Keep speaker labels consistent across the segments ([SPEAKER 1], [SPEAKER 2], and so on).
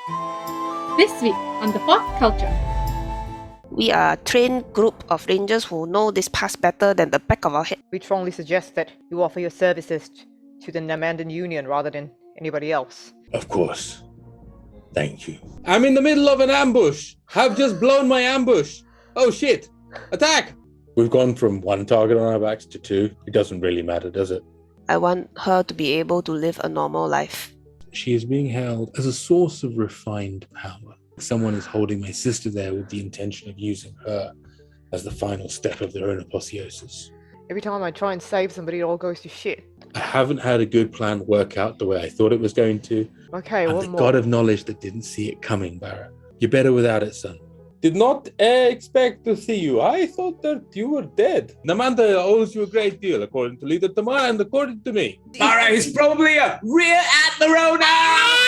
[SPEAKER 1] This week on the Fourth Culture.
[SPEAKER 2] We are a trained group of rangers who know this pass better than the back of our head.
[SPEAKER 3] We strongly suggest that you offer your services to the Namandan Union rather than anybody else.
[SPEAKER 4] Of course. Thank you.
[SPEAKER 5] I'm in the middle of an ambush. Have just blown my ambush. Oh shit. Attack! We've gone from one target on our backs to two. It doesn't really matter, does it?
[SPEAKER 2] I want her to be able to live a normal life.
[SPEAKER 4] She is being held as a source of refined power. Someone is holding my sister there with the intention of using her as the final step of their own apotheosis.
[SPEAKER 3] Every time I try and save somebody, it all goes to shit.
[SPEAKER 4] I haven't had a good plan work out the way I thought it was going to.
[SPEAKER 3] Okay,
[SPEAKER 4] I'm
[SPEAKER 3] one
[SPEAKER 4] the
[SPEAKER 3] more.
[SPEAKER 4] god of knowledge that didn't see it coming, Barra. You're better without it, son.
[SPEAKER 5] Did not expect to see you. I thought that you were dead. Namanda owes you a great deal, according to Leader Tamar and according to me.
[SPEAKER 6] Barra is probably a rear admiral now!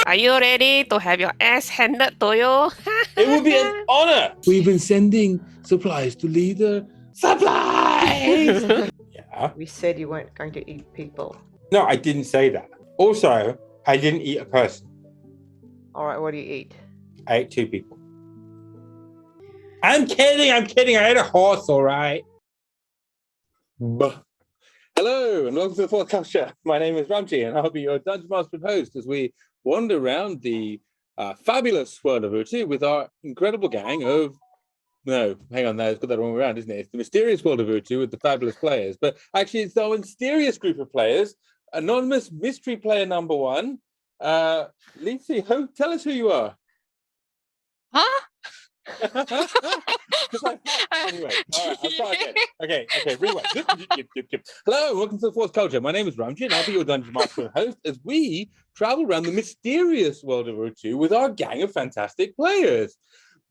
[SPEAKER 2] Are you ready to have your ass handed to you?
[SPEAKER 5] It would be an honor.
[SPEAKER 4] We've been sending supplies to Leader. Supplies!
[SPEAKER 5] Yeah.
[SPEAKER 3] We said you weren't going to eat people.
[SPEAKER 5] No, I didn't say that. Also, I didn't eat a person.
[SPEAKER 3] Alright, what do you eat?
[SPEAKER 5] I ate two people. I'm kidding. I ate a horse, all right. Hello, and welcome to the Fourth Culture. My name is Ramji, and I'll be your Dungeon Master and host as we wander around the fabulous World of Urtu with our incredible gang of... No, hang on, it's got that wrong way around, isn't it? It's the mysterious World of Urtu with the fabulous players. But actually, it's our mysterious group of players. Anonymous mystery player number one. Lisa, tell us who you are.
[SPEAKER 7] Huh?
[SPEAKER 5] Anyway, all right, I'll start again. Okay, rewind. Hello, and welcome to the Fourth Culture. My name is Ramji, and I'll be your Dungeon Master and host as we travel around the mysterious World of Urtu with our gang of fantastic players.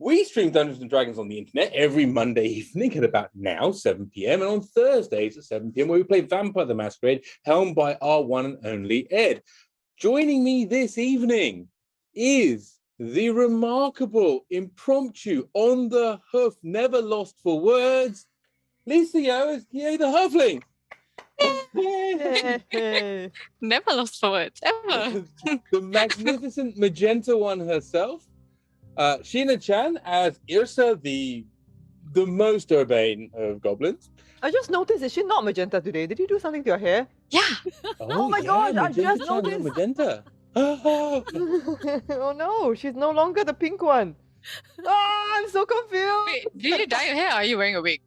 [SPEAKER 5] We stream Dungeons and Dragons on the internet every Monday evening at about now, 7 p.m, and on Thursdays at 7 p.m, where we play Vampire the Masquerade, helmed by our one and only Ed. Joining me this evening is the remarkable, impromptu, on the hoof, never lost for words, Lisa Yo as Kie the Halfling.
[SPEAKER 7] Never lost for words, ever.
[SPEAKER 5] The magnificent magenta one herself, Sheena Chan as Yrsa, the most urbane of goblins.
[SPEAKER 3] I just noticed, is she not magenta today? Did you do something to your hair?
[SPEAKER 7] Yeah.
[SPEAKER 3] Oh my God, I
[SPEAKER 5] Magenta
[SPEAKER 3] just
[SPEAKER 5] Chan, not
[SPEAKER 3] noticed.
[SPEAKER 5] Magenta.
[SPEAKER 3] Oh no, she's no longer the pink one. I'm so confused.
[SPEAKER 7] Wait, did you dye your hair or are you wearing a wig?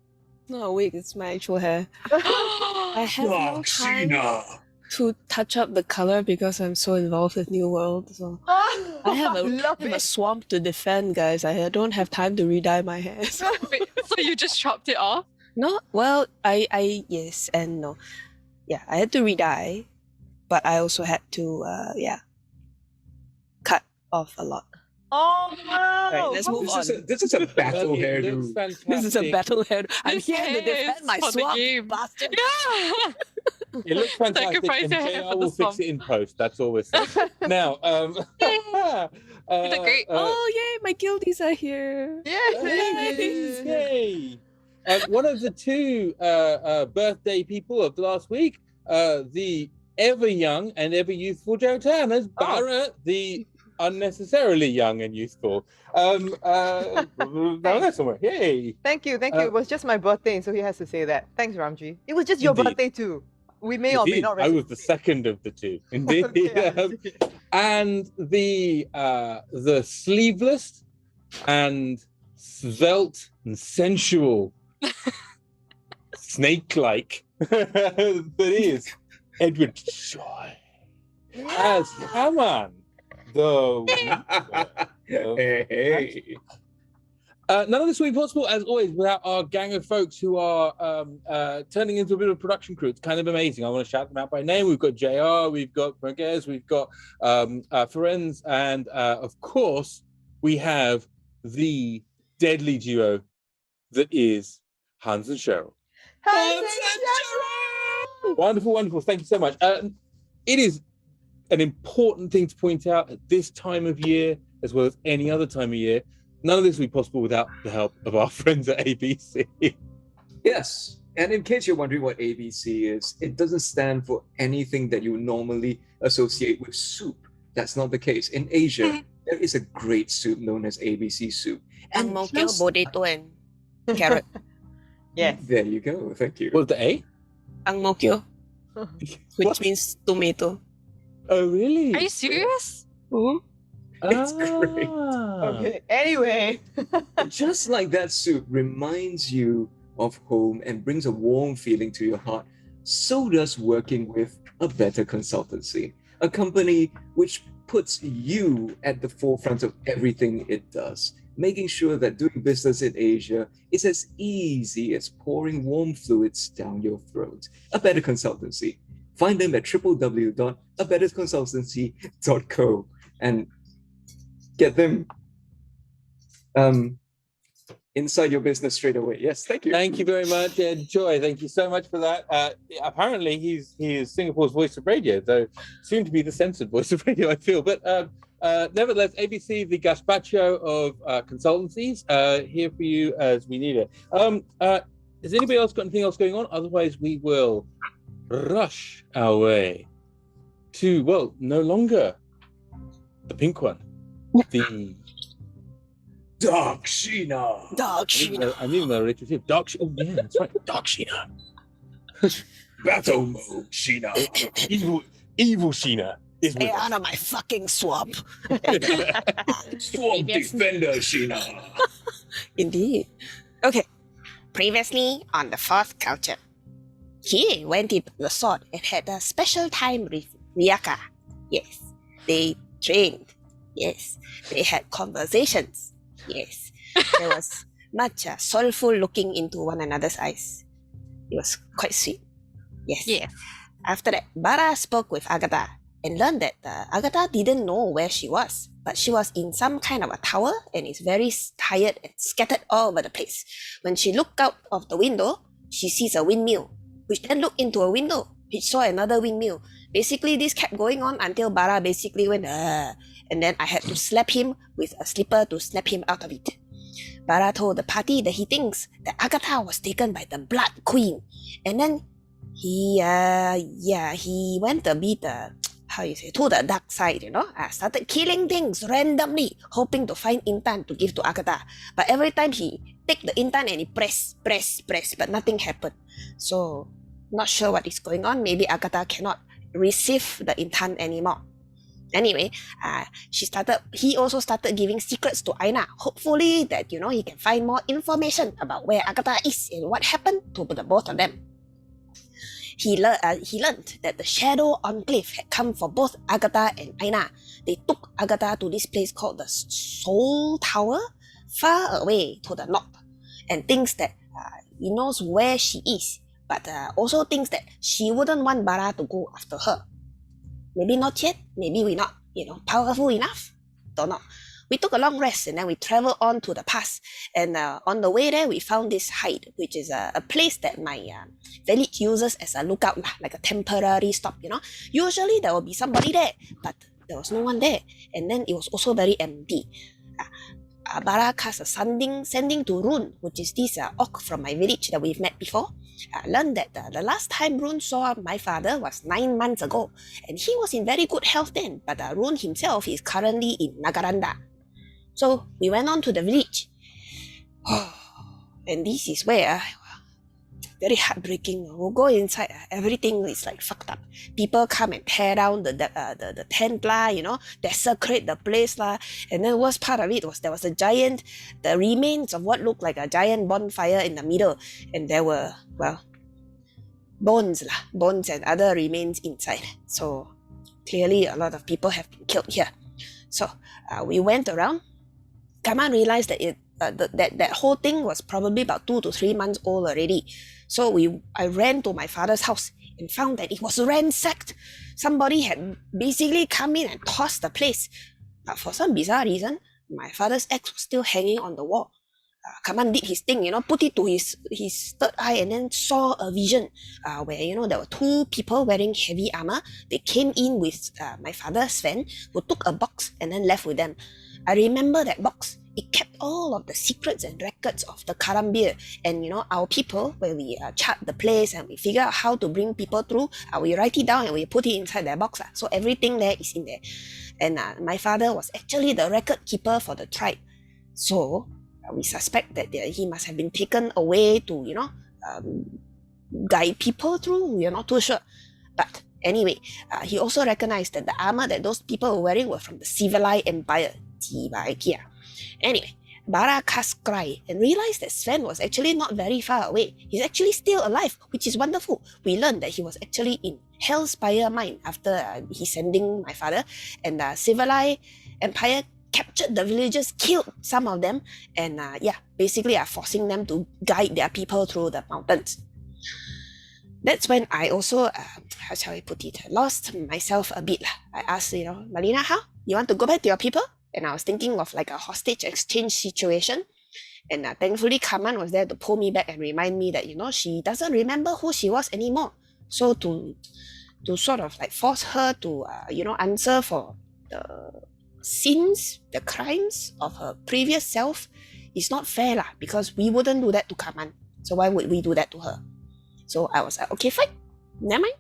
[SPEAKER 2] Not a wig, it's my actual hair. I have no time to touch up the color because I'm so involved with New World. So I have a swamp to defend, guys. I don't have time to re-dye my hair.
[SPEAKER 7] Wait, so you just chopped it off?
[SPEAKER 2] No, well, I yes and no. Yeah, I had to re-dye, but I also had to cut off a lot.
[SPEAKER 3] Oh no!
[SPEAKER 2] Right, let's move on.
[SPEAKER 6] This is a battle hair,
[SPEAKER 5] It looks
[SPEAKER 6] dude.
[SPEAKER 5] fantastic.
[SPEAKER 2] This is a battle head. I'm
[SPEAKER 7] This
[SPEAKER 2] here to
[SPEAKER 7] hair
[SPEAKER 2] defend
[SPEAKER 7] is
[SPEAKER 2] my
[SPEAKER 7] for the
[SPEAKER 2] swamp,
[SPEAKER 7] game.
[SPEAKER 2] bastard.
[SPEAKER 7] Yeah.
[SPEAKER 5] It looks fantastic,
[SPEAKER 7] Sacrifice
[SPEAKER 5] and
[SPEAKER 7] your hair
[SPEAKER 5] JR
[SPEAKER 7] for the
[SPEAKER 5] will fix
[SPEAKER 7] swamp.
[SPEAKER 5] it in post. That's all we're saying. Now,
[SPEAKER 7] You look great.
[SPEAKER 2] Oh yay, my guildies are here.
[SPEAKER 5] Yay! One of the two birthday people of the last week, the ever young and ever youthful Jotan as Barra, the unnecessarily young and youthful. Now that's somewhere. Yay!
[SPEAKER 3] Thank you. It was just my birthday, so he has to say that. Thanks, Ramji. It was just your
[SPEAKER 5] Indeed.
[SPEAKER 3] birthday too. We may or may
[SPEAKER 5] Indeed,
[SPEAKER 3] not
[SPEAKER 5] I was the second of the two. Indeed. And the sleeveless and svelte and sensual snake-like that is Edward Choy as Kaman,
[SPEAKER 6] Hey.
[SPEAKER 5] none of this would be possible, as always, without our gang of folks who are turning into a bit of a production crew. It's kind of amazing. I want to shout them out by name. We've got JR, we've got Merguez, we've got Ferenz, and of course, we have the deadly duo that is Hans and Cheryl. Wonderful, wonderful. Thank you so much. It is an important thing to point out at this time of year, as well as any other time of year. None of this would be possible without the help of our friends at ABC.
[SPEAKER 6] Yes, and in case you're wondering what ABC is, it doesn't stand for anything that you normally associate with soup.
[SPEAKER 8] that's not the case. In Asia, there is a great soup known as ABC soup.
[SPEAKER 2] Ang mo kyo, potato and carrot.
[SPEAKER 3] Yes.
[SPEAKER 8] There you go. Thank you.
[SPEAKER 5] What's the A?
[SPEAKER 2] Ang mo kyo, which means tomato.
[SPEAKER 5] Oh, really?
[SPEAKER 7] Are you serious?
[SPEAKER 2] Mhm.
[SPEAKER 8] It's great.
[SPEAKER 3] Okay. Anyway.
[SPEAKER 8] Just like that soup reminds you of home and brings a warm feeling to your heart, so does working with a better consultancy, a company which puts you at the forefront of everything it does, making sure that doing business in Asia is as easy as pouring warm fluids down your throat. A Better Consultancy. Find them at www.abetterconsultancy.co and get them inside your business straight away. Yes, thank you.
[SPEAKER 5] Thank you very much, Choy. Thank you so much for that. Apparently, he is Singapore's voice of radio, though soon to be the censored voice of radio, I feel. But nevertheless, ABC, the gazpacho of consultancies, here for you as we need it. Has anybody else got anything else going on? Otherwise, we will rush our way to, well, no longer the pink one, the Dark Sheena.
[SPEAKER 2] Dark Sheena.
[SPEAKER 5] I mean, retrospective. Dark Sheena. Oh, yeah, that's right. Dark Sheena. Battle mode Sheena. Evil Sheena is with
[SPEAKER 2] Stay
[SPEAKER 5] us.
[SPEAKER 2] out of my fucking swamp.
[SPEAKER 8] Swamp Defender Sheena.
[SPEAKER 2] Indeed. Okay. Previously on the fourth culture, he went into the sword and had a special time with Ryaka. Yes. They trained. Yes. They had conversations. Yes. There was much soulful looking into one another's eyes. It was quite sweet. Yes.
[SPEAKER 7] Yeah.
[SPEAKER 2] After that, Barra spoke with Agatha and learned that Agatha didn't know where she was, but she was in some kind of a tower and is very tired and scattered all over the place. When she looked out of the window, she sees a windmill, which then looked into a window, which saw another windmill. Basically, this kept going on until Barra basically went, and then I had to slap him with a slipper to snap him out of it. Barra told the party that he thinks that Agatha was taken by the Blood Queen, and then he went a bit, to the dark side, started killing things randomly, hoping to find intan to give to Agatha. But every time he take the intan and he press, but nothing happened. So, not sure what is going on. Maybe Agatha cannot receive the intan anymore. Anyway, he also started giving secrets to Eijnar. Hopefully that, he can find more information about where Agatha is and what happened to the both of them. He learned that the Shadow Enclave had come for both Agatha and Eijnar. They took Agatha to this place called the Soul Tower, far away to the north, and thinks that he knows where she is, but also thinks that she wouldn't want Barra to go after her. Maybe not yet, maybe we're not, powerful enough. Don't know. We took a long rest and then we traveled on to the pass. And on the way there, we found this hide, which is a place that my village uses as a lookout, like a temporary stop, Usually there will be somebody there, but there was no one there. And then it was also very empty. Barra cast a sending to Rune, which is this orc from my village that we've met before. Learned that the last time Rune saw my father was 9 months ago, and he was in very good health then, but Rune himself is currently in Nagaranda. So we went on to the village. And this is where, very heartbreaking. We'll go inside, everything is like fucked up. People come and tear down the tent desecrate the place and then the worst part of it was there was the remains of what looked like a giant bonfire in the middle, and there were, bones and other remains inside. So clearly a lot of people have been killed here. So we went around. Kaman realized that that whole thing was probably about 2 to 3 months old already. So I ran to my father's house and found that it was ransacked. Somebody had basically come in and tossed the place. But for some bizarre reason, my father's axe was still hanging on the wall.
[SPEAKER 9] Kaman did his thing, put it to his third eye and then saw a vision where, there were two people wearing heavy armor. They came in with my father, Sven, who took a box and then left with them. I remember that box. It kept all of the secrets and records of the Karambir. And, our people, when we chart the place and we figure out how to bring people through, we write it down and we put it inside their box. So everything there is in there. And my father was actually the record keeper for the tribe. So we suspect that he must have been taken away to, guide people through. We are not too sure. But anyway, he also recognized that the armor that those people were wearing were from the civilized empire. Anyway, Barra cast cry and realized that Sven was actually not very far away. He's actually still alive, which is wonderful. We learned that he was actually in Hellspire mine after he sending my father, and civilized empire captured the villagers, killed some of them, and basically are forcing them to guide their people through the mountains. That's when I also, how shall I put it, lost myself a bit. I asked, Marina, how? You want to go back to your people? And I was thinking of like a hostage exchange situation. And thankfully, Kaman was there to pull me back and remind me that, she doesn't remember who she was anymore. So to sort of like force her to, answer for the sins, the crimes of her previous self is not fair lah, because we wouldn't do that to Kaman. So why would we do that to her? So I was like, okay, fine, never mind.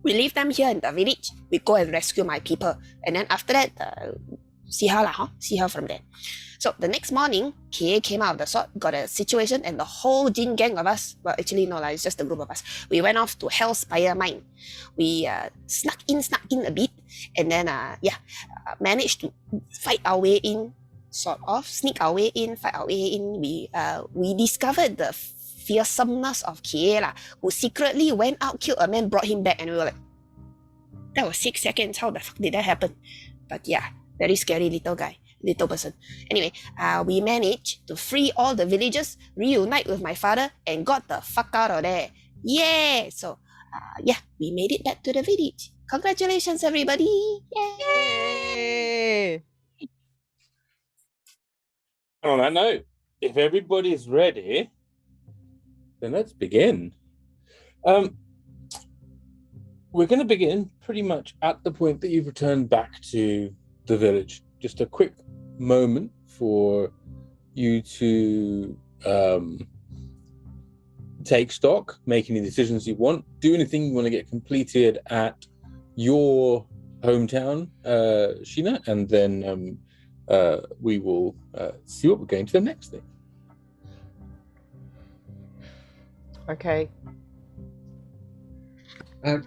[SPEAKER 9] We leave them here in the village. We go and rescue my people. And then after that, see her lah, see her from there. So the next morning, Kie came out of the sword, got a situation, and the whole Jin gang of us, well, actually no, it's just a group of us. We went off to Hellspire mine. We snuck in a bit, and then managed to fight our way in, sort of, sneak our way in, fight our way in. We discovered the fearsomeness of Kie lah, who secretly went out, killed a man, brought him back, and we were like, that was 6 seconds, how the fuck did that happen? But yeah, very scary little person. Anyway, we managed to free all the villagers, reunite with my father, and got the fuck out of there. Yeah! So, we made it back to the village. Congratulations, everybody!
[SPEAKER 3] Yay!
[SPEAKER 5] On that note, if everybody's ready, then let's begin. We're going to begin pretty much at the point that you've returned back to the village. Just a quick moment for you to take stock, make any decisions you want, do anything you want to get completed at your hometown, Sheena, and then we will see what we're going to the next thing.
[SPEAKER 3] Okay.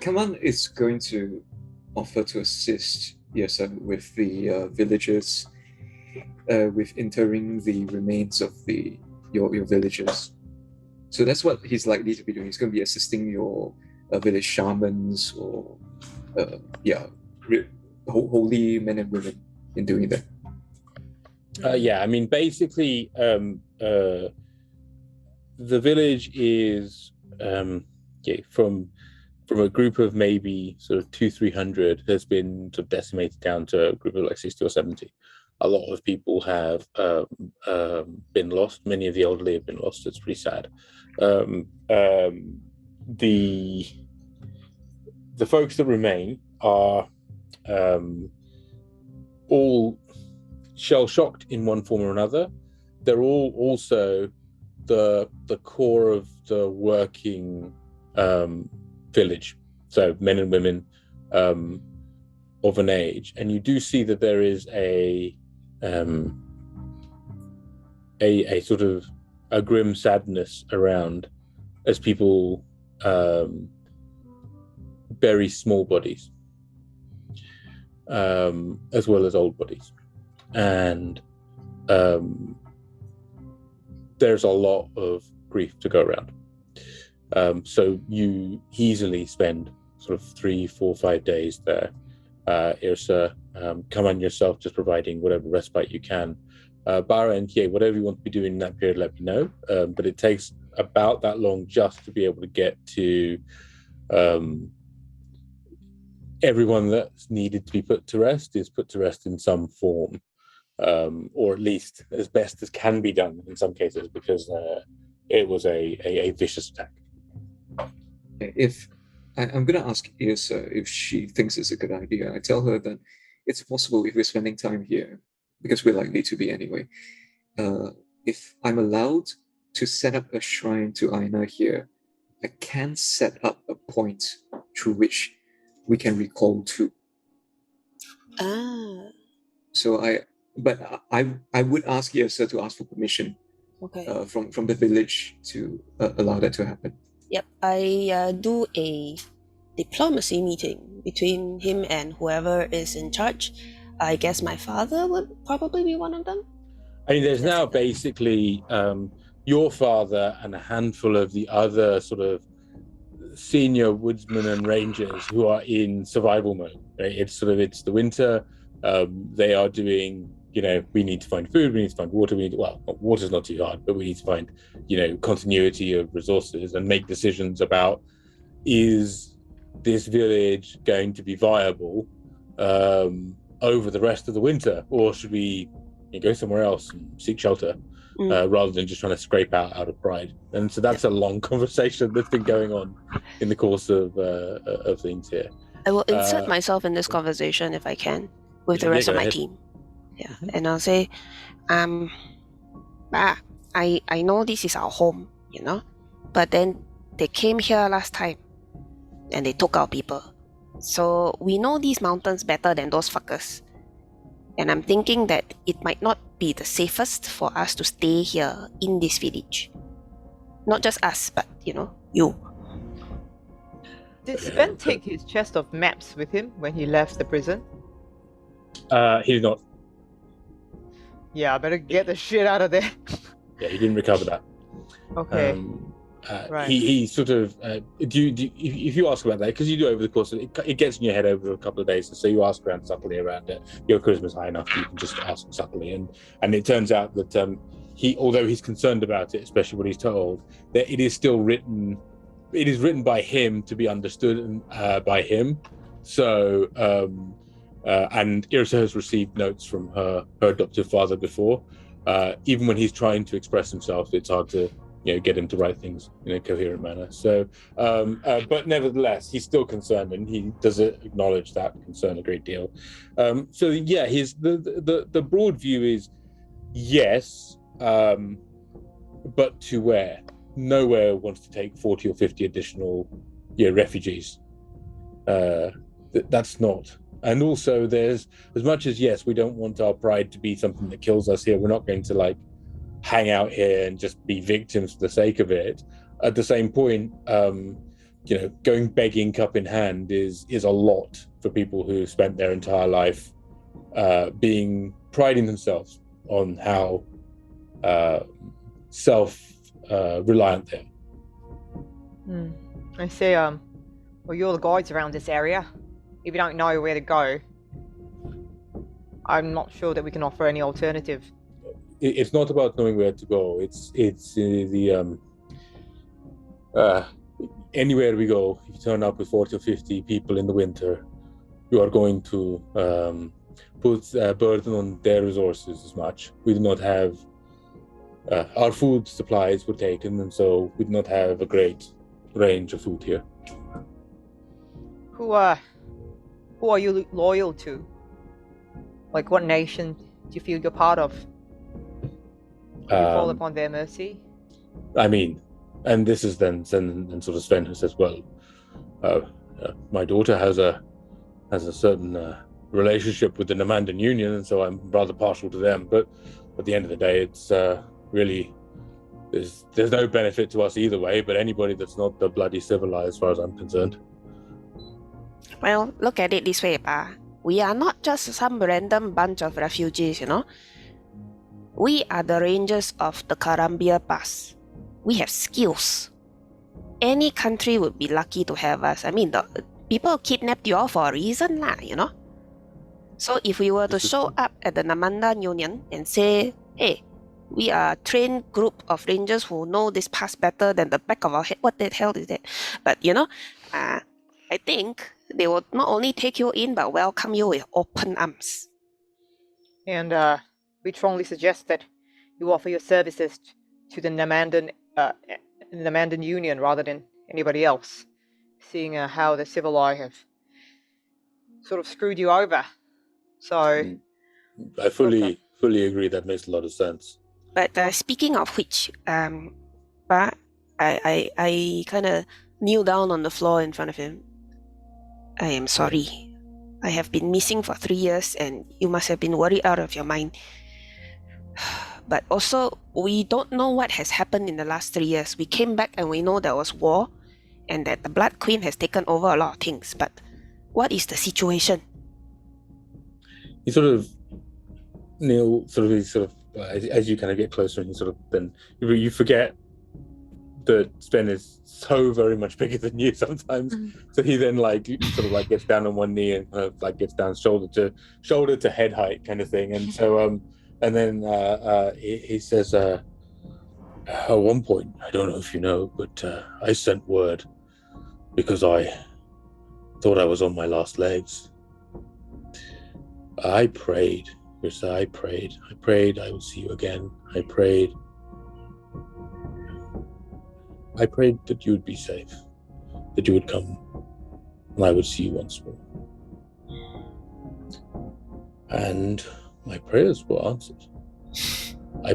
[SPEAKER 8] Kaman is going to offer to assist Yrsa with the villagers, with interring the remains of your villagers. So that's what he's likely to be doing. He's going to be assisting your village shamans or holy men and women in doing that.
[SPEAKER 5] Basically, the village is from a group of maybe sort of 200-300 has been sort of decimated down to a group of like 60 or 70. A lot of people have been lost. Many of the elderly have been lost. It's pretty sad. The folks that remain are all shell-shocked in one form or another. They're all also the core of the working village, so men and women of an age, and you do see that there is a sort of a grim sadness around as people bury small bodies as well as old bodies, and there's a lot of grief to go around. So you easily spend sort of 3, 4, 5 days there. Yrsa, come on yourself, just providing whatever respite you can. Barra and Kie, whatever you want to be doing in that period, let me know. But it takes about that long just to be able to get to everyone that's needed to be put to rest is put to rest in some form. or at least as best as can be done in some cases, because it was a vicious attack.
[SPEAKER 8] If I'm going to ask Yrsa if she thinks it's a good idea, I tell her that it's possible if we're spending time here, because we're likely to be anyway. If I'm allowed to set up a shrine to Eijnar here, I can set up a point through which we can recall to.
[SPEAKER 9] Ah,
[SPEAKER 8] So I would ask Yrsa to ask for permission
[SPEAKER 9] okay.
[SPEAKER 8] from the village to allow that to happen.
[SPEAKER 9] Yep, I do a diplomacy meeting between him and whoever is in charge. I guess my father would probably be one of them.
[SPEAKER 5] I mean, there's now basically your father and a handful of the other sort of senior woodsmen and rangers who are in survival mode. Right? It's the winter. They are doing, we need to find food, we need to find water, water's not too hard, but we need to find, continuity of resources and make decisions about, is this village going to be viable over the rest of the winter, or should we go somewhere else and seek shelter rather than just trying to scrape out of pride? And so that's a long conversation that's been going on in the course of things here.
[SPEAKER 9] I will insert myself in this conversation if I can with the rest of my team. Yeah, and I'll say, I know this is our home, but then they came here last time and they took our people. So we know these mountains better than those fuckers. And I'm thinking that it might not be the safest for us to stay here in this village. Not just us, but, you.
[SPEAKER 3] Did Sven take his chest of maps with him when he left the prison?
[SPEAKER 5] He did not.
[SPEAKER 3] Yeah, I better get the shit out of there.
[SPEAKER 5] Yeah, he didn't recover that.
[SPEAKER 3] Okay. Right.
[SPEAKER 5] He sort of if you ask about that, because you do over the course of it gets in your head over a couple of days, so you ask around subtly around it. Your charisma's high enough, you can just ask subtly, and it turns out that although he's concerned about it, especially what he's told, that it is still written. It is written by him to be understood by him. So and Yrsa has received notes from her adoptive father before. Even when he's trying to express himself, it's hard to get him to write things in a coherent manner. So, but nevertheless, he's still concerned, and he does acknowledge that concern a great deal. So yeah, the broad view is yes, but to where? Nowhere wants to take 40 or 50 additional refugees. That's not. And also, there's, as much as yes, we don't want our pride to be something that kills us here. We're not going to hang out here and just be victims for the sake of it. At the same point, going begging cup in hand is a lot for people who spent their entire life priding themselves on how self-reliant they are.
[SPEAKER 3] I say, well, you're the guides around this area. If you don't know where to go, I'm not sure that we can offer any alternative.
[SPEAKER 5] It's not about knowing where to go. It's anywhere we go, if you turn up with 40 or 50 people in the winter, you are going to put a burden on their resources as much. We do not have our food supplies were taken, and so we do not have a great range of food here.
[SPEAKER 3] Who are you loyal to? What nation do you feel you're part of? Do you fall upon their mercy?
[SPEAKER 5] I mean, and this is then sort of Sven who says, well, my daughter has a certain relationship with the Namandan Union, and so I'm rather partial to them. But at the end of the day, it's really there's no benefit to us either way. But anybody that's not the bloody civilized, as far as I'm concerned.
[SPEAKER 9] Well, look at it this way, Pa. We are not just some random bunch of refugees, We are the rangers of the Karambir Pass. We have skills. Any country would be lucky to have us. I mean, the people kidnapped you all for a reason, So if we were to show up at the Namandan Union and say, hey, we are a trained group of rangers who know this pass better than the back of our head. What the hell is that? But, I think they will not only take you in, but welcome you with open arms.
[SPEAKER 3] And we strongly suggest that you offer your services to the Namandan Union rather than anybody else, seeing how the Civilized have sort of screwed you over. So
[SPEAKER 4] I fully agree. That makes a lot of sense.
[SPEAKER 9] But speaking of which, but I kind of kneel down on the floor in front of him. I am sorry. I have been missing for 3 years, and you must have been worried out of your mind. But also, we don't know what has happened in the last 3 years. We came back and we know there was war, and that the Blood Queen has taken over a lot of things. But what is the situation?
[SPEAKER 4] He sort of, Neil, as you kind of get closer, and then you forget that Sven is so very much bigger than you sometimes. So he then gets down on one knee and kind of gets down shoulder to head height kind of thing. And so and then he says, at one point, I don't know if you know, but I sent word because I thought I was on my last legs. I prayed, Yrsa, I prayed I would see you again. I prayed that you would be safe, that you would come, and I would see you once more. And my prayers were answered. I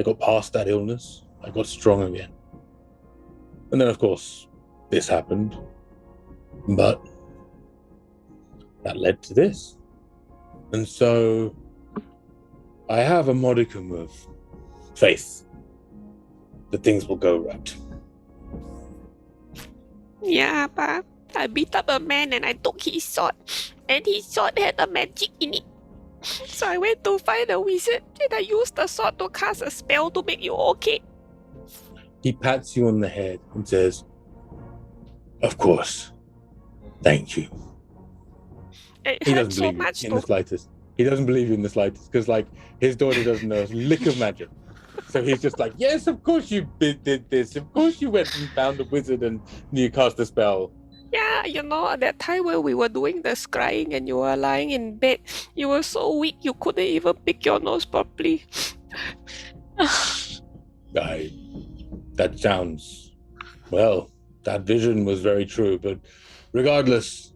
[SPEAKER 4] got past that illness. I got strong again. And then, of course, this happened. But that led to this. And so I have a modicum of faith that things will go right.
[SPEAKER 9] Yeah, but I beat up a man and I took his sword, and his sword had a magic in it. So I went to find a wizard and I used the sword to cast a spell to make you okay.
[SPEAKER 4] He pats you on the head and says, "Of course, thank you."
[SPEAKER 9] It
[SPEAKER 4] He
[SPEAKER 9] hurt
[SPEAKER 4] doesn't
[SPEAKER 9] so
[SPEAKER 4] believe
[SPEAKER 9] much
[SPEAKER 4] you in the
[SPEAKER 9] though.
[SPEAKER 4] slightest. He doesn't believe you in the slightest because, his daughter doesn't know a lick of magic. So he's just like, "Yes, of course you did this. Of course you went and found a wizard and you cast a spell."
[SPEAKER 9] Yeah, at that time when we were doing the scrying and you were lying in bed, you were so weak you couldn't even pick your nose properly.
[SPEAKER 4] That sounds, well, that vision was very true, but regardless,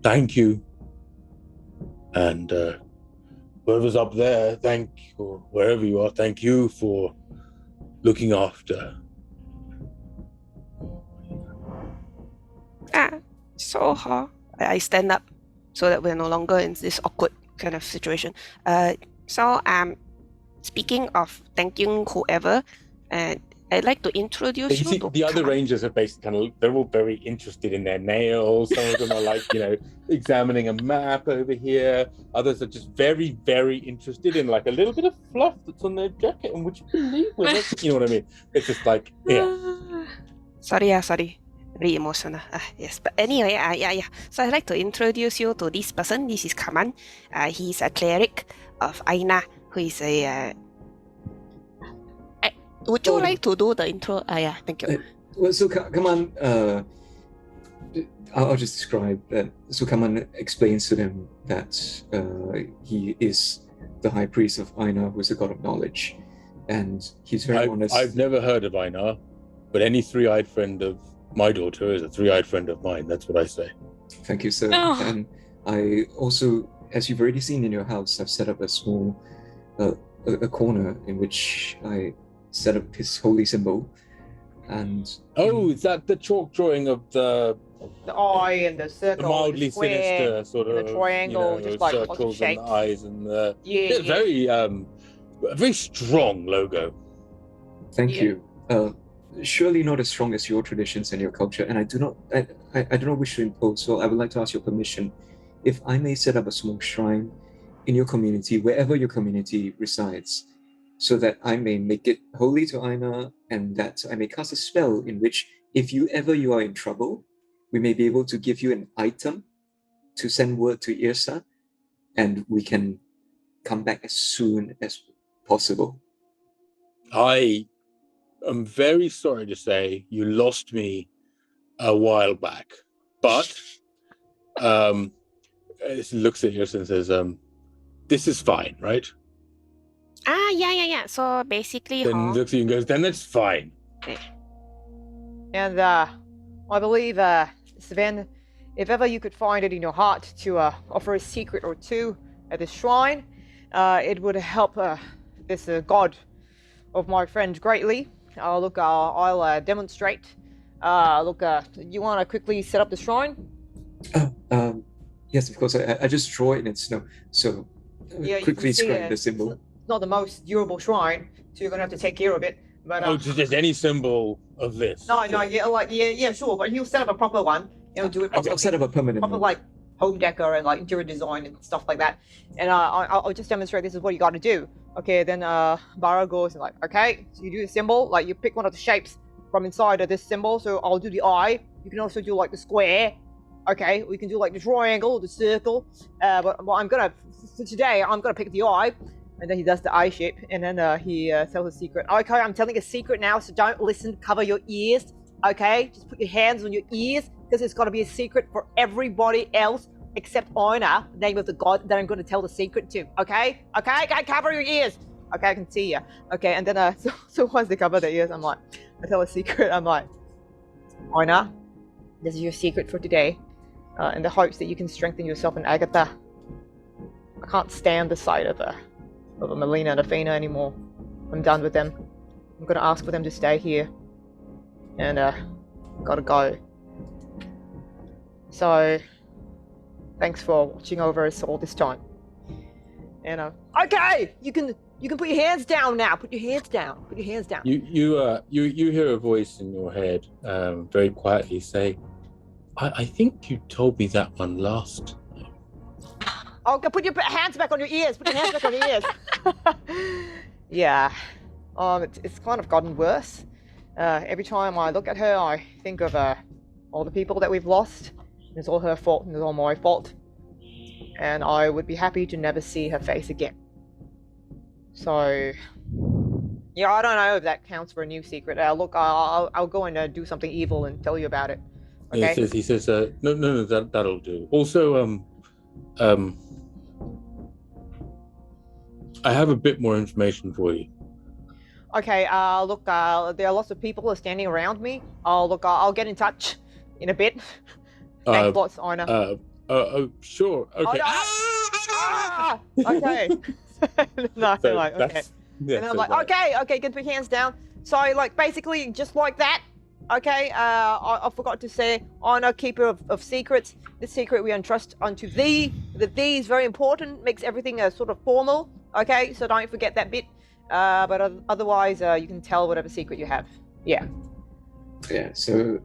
[SPEAKER 4] thank you. And whoever's up there, or wherever you are, thank you for looking after.
[SPEAKER 9] So I stand up so that we're no longer in this awkward kind of situation. Speaking of thanking whoever, I'd like to introduce you to
[SPEAKER 4] the other rangers are basically they're all very interested in their nails. Some of them are examining a map over here. Others are just very, very interested in a little bit of fluff that's on their jacket, and would you believe you know what I mean? It's just
[SPEAKER 9] Sorry. Very emotional. Yes, but anyway, yeah. So I'd like to introduce you to this person. This is Kaman. He's a cleric of Eijnar, who is a... would you like to do the intro? Yeah, thank you.
[SPEAKER 8] Well, so Kaman, I'll just describe that. So Kaman explains to them that he is the high priest of Eijnar, who is a god of knowledge. And he's very honest.
[SPEAKER 4] I've never heard of Eijnar, but any three-eyed friend of my daughter is a three-eyed friend of mine. That's what I say.
[SPEAKER 8] Thank you, sir. Oh. And I also, as you've already seen in your house, I've set up a small a corner in which I set up his holy symbol. And
[SPEAKER 4] is that the chalk drawing of the
[SPEAKER 3] eye and the circle,
[SPEAKER 4] the mildly
[SPEAKER 3] the square,
[SPEAKER 4] sinister sort of
[SPEAKER 3] the triangle, just like
[SPEAKER 4] circles and the eyes and the
[SPEAKER 3] yeah.
[SPEAKER 4] very strong logo.
[SPEAKER 8] Thank you. Surely not as strong as your traditions and your culture, and I do not wish to impose, so I would like to ask your permission if I may set up a small shrine in your community, wherever your community resides, so that I may make it holy to Eijnar, and that I may cast a spell in which, if you are in trouble, we may be able to give you an item to send word to Yrsa, and we can come back as soon as possible.
[SPEAKER 4] I'm very sorry to say you lost me a while back, but looks at Yrsa and says, "This is fine, right?"
[SPEAKER 9] Yeah. So basically,
[SPEAKER 4] Then looks at you and goes, "Then that's fine."
[SPEAKER 3] And I believe, Sven, if ever you could find it in your heart to offer a secret or two at this shrine, it would help this god of my friend greatly. Look, I'll demonstrate. Look, you want to quickly set up the shrine?
[SPEAKER 8] Yes, of course. I just draw it in snow. So quickly scribe the symbol.
[SPEAKER 3] It's not the most durable shrine, so you're gonna have to take care of it. But
[SPEAKER 4] just any symbol of this.
[SPEAKER 3] No, yeah, sure. But he'll set up a proper one. Do it properly.
[SPEAKER 8] I'll set up a permanent
[SPEAKER 3] proper
[SPEAKER 8] one.
[SPEAKER 3] like home decor and like interior design and stuff like that. And I'll just demonstrate this is what you got to do. Okay, then Barra goes and like, okay, so you do the symbol, like you pick one of the shapes from inside of this symbol. So I'll do the eye. You can also do like the square. Okay, we can do like the triangle, the circle. But I'm gonna for today, I'm gonna pick the eye. And then he does the eye shape, and then he tells a secret. Okay, I'm telling a secret now, so don't listen. Cover your ears. Okay, just put your hands on your ears, because it's got to be a secret for everybody else except Yrsa, the name of the god that I'm going to tell the secret to. Okay, cover your ears. Okay, I can see you. Okay, and then so once they cover their ears, I tell a secret. I'm like, Yrsa, this is your secret for today, in the hopes that you can strengthen yourself in Agatha. I can't stand the sight of Melina and Athena anymore. I'm done with them. I'm gonna ask for them to stay here. And gotta go. So thanks for watching over us all this time. And okay! You can put your hands down now. Put your hands down. Put your hands down.
[SPEAKER 4] You hear a voice in your head, very quietly say, I think you told me that one last.
[SPEAKER 3] Okay, put your hands back on your ears. Put your hands back on your ears. Yeah. It's kind of gotten worse. Every time I look at her, I think of all the people that we've lost. It's all her fault and it's all my fault. And I would be happy to never see her face again. So, yeah, I don't know if that counts for a new secret. Look, I'll go and do something evil and tell you about it. Okay?
[SPEAKER 4] He says, no, that'll do. Also, I have a bit more information for you.
[SPEAKER 3] Okay, look, there are lots of people who are standing around me. I'll get in touch in a bit. Thanks lots, Yrsa.
[SPEAKER 4] Sure, okay.
[SPEAKER 3] Oh, no. Okay. No,
[SPEAKER 4] So
[SPEAKER 3] like, okay.
[SPEAKER 4] Yeah,
[SPEAKER 3] And I'm
[SPEAKER 4] so
[SPEAKER 3] like,
[SPEAKER 4] that-
[SPEAKER 3] okay, get your hands down. So, like, basically, just like that. Okay, I forgot to say, Yrsa, keeper of secrets. This secret we entrust unto thee. The thee is very important, makes everything sort of formal. Okay, so don't forget that bit. But otherwise, you can tell whatever secret you have. Yeah.
[SPEAKER 8] Yeah, so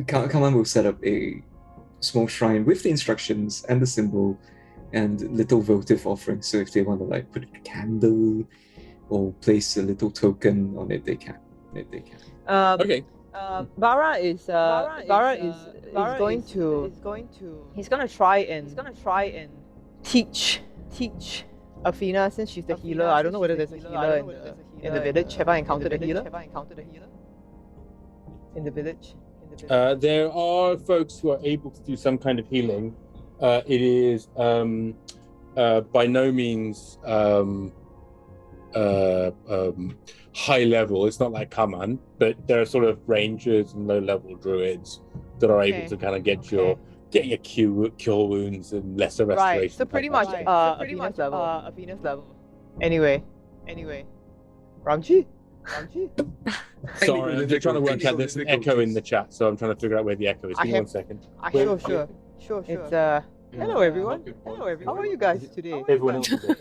[SPEAKER 8] Kaman will set up a small shrine with the instructions and the symbol and little votive offerings. So if they want to like put a candle or place a little token on it, they can.
[SPEAKER 4] Okay.
[SPEAKER 3] Barra is going to try and teach Athena, since she's the healer. I don't know whether there's a healer in the village. Have I encountered a healer in the village?
[SPEAKER 4] There are folks who are able to do some kind of healing. It is by no means high level. It's not like Kaman, but there are sort of rangers and low level druids that are able to kind of get your cure wounds and lesser restoration.
[SPEAKER 3] Right. So pretty much Athena's level. Anyway. Ramji?
[SPEAKER 4] Sorry, I'm just trying to work out this echo in the chat, so I'm trying to figure out where the echo is. Give me 1 second.
[SPEAKER 3] Sure. It's hello everyone. How are you guys today?
[SPEAKER 4] Everyone else is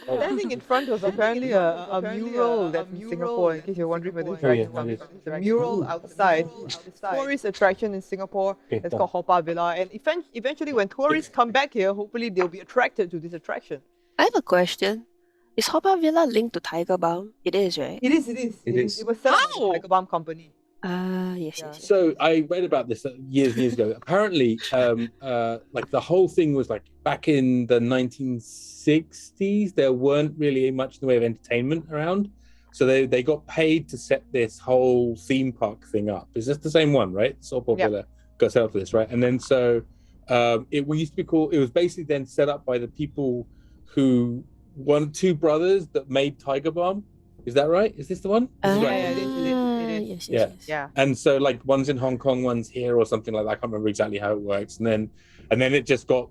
[SPEAKER 3] Standing in front of apparently a mural that's in Singapore, in case you're wondering where this is from. It's a mural outside. Tourist attraction in Singapore. It's called Hoppa Villa. And eventually when tourists come back here, hopefully they'll be attracted to this attraction.
[SPEAKER 9] I have a question. Is Hoppa Villa linked to Tiger Balm? It is, right?
[SPEAKER 3] It is. It was set up by the Tiger Balm company.
[SPEAKER 9] Yes.
[SPEAKER 4] So I read about this years ago. Apparently, like the whole thing was like back in the 1960s, there weren't really much in the way of entertainment around. So they got paid to set this whole theme park thing up. Is this the same one, right? Soap Villa got set up for this, right? And then so
[SPEAKER 5] it used to be called. It was basically then set up by the people who two brothers that made Tiger Balm. Is that right? Is this the one? This is right.
[SPEAKER 3] Yeah, it is.
[SPEAKER 9] Yes.
[SPEAKER 3] Yeah.
[SPEAKER 5] And so like one's in Hong Kong, one's here, or something like that. I can't remember exactly how it works. And then it just got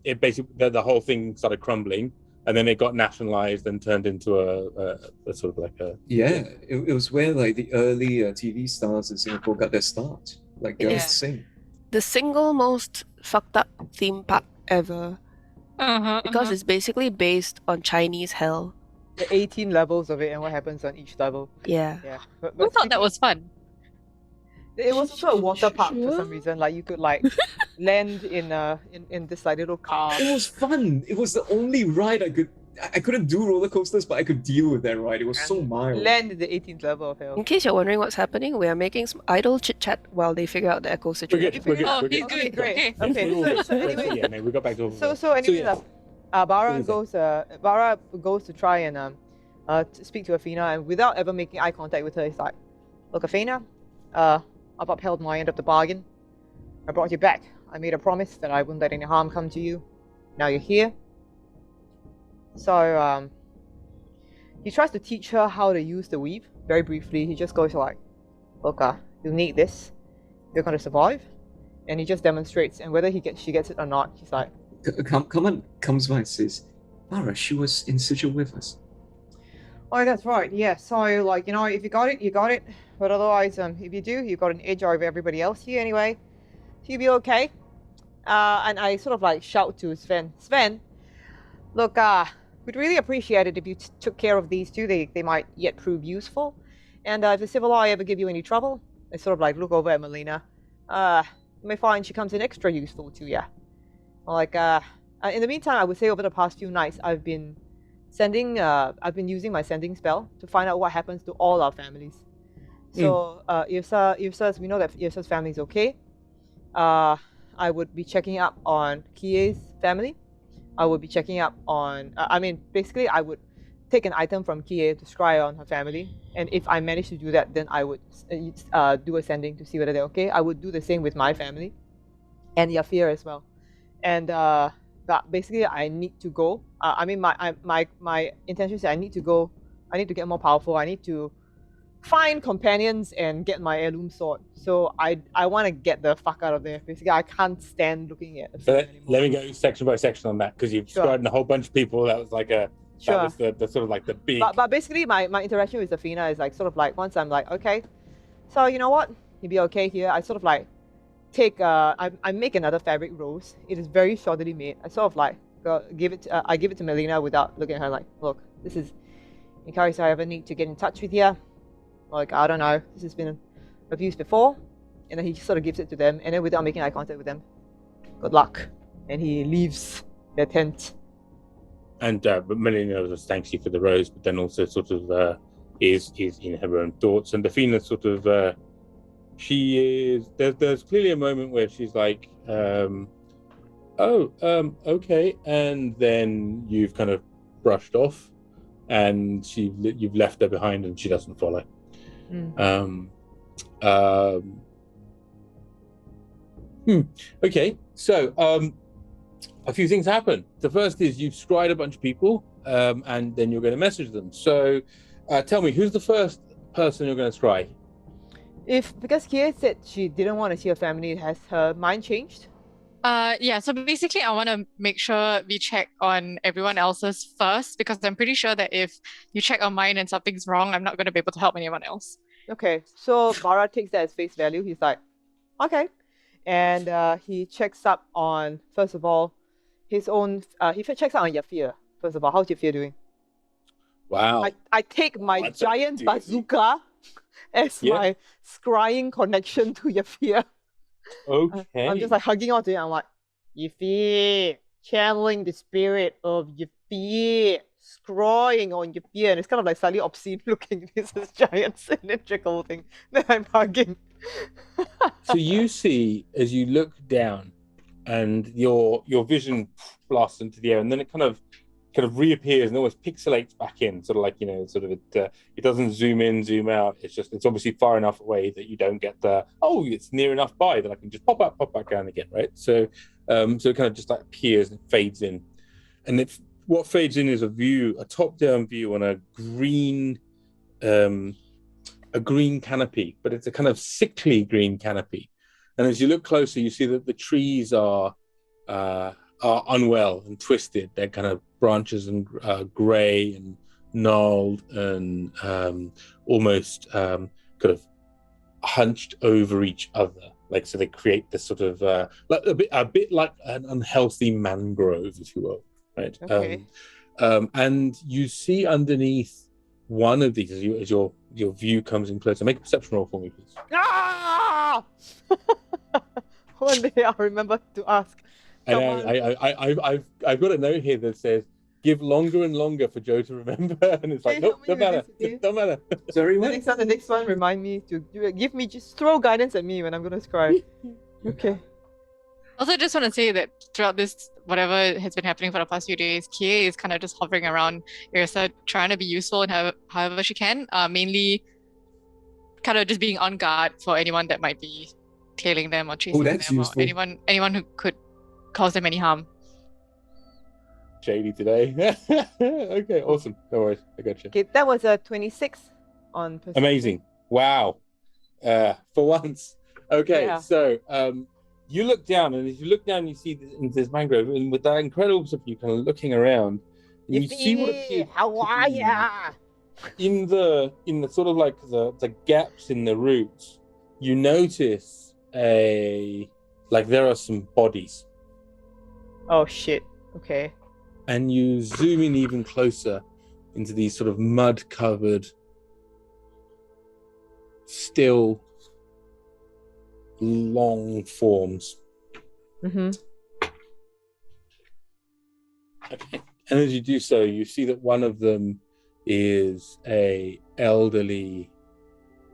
[SPEAKER 5] it basically the whole thing started crumbling, and then it got nationalized and turned into a sort of like a
[SPEAKER 8] It was where like the early TV stars in Singapore got their start, like Girls
[SPEAKER 7] Yeah.
[SPEAKER 8] Sing.
[SPEAKER 2] The single most fucked up theme park ever, because it's basically based on Chinese hell.
[SPEAKER 3] The 18 levels of it and what happens on each level.
[SPEAKER 2] Yeah.
[SPEAKER 3] Yeah.
[SPEAKER 7] Who thought that was fun?
[SPEAKER 3] It was also a water park for
[SPEAKER 2] Sure.
[SPEAKER 3] some reason. Like you could like land in this like little car.
[SPEAKER 8] It was fun. It was the only ride I couldn't do roller coasters, but I could deal with that ride. It was so mild.
[SPEAKER 3] Land in the 18th level of hell.
[SPEAKER 2] In case you're wondering what's happening, we are making some idle chit chat while they figure out the echo situation.
[SPEAKER 5] We're good.
[SPEAKER 7] Oh,
[SPEAKER 5] We're
[SPEAKER 7] he's
[SPEAKER 5] good.
[SPEAKER 7] good.
[SPEAKER 3] Great.
[SPEAKER 7] Okay.
[SPEAKER 3] Okay. So anyway,
[SPEAKER 5] yeah, no, we got back to
[SPEAKER 3] so anyway, Barra
[SPEAKER 5] What
[SPEAKER 3] goes to try and to speak to Athena, and without ever making eye contact with her, he's like, "Look, Athena, I've upheld my end of the bargain. I brought you back. I made a promise that I wouldn't let any harm come to you. Now you're here." So he tries to teach her how to use the weave very briefly. He just goes like, "Look, you need this. You're gonna survive," and he just demonstrates. And whether she gets it or not, he's like,
[SPEAKER 8] Kaman comes by and says, Barra, she was in Sigil with us.
[SPEAKER 3] "Oh, that's right. Yeah. So, like, you know, if you got it, you got it. But otherwise, if you do, you've got an edge over everybody else here anyway. So you'll be okay." And I sort of like shout to Sven. Sven, look, we'd really appreciate it if you took care of these two. They might yet prove useful. And if the civil eye ever give you any trouble, I sort of like look over at Melina. You may find she comes in extra useful to you. Like, in the meantime, I would say over the past few nights, I've been using my sending spell to find out what happens to all our families. So, Yrsa, we know that Yrsa's family is okay. I would be checking up on Kie's family. I would be checking up on, basically, I would take an item from Kie to scry on her family. And if I manage to do that, then I would do a sending to see whether they're okay. I would do the same with my family and Yafir as well. And but basically, I need to go. My intention is I need to go. I need to get more powerful. I need to find companions and get my heirloom sword. So I want to get the fuck out of there. Basically, I can't stand looking at.
[SPEAKER 5] Let me go section by section on that, because you've described a whole bunch of people. That was like that was the sort of like the big.
[SPEAKER 3] But basically, my interaction with Athena is like sort of like once I'm like, okay, so you know what, you'll be okay here. I sort of like take I make another fabric rose. It is very shoddily made. I sort of like give it to Melina without looking at her, like, look, this is in case I ever need to get in touch with you. Like, I don't know, this has been abused before. And then he just sort of gives it to them, and then without making eye contact with them, good luck. And he leaves their tent.
[SPEAKER 5] And but Melina just thanks you for the rose, but then also sort of is in her own thoughts. And Athena sort of there's clearly a moment where she's like, okay, and then you've kind of brushed off, and you've left her behind, and she doesn't follow. Okay, so a few things happen. The first is you've scried a bunch of people, and then you're going to message them. So tell me, who's the first person you're going to scry?
[SPEAKER 3] Because Kie said she didn't want to see her family, has her mind changed?
[SPEAKER 7] Yeah, so basically I want to make sure we check on everyone else's first, because I'm pretty sure that if you check on mine and something's wrong, I'm not going to be able to help anyone else.
[SPEAKER 3] Okay, so Barra takes that as face value. He's like, okay. And he checks up on, first of all, his own, he checks out on Yafir. First of all, how's Yafir doing?
[SPEAKER 5] Wow.
[SPEAKER 3] I take my giant bazooka as my scrying connection to Yafir.
[SPEAKER 5] Okay.
[SPEAKER 3] I'm just like hugging onto it. I'm like, Yafir, channeling the spirit of Yafir, scrying on Yafir. And it's kind of like slightly obscene looking. This is giant cylindrical thing that I'm hugging.
[SPEAKER 5] So you see, as you look down, and your vision blasts into the air, and then it kind of reappears and almost pixelates back in, sort of like, it doesn't zoom in, zoom out. It's obviously far enough away that you don't get it's near enough by that I can just pop back down again, right? So So it kind of just like appears and fades in. And what fades in is a top-down view on a green canopy, but it's a kind of sickly green canopy. And as you look closer, you see that the trees are unwell and twisted. Their kind of branches and grey and gnarled and almost kind of hunched over each other. Like, so they create this sort of like a bit like an unhealthy mangrove, if you will, right?
[SPEAKER 3] Okay.
[SPEAKER 5] And you see underneath one of these as your view comes in closer. Make a perception roll for me, please.
[SPEAKER 3] Ah! One day I'll remember to ask.
[SPEAKER 5] And I've got a note here that says, "Give longer and longer for Joe to remember," and it's like, nope, don't matter, don't matter.
[SPEAKER 8] Sorry,
[SPEAKER 3] The
[SPEAKER 8] what?
[SPEAKER 3] next one, remind me to give me, just throw guidance at me when I'm gonna scribe. Okay.
[SPEAKER 7] Also, I just want to say that throughout this, whatever has been happening for the past few days, Kie is kind of just hovering around Yrsa, trying to be useful in however she can. Mainly, kind of just being on guard for anyone that might be tailing them or chasing them,
[SPEAKER 8] that's useful.
[SPEAKER 7] or anyone who could cause them any harm.
[SPEAKER 5] Shady today. Okay, awesome. No worries, I got you.
[SPEAKER 3] Okay, that was a 26 on perception.
[SPEAKER 5] Amazing. Wow. For once. Okay,
[SPEAKER 3] Yeah.
[SPEAKER 5] so you look down, and as you look down, you see this mangrove, and with that incredible stuff, you kind of looking around, and you see what appears
[SPEAKER 3] How are ya?
[SPEAKER 5] in the sort of like the gaps in the roots. You notice there are some bodies,
[SPEAKER 3] Oh shit. Okay.
[SPEAKER 5] and you zoom in even closer into these sort of mud-covered, still long forms.
[SPEAKER 3] Mm-hmm.
[SPEAKER 5] Okay. And as you do so, you see that one of them is a elderly,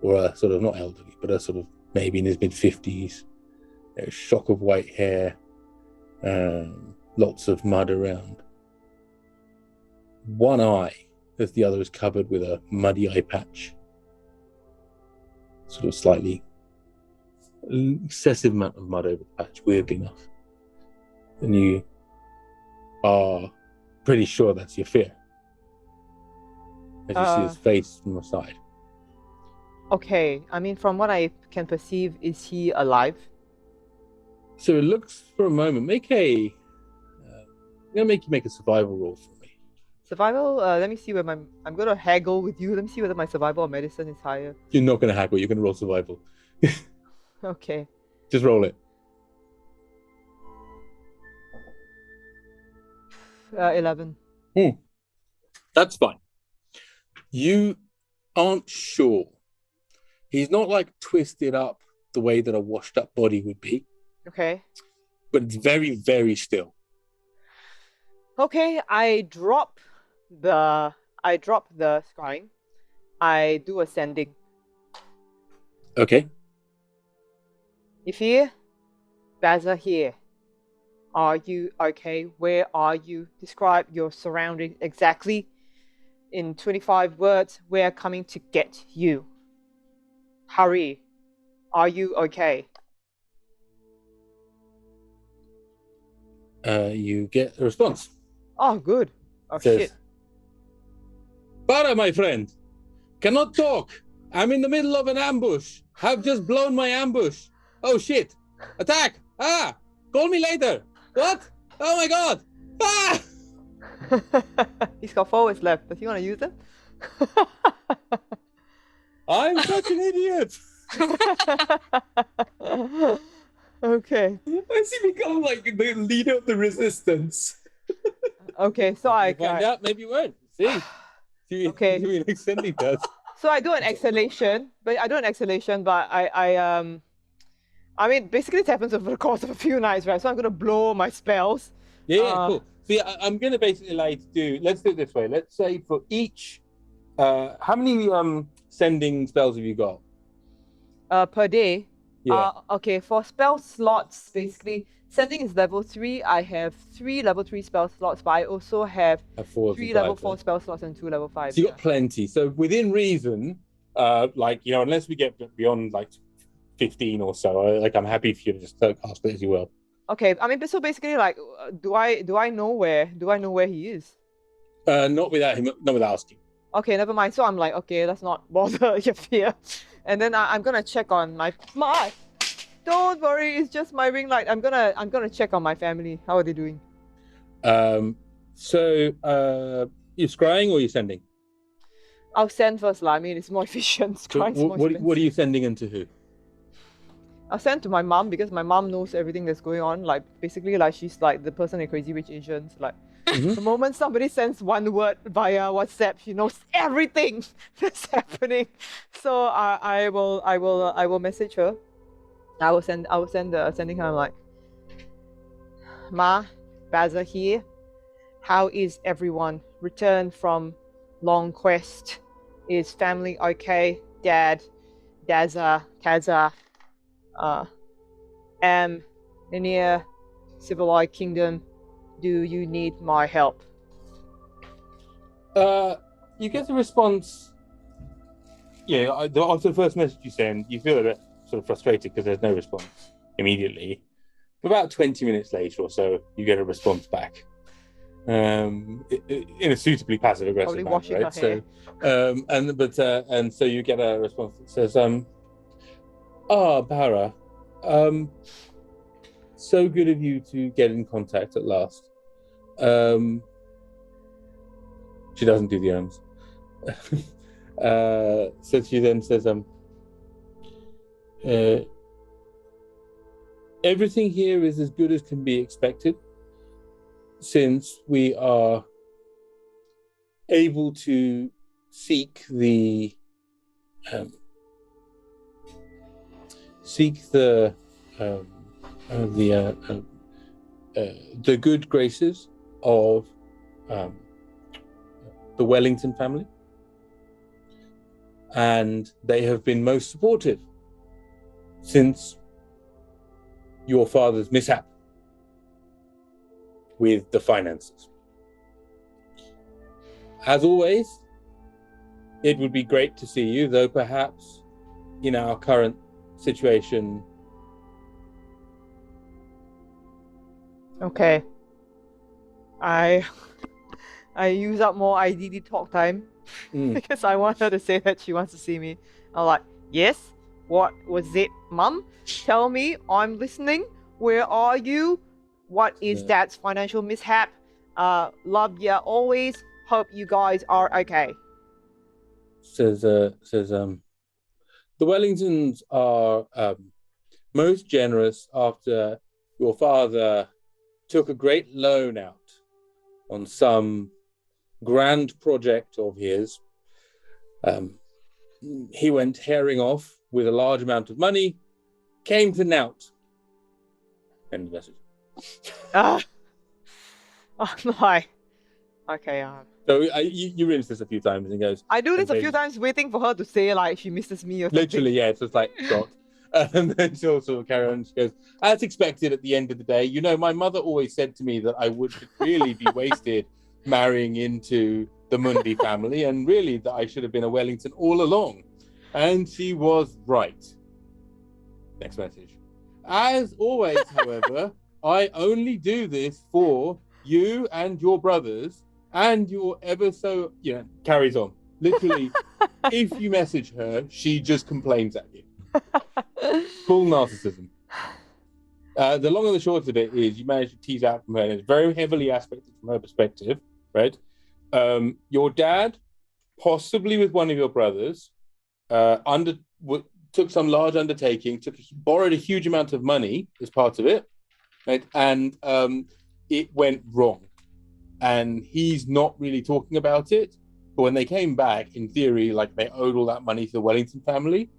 [SPEAKER 5] or a sort of not elderly, but a sort of maybe in his mid-50s, a shock of white hair, lots of mud around. One eye, as the other is covered with a muddy eye patch. Sort of slightly excessive amount of mud over the patch, weirdly enough. And you are pretty sure that's your fear, as you see his face from the side.
[SPEAKER 3] Okay. I mean, from what I can perceive, is he alive?
[SPEAKER 5] So it looks for a moment. I'm gonna make you make a survival roll for me.
[SPEAKER 3] Survival. Let me see where I'm gonna haggle with you. Let me see whether my survival or medicine is higher.
[SPEAKER 5] You're not gonna haggle. You're gonna roll survival.
[SPEAKER 3] Okay.
[SPEAKER 5] Just roll it.
[SPEAKER 3] 11.
[SPEAKER 5] That's fine. You aren't sure. He's not like twisted up the way that a washed up body would be,
[SPEAKER 3] Okay.
[SPEAKER 5] but it's very, very still.
[SPEAKER 3] Okay. I drop the scrying. I do ascending.
[SPEAKER 5] Okay.
[SPEAKER 3] If here, Baza here. Are you okay? Where are you? Describe your surroundings exactly. In 25 words, we're coming to get you. Hurry. Are you okay?
[SPEAKER 5] You get a response.
[SPEAKER 3] Oh, good. Oh,
[SPEAKER 5] Says,
[SPEAKER 3] shit.
[SPEAKER 5] Barra, my friend, cannot talk. I'm in the middle of an ambush. Have just blown my ambush. Oh, shit. Attack. Ah, call me later. What? Oh, my God. Ah!
[SPEAKER 3] He's got 4 words left. Does he want to use them?
[SPEAKER 5] I'm such an idiot.
[SPEAKER 3] Okay.
[SPEAKER 8] Why he become like the leader of the resistance?
[SPEAKER 3] Okay, so
[SPEAKER 5] You find out, maybe you won't. See?
[SPEAKER 3] Okay.
[SPEAKER 5] See what extending does.
[SPEAKER 3] So I do an exhalation, but I mean, basically it happens over the course of a few nights, right? So I'm gonna blow my spells.
[SPEAKER 5] Yeah, cool. See, I'm going to basically allow you to do, let's do it this way. Let's say for each, how many sending spells have you got?
[SPEAKER 3] Per day.
[SPEAKER 5] Yeah.
[SPEAKER 3] Okay, for spell slots, basically, sending is level 3. I have 3 level 3 spell slots, but I also have 3 level 4 spell slots and 2 level 5.
[SPEAKER 5] So you got plenty. So within reason, unless we get beyond like 15 or so, I'm happy for you to just cast it as you will.
[SPEAKER 3] Okay, I mean, so basically, like, do I know where he is?
[SPEAKER 5] Not without asking.
[SPEAKER 3] Okay, never mind. So I'm like, okay, let's not bother your fear. And then I'm gonna check on my Don't worry, it's just my ring light. I'm gonna check on my family. How are they doing?
[SPEAKER 5] So you're scrying or you're sending?
[SPEAKER 3] I'll send first, lah. I mean, it's more efficient.
[SPEAKER 5] So
[SPEAKER 3] Scrying's more
[SPEAKER 5] what
[SPEAKER 3] expensive.
[SPEAKER 5] are you sending and to who?
[SPEAKER 3] I'll send to my mom because my mom knows everything that's going on. Like, basically, like, she's like the person in Crazy Rich Asians. Like, the moment somebody sends one word via WhatsApp, she knows everything that's happening. So I will message her. I will sending her. I'm like, Ma, Baza here. How is everyone? Returned from long quest. Is family okay? Dad, Daza, Kaza, Linear, Civilized Kingdom. Do you need my help?
[SPEAKER 5] You get the response. Yeah, after the first message you send, you feel a bit sort of frustrated because there's no response immediately. About 20 minutes later or so, you get a response back. In a suitably passive aggressive manner, right? So, and so you get a response that says, Barra, so good of you to get in contact at last. She doesn't do the arms. So she then says, everything here is as good as can be expected, since we are able to seek the good graces of the Wellington family, and they have been most supportive since your father's mishap with the finances. As always, it would be great to see you, though perhaps in our current situation.
[SPEAKER 3] Okay. I use up more IDD talk time because I want her to say that she wants to see me. I'm like, yes, what was it, Mum? Tell me, I'm listening. Where are you? What is Dad's financial mishap? Love ya always. Hope you guys are okay.
[SPEAKER 5] Says the Wellingtons are most generous after your father took a great loan out on some grand project of his. He went herring off with a large amount of money, came to Nout. End of message.
[SPEAKER 3] Oh my. Okay.
[SPEAKER 5] So you rinse this a few times and he goes.
[SPEAKER 3] I do this a few times, waiting for her to say like she misses me or something.
[SPEAKER 5] Literally, yeah. It's just like dot. And then she'll sort of carry on. She goes, as expected. At the end of the day, you know, my mother always said to me that I would really be wasted marrying into the Mundi family, and really that I should have been a Wellington all along. And she was right. Next message. As always, however, I only do this for you and your brothers and your ever so, carries on. Literally, if you message her, she just complains at you. Full narcissism. The long and the short of it is you manage to tease out from her, and it's very heavily aspected from her perspective, right? Your dad, possibly with one of your brothers, took some large undertaking, borrowed a huge amount of money as part of it, right? And it went wrong. And he's not really talking about it. But when they came back, in theory, like they owed all that money to the Wellington family,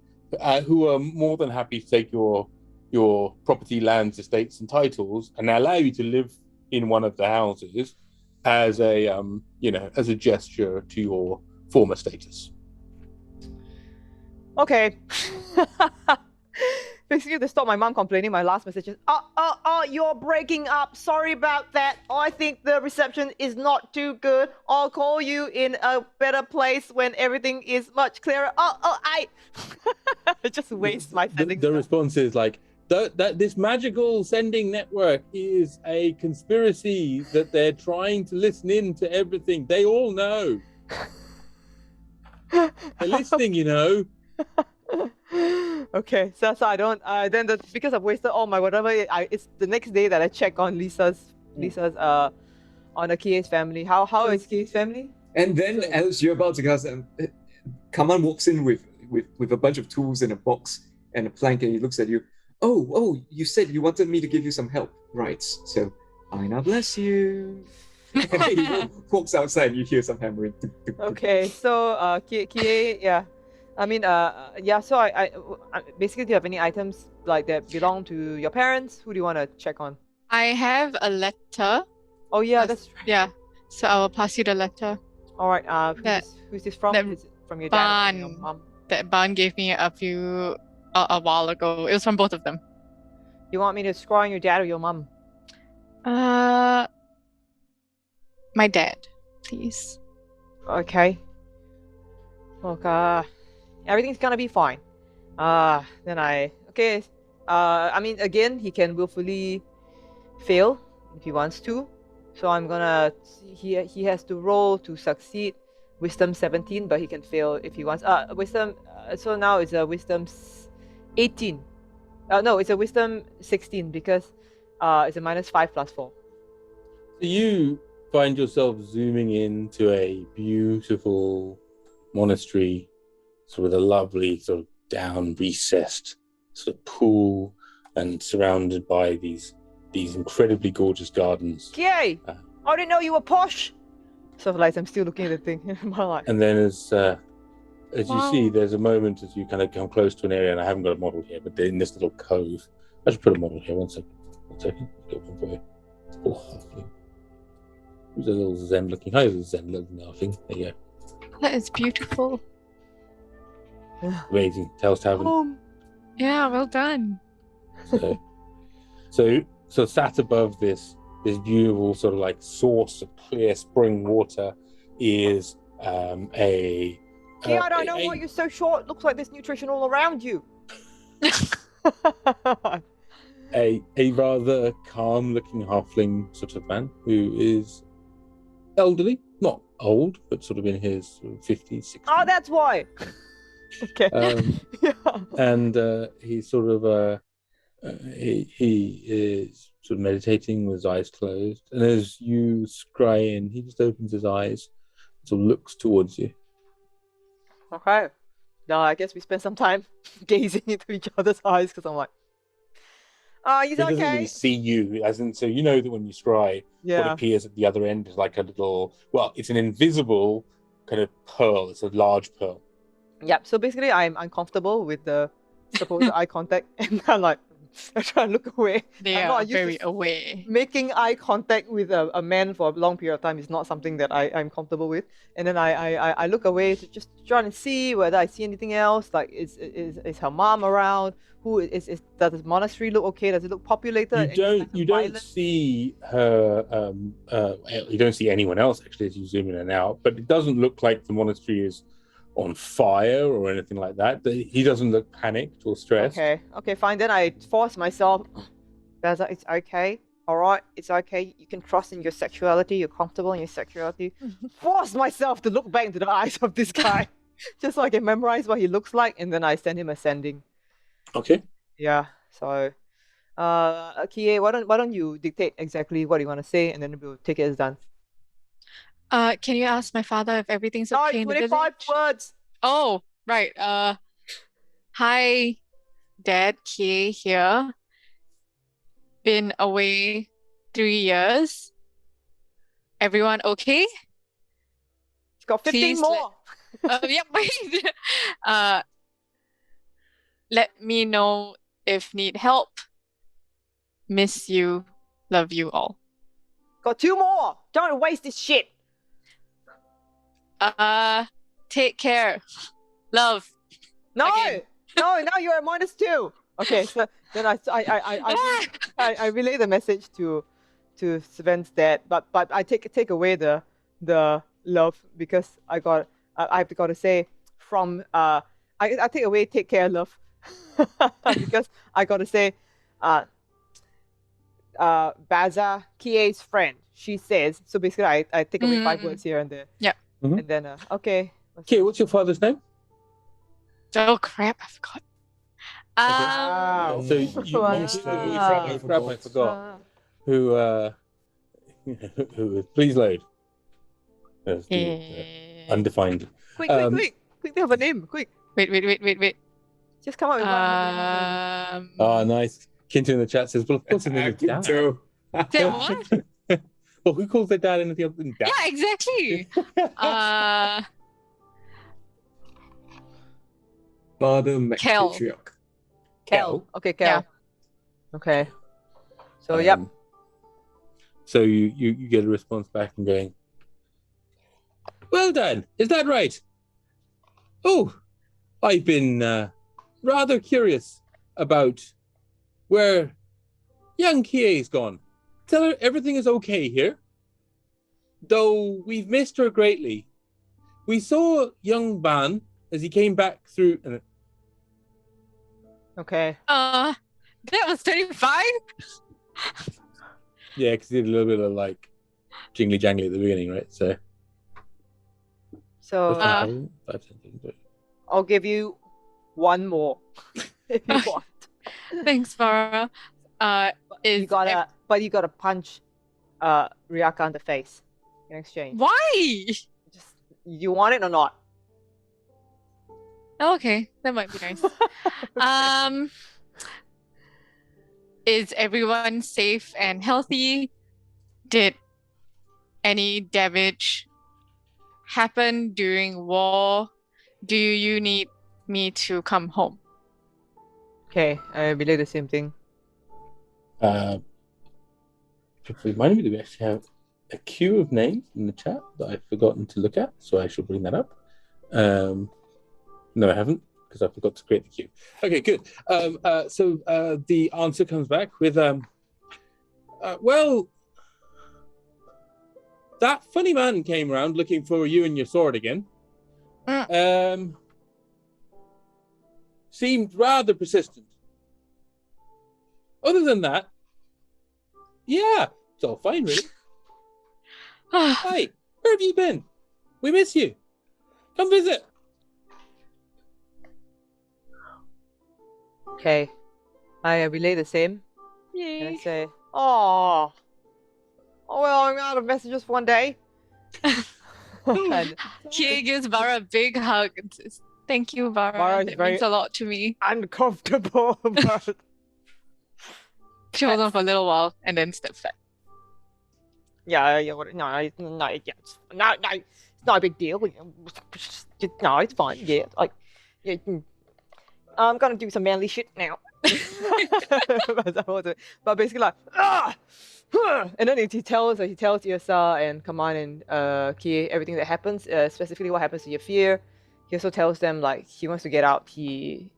[SPEAKER 5] who are more than happy to take your property, lands, estates, and titles, and allow you to live in one of the houses as a as a gesture to your former status.
[SPEAKER 3] Okay. Basically, to stop my mom complaining, my last message is, you're breaking up. Sorry about that. I think the reception is not too good. I'll call you in a better place when everything is much clearer. I just waste my sending.
[SPEAKER 5] The response is like, that this magical sending network is a conspiracy, that they're trying to listen in to everything. They all know. They're listening, you know.
[SPEAKER 3] Okay, so I don't. Then because I've wasted all my whatever. It's the next day that I check on Lisa's on the Kie's family. How is Kie's family?
[SPEAKER 8] And then as you're about to cast, Kaman walks in with a bunch of tools in a box and a plank, and he looks at you. Oh, you said you wanted me to give you some help, right? So, Yrsa bless you. And then he walks outside, and you hear some hammering.
[SPEAKER 3] Okay, so Kie, yeah. I mean, yeah. So I basically, do you have any items like that belong to your parents? Who do you want to check on?
[SPEAKER 7] I have a letter.
[SPEAKER 3] Oh yeah, that's right.
[SPEAKER 7] Yeah. So I will pass you the letter.
[SPEAKER 3] All right. Who's this from? Is it from your dad or from your
[SPEAKER 7] Ban.
[SPEAKER 3] mom?
[SPEAKER 7] That Ban gave me a while ago. It was from both of them.
[SPEAKER 3] You want me to scrawl on your dad or your mom?
[SPEAKER 7] My dad, please.
[SPEAKER 3] Okay. Look, everything's gonna be fine. Then okay. I mean, again, he can willfully fail if he wants to. So I'm gonna. He has to roll to succeed. Wisdom 17, but he can fail if he wants. Wisdom. So now it's a wisdom 18. No, it's a wisdom 16 because it's a -5 +4.
[SPEAKER 5] So you find yourself zooming into a beautiful monastery, sort of a lovely sort of down recessed sort of pool, and surrounded by these incredibly gorgeous gardens.
[SPEAKER 3] Kie! I didn't know you were posh! So like I'm still looking at the thing in my life.
[SPEAKER 5] And then as you see, there's a moment as you kind of come close to an area, and I haven't got a model here, but in this little cove. I should put a model here. One second. Get one for you. It's a little halfling. Who's a little zen looking? Hi, there's a zen looking halfling. There you go.
[SPEAKER 7] That is beautiful.
[SPEAKER 5] Amazing. Tales Tavern.
[SPEAKER 7] Yeah, well done.
[SPEAKER 5] So sat above this beautiful sort of like source of clear spring water is a.
[SPEAKER 3] Kie, I don't know why you're so short. It looks like there's nutrition all around you.
[SPEAKER 5] a rather calm-looking halfling sort of man who is elderly, not old, but sort of in his 50s, 60s.
[SPEAKER 3] Oh, that's why. Okay. Yeah.
[SPEAKER 5] And he's sort of he is sort of meditating with his eyes closed, and as you scry in, he just opens his eyes, sort of looks towards you.
[SPEAKER 3] Okay. Now I guess we spend some time gazing into each other's eyes because I'm like, he's
[SPEAKER 5] He doesn't
[SPEAKER 3] okay.
[SPEAKER 5] really see you, as in, so you know that when you scry, what appears at the other end is like a little, well, it's an invisible kind of pearl. It's a large pearl.
[SPEAKER 3] Yeah. So basically, I'm uncomfortable with the supposed eye contact, and I'm like, I try to look away.
[SPEAKER 7] They
[SPEAKER 3] I'm
[SPEAKER 7] are
[SPEAKER 3] not used
[SPEAKER 7] very
[SPEAKER 3] to
[SPEAKER 7] away.
[SPEAKER 3] making eye contact with a man for a long period of time is not something that I'm comfortable with. And then I look away to just try and see whether I see anything else. Like, is her mom around? Does the monastery look okay? Does it look populated?
[SPEAKER 5] You don't see her. You don't see anyone else actually as you zoom in and out. But it doesn't look like the monastery is on fire or anything like that. He doesn't look panicked or stressed.
[SPEAKER 3] Okay, fine. Then I force myself. It's okay. All right, it's okay. You can trust in your sexuality. You're comfortable in your sexuality. Force myself to look back into the eyes of this guy, just so I can memorize what he looks like, and then I send him a sending.
[SPEAKER 5] Okay.
[SPEAKER 3] Yeah. So, Kie, why don't you dictate exactly what you want to say, and then we'll take it as done.
[SPEAKER 7] Can you ask my father if everything's okay in the
[SPEAKER 3] 25
[SPEAKER 7] village?
[SPEAKER 3] words.
[SPEAKER 7] Oh, right. Hi, Dad. Kie here. Been away 3 years. Everyone okay?
[SPEAKER 3] It's got 15
[SPEAKER 7] Please
[SPEAKER 3] more.
[SPEAKER 7] Yep. Wait. Let me know if need help. Miss you. Love you all.
[SPEAKER 3] Got 2 more. Don't waste this shit.
[SPEAKER 7] Take care. Love.
[SPEAKER 3] No,
[SPEAKER 7] Again.
[SPEAKER 3] no, now you're at -2. Okay, so then I relay the message to Sven's dad, but I take away the love because I've got to say from I take away take care love because I got to say Baza, Kie's friend. She says, so basically I take away 5 words here and there.
[SPEAKER 7] Yeah.
[SPEAKER 4] Mhm.
[SPEAKER 3] And then, okay.
[SPEAKER 4] Kie, what's your father's name?
[SPEAKER 7] Oh crap! I forgot.
[SPEAKER 3] Wow.
[SPEAKER 4] So you
[SPEAKER 3] Wow.
[SPEAKER 4] I forgot. Who please load. That's the, undefined.
[SPEAKER 3] Quick, they have a name. Quick.
[SPEAKER 7] Wait.
[SPEAKER 3] Just come up with one.
[SPEAKER 4] Oh, nice. Kinto in the chat says, well, of course his name is Dad.
[SPEAKER 8] Kinto.
[SPEAKER 7] Say what?
[SPEAKER 4] Well, who calls their dad anything other than Dad?
[SPEAKER 7] Yeah, exactly.
[SPEAKER 8] Father
[SPEAKER 7] Kel.
[SPEAKER 8] Matriarch.
[SPEAKER 3] Kel. Okay, Kel.
[SPEAKER 7] Yeah.
[SPEAKER 3] Okay. So, yep.
[SPEAKER 4] So you get a response back and going, well done. Is that right? Oh, I've been rather curious about where young Kie's gone. Tell her everything is okay here. Though we've missed her greatly. We saw young Ban as he came back through.
[SPEAKER 3] Okay.
[SPEAKER 7] That was 35.
[SPEAKER 4] Yeah, because he did a little bit of like jingly jangly at the beginning, right? So.
[SPEAKER 3] I'll give you one more if you want.
[SPEAKER 7] Thanks, Barra.
[SPEAKER 3] You gotta punch Ryaka in the face in exchange.
[SPEAKER 7] Why?
[SPEAKER 3] Just you want it or not?
[SPEAKER 7] Oh, okay, that might be nice. Is everyone safe and healthy? Did any damage happen during war? Do you need me to come home?
[SPEAKER 3] Okay, I relay the same thing.
[SPEAKER 4] Reminded me that we actually have a queue of names in the chat that I've forgotten to look at, so I shall bring that up. No, I haven't, because I forgot to create the queue. Okay, good. So the answer comes back with, well, that funny man came around looking for you and your sword again. Seemed rather persistent. Other than that, yeah, it's all fine, really. Hi, where have you been? We miss you. Come visit.
[SPEAKER 3] Okay, I relay the same.
[SPEAKER 7] Yay.
[SPEAKER 3] And I say, oh, well, I'm out of messages for one day.
[SPEAKER 7] Kie gives Barra a big hug. Thank you, Barra.
[SPEAKER 3] Barra is
[SPEAKER 7] That
[SPEAKER 3] very
[SPEAKER 7] means a lot to me.
[SPEAKER 3] uncomfortable about it.
[SPEAKER 7] She holds on for a little while and then steps back.
[SPEAKER 3] Yeah, yeah, it's not a big deal. No, it's fine. Yeah, like, yeah, I'm gonna do some manly shit now. But basically, like, and then he tells Yrsa and Kaman and Kie everything that happens, specifically what happens to Yafir. He also tells them like he wants to get out. He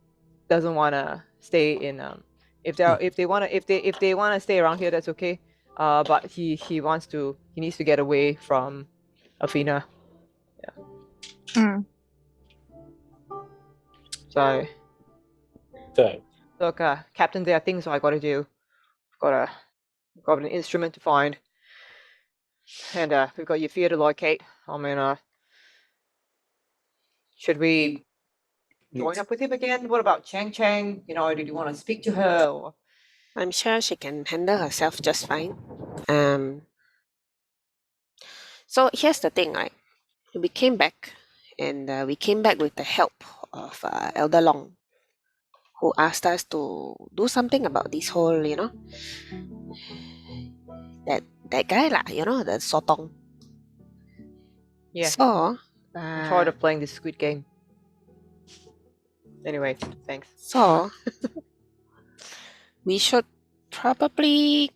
[SPEAKER 3] doesn't want to stay in. If they wanna stay around here, that's okay. But he needs to get away from Athena. Yeah. So look, Captain, there are things I gotta do. Got an instrument to find, and we've got Yafir to locate. I mean, should we join up with him again? What about Chang? You know, did you want to speak to her? Or...
[SPEAKER 9] I'm sure she can handle herself just fine. So here's the thing, right? We came back, and we came back with the help of Elder Long, who asked us to do something about this whole, you know, that guy lah, you know, the Sotong.
[SPEAKER 3] Yeah.
[SPEAKER 9] So
[SPEAKER 3] I'm tired of playing this Squid Game. Anyway, thanks.
[SPEAKER 9] So we should probably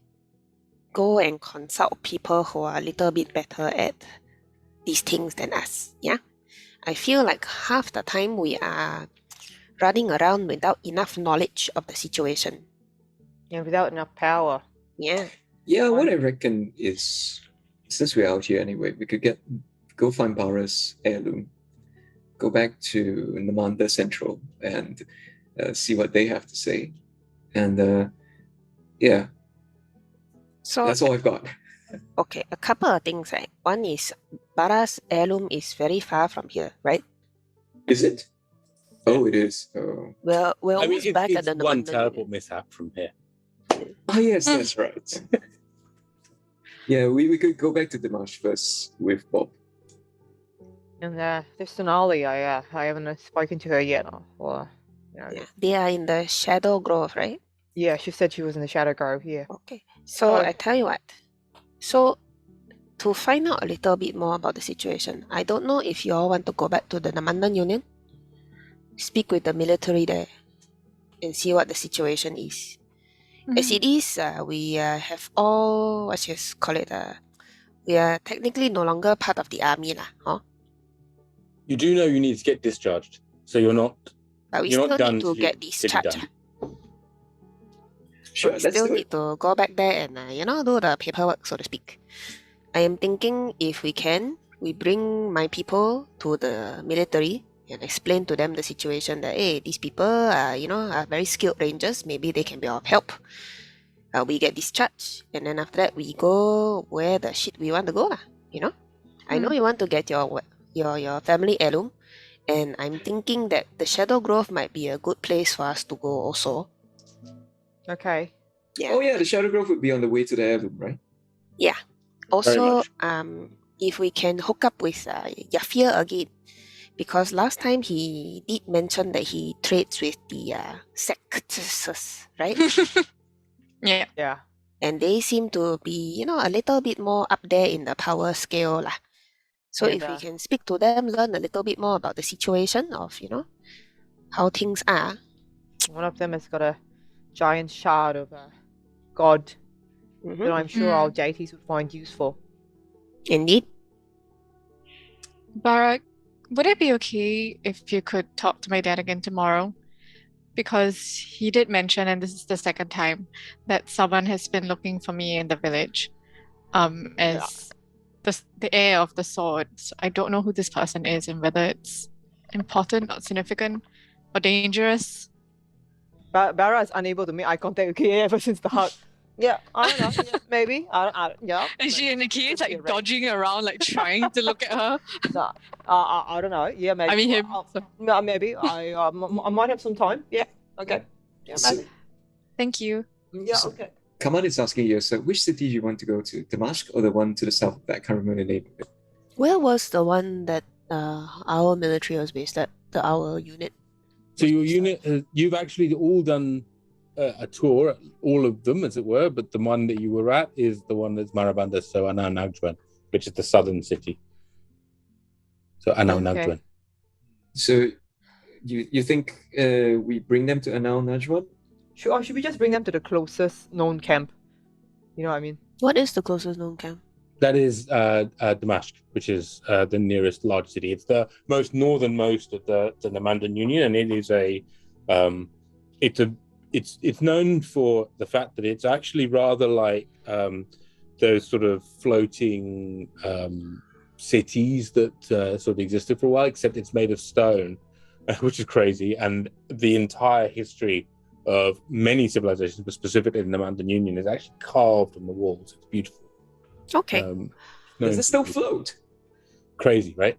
[SPEAKER 9] go and consult people who are a little bit better at these things than us. Yeah, I feel like half the time we are running around without enough knowledge of the situation.
[SPEAKER 3] Yeah, without enough power.
[SPEAKER 9] Yeah.
[SPEAKER 8] Yeah, what I reckon is, since we're out here anyway, we could go find Barra's heirloom, go back to Namanda Central and see what they have to say. And Yeah,
[SPEAKER 9] So
[SPEAKER 8] that's all I've got.
[SPEAKER 9] okay, a couple of things, right? One is Barra's heirloom is very far from here, right?
[SPEAKER 8] Is it? Oh, it is. Oh.
[SPEAKER 9] We're
[SPEAKER 4] I mean,
[SPEAKER 9] almost back at
[SPEAKER 4] it's
[SPEAKER 9] the
[SPEAKER 4] one
[SPEAKER 9] Namandan
[SPEAKER 4] teleport
[SPEAKER 9] Union.
[SPEAKER 4] mishap from here.
[SPEAKER 8] Ah, yes, that's right. Yeah, we could go back to Dimash first with Bob.
[SPEAKER 3] And this Sonali, I haven't spoken to her yet. Or,
[SPEAKER 9] Yeah, they are in the Shadow Grove, right?
[SPEAKER 3] yeah, she said she was in the Shadow Grove. Yeah.
[SPEAKER 9] Okay. So I tell you what. So to find out a little bit more about the situation, I don't know if you all want to go back to the Namandan Union, speak with the military there, and see what the situation is. As it is, we have all call it. We are technically no longer part of the army, lah. Huh?
[SPEAKER 4] You do know you need to get discharged, so you're not.
[SPEAKER 9] But we
[SPEAKER 4] You're
[SPEAKER 9] still
[SPEAKER 4] not done
[SPEAKER 9] need to
[SPEAKER 4] till
[SPEAKER 9] get
[SPEAKER 4] you're
[SPEAKER 9] discharged.
[SPEAKER 4] done.
[SPEAKER 8] Sure,
[SPEAKER 9] We
[SPEAKER 8] let's
[SPEAKER 9] still
[SPEAKER 8] do
[SPEAKER 9] need
[SPEAKER 8] it.
[SPEAKER 9] to go back there and do the paperwork, so to speak. I am thinking if we can, we bring my people to the military and explain to them the situation that hey, these people are are very skilled rangers. Maybe they can be of help. We get discharged, and then after that we go where the shit we want to go lah. I know you want to get your family heirloom, and I'm thinking that the Shadow Grove might be a good place for us to go also.
[SPEAKER 3] Okay.
[SPEAKER 9] Yeah.
[SPEAKER 8] Oh yeah, the Shadow Grove would be on the way to the heirloom, right?
[SPEAKER 9] Yeah.
[SPEAKER 4] Very
[SPEAKER 9] Also,
[SPEAKER 4] much.
[SPEAKER 9] if we can hook up with Yafir again, because last time he did mention that he trades with the sects, right?
[SPEAKER 7] Yeah.
[SPEAKER 3] Yeah.
[SPEAKER 9] And they seem to be, a little bit more up there in the power scale lah. So
[SPEAKER 3] And,
[SPEAKER 9] if we can speak to them, learn a little bit more about the situation of, how things are.
[SPEAKER 3] one of them has got a giant shard of God that I'm sure our deities would find useful.
[SPEAKER 9] Indeed.
[SPEAKER 7] Barra, would it be okay if you could talk to my dad again tomorrow? Because he did mention, and this is the second time, that someone has been looking for me in the village as the heir of the sword. So I don't know who this person is and whether it's important or significant or dangerous.
[SPEAKER 3] Barra is unable to make eye contact with Kie ever since the hug. Yeah, I don't know. Yeah, maybe. Yeah.
[SPEAKER 7] And she and the kid is
[SPEAKER 3] Could be
[SPEAKER 7] like
[SPEAKER 3] a red.
[SPEAKER 7] dodging around, like trying to look at her.
[SPEAKER 3] So, I don't know. Yeah, maybe.
[SPEAKER 7] I mean him.
[SPEAKER 3] Yeah, maybe. I might have some time. Yeah. Okay. Yeah,
[SPEAKER 8] So,
[SPEAKER 3] maybe.
[SPEAKER 7] Thank you.
[SPEAKER 3] Yeah.
[SPEAKER 8] So-
[SPEAKER 3] Okay.
[SPEAKER 8] Kaman is asking you, so which city do you want to go to? Damascus or the one to the south of that? I can't remember the name of it.
[SPEAKER 9] Where was the one that our military was based at? Our unit?
[SPEAKER 4] So your unit, you've actually all done a tour, all of them, as it were. But the one that you were at is the one that's Marabanda, so Anau Nagjuan, which is the southern city. So Anau
[SPEAKER 3] Okay.
[SPEAKER 4] Nagjuan.
[SPEAKER 8] So you think we bring them to Anau Najwan?
[SPEAKER 3] Should we just bring them to the closest known camp? You know what I mean?
[SPEAKER 9] What is the closest known camp?
[SPEAKER 4] That is Damascus, which is the nearest large city. It's the most northernmost of the Namandan Union, and it is it's known for the fact that it's actually rather like those sort of floating cities that sort of existed for a while, except it's made of stone, which is crazy. And the entire history of many civilizations, but specifically the Namandan Union, is actually carved on the walls. It's beautiful.
[SPEAKER 9] Okay.
[SPEAKER 8] Does it still float?
[SPEAKER 4] Crazy, right?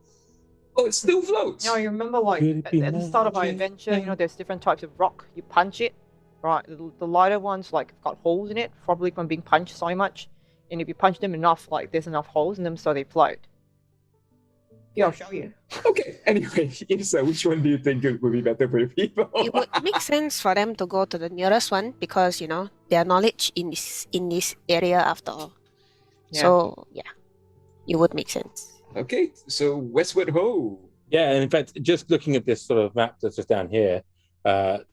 [SPEAKER 8] Oh, it still floats.
[SPEAKER 3] You remember like
[SPEAKER 4] Could it be
[SPEAKER 3] at the start of our
[SPEAKER 4] magic?
[SPEAKER 3] adventure, there's different types of rock. You punch it, right? The lighter ones like got holes in it, probably from being punched so much. And if you punch them enough, like there's enough holes in them, so they float. Yeah, I'll show you.
[SPEAKER 8] Okay, anyway, Yrsa, which one do you think it would be better for the people?
[SPEAKER 9] It would make sense for them to go to the nearest one because their knowledge in this area after all.
[SPEAKER 3] Yeah.
[SPEAKER 9] So yeah, it would make sense.
[SPEAKER 8] Okay, so westward ho.
[SPEAKER 4] Yeah, and in fact, just looking at this sort of map that's just down here,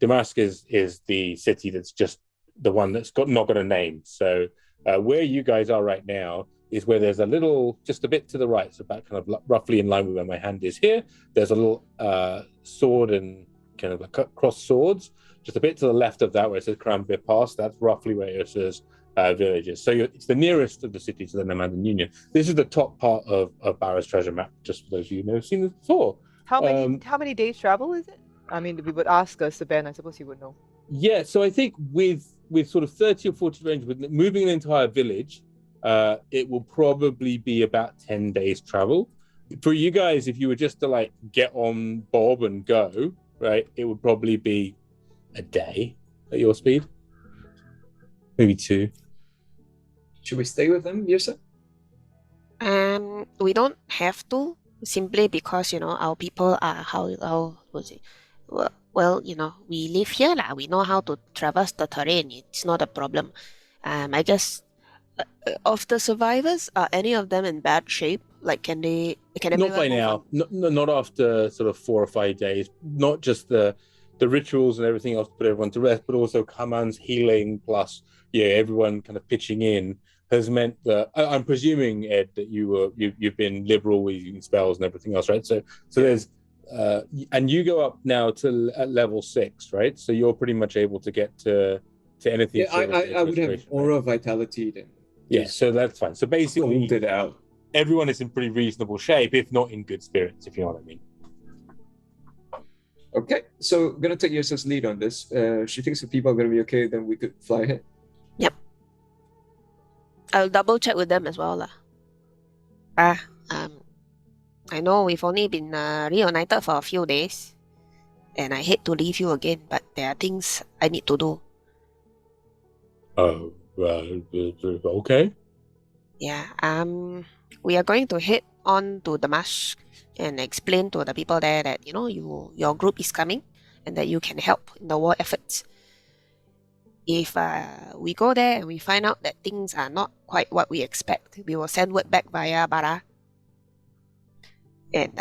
[SPEAKER 4] Damascus is the city that's just the one that's not got a name. So where you guys are right now is where there's a little, just a bit to the right, so about kind of roughly in line with where my hand is here. There's a little sword and kind of like cross swords. Just a bit to the left of that where it says Karambir Pass, that's roughly where Yrsa's village is. So it's the nearest of the cities to the Namandan Union. This is the top part of Barra's treasure map, just for those of you who have seen this before.
[SPEAKER 3] How many days travel is it? I mean, we would ask Sven. I suppose he would know.
[SPEAKER 4] Yeah, so I think with
[SPEAKER 5] sort of 30 or 40 range, with moving an entire village, it will probably be about 10 days travel. For you guys, if you were just to like get on Bob and go, right, it would probably be a day at your speed, maybe 2.
[SPEAKER 8] Should we stay with them, Yrsa?
[SPEAKER 9] We don't have to, simply because, our people are how was it? Well, we live here lah. We know how to traverse the terrain. It's not a problem. I guess of the survivors, are any of them in bad shape? Like, can
[SPEAKER 5] Not by now. Not after sort of 4 or 5 days. Not just the rituals and everything else to put everyone to rest, but also Kaman's healing plus everyone kind of pitching in has meant that I'm presuming, Ed, that you've been liberal with using spells and everything else, right? So there's and you go up now to level 6, right? So you're pretty much able to get to anything.
[SPEAKER 8] Yeah, I would have aura vitality then.
[SPEAKER 5] Yeah, so that's fine. So basically,
[SPEAKER 8] hold it out.
[SPEAKER 5] Everyone is in pretty reasonable shape, if not in good spirits, if you know what I mean.
[SPEAKER 8] Okay, so gonna take Yrsa's lead on this. She thinks the people are gonna be okay, then we could fly ahead.
[SPEAKER 9] Yep. I'll double check with them as well lah. I know we've only been reunited for a few days, and I hate to leave you again, but there are things I need to do.
[SPEAKER 5] Oh, okay.
[SPEAKER 9] Yeah. We are going to head on to Damascus and explain to the people there that your group is coming and that you can help in the war efforts. If we go there and we find out that things are not quite what we expect, we will send word back via Barra. And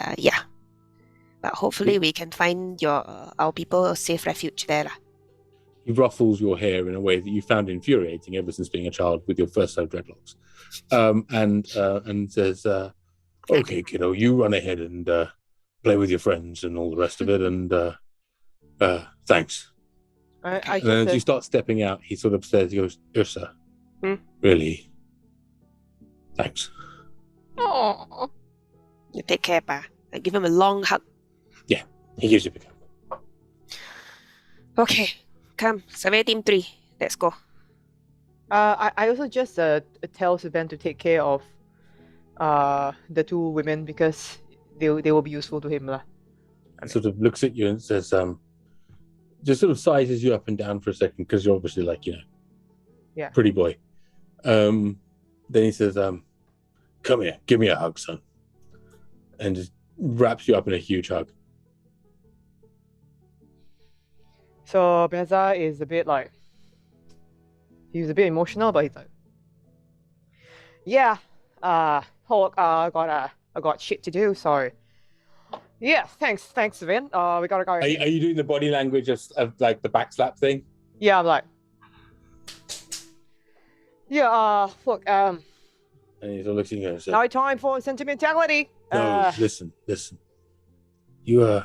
[SPEAKER 9] but hopefully we can find our people a safe refuge there lah.
[SPEAKER 5] He ruffles your hair in a way that you found infuriating ever since being a child with your first set of dreadlocks, and says, "Okay, kiddo, you run ahead and play with your friends and all the rest of it, and thanks." And then as you start stepping out, he sort of says, he goes, "Yrsa, really, thanks."
[SPEAKER 9] Oh, you take care, pa. I give him a long hug.
[SPEAKER 5] Yeah, he gives you a big hug.
[SPEAKER 9] Okay, come, survey team 3. Let's go.
[SPEAKER 3] I also just tell Sven to take care of the 2 women because they will be useful to him lah.
[SPEAKER 5] And sort of looks at you and says, just sort of sizes you up and down for a second because you're obviously like, pretty boy. Then he says, "Come here, give me a hug, son," and just wraps you up in a huge hug.
[SPEAKER 3] So Beza is a bit like, he's a bit emotional, but he's like, Hulk, I got shit to do, so yeah, thanks, Sven. We gotta go.
[SPEAKER 5] Are you doing the body language of like the backslap thing?
[SPEAKER 3] Yeah, I'm like, look,
[SPEAKER 5] and he's all looking at you.
[SPEAKER 3] No time for sentimentality.
[SPEAKER 5] No, listen. You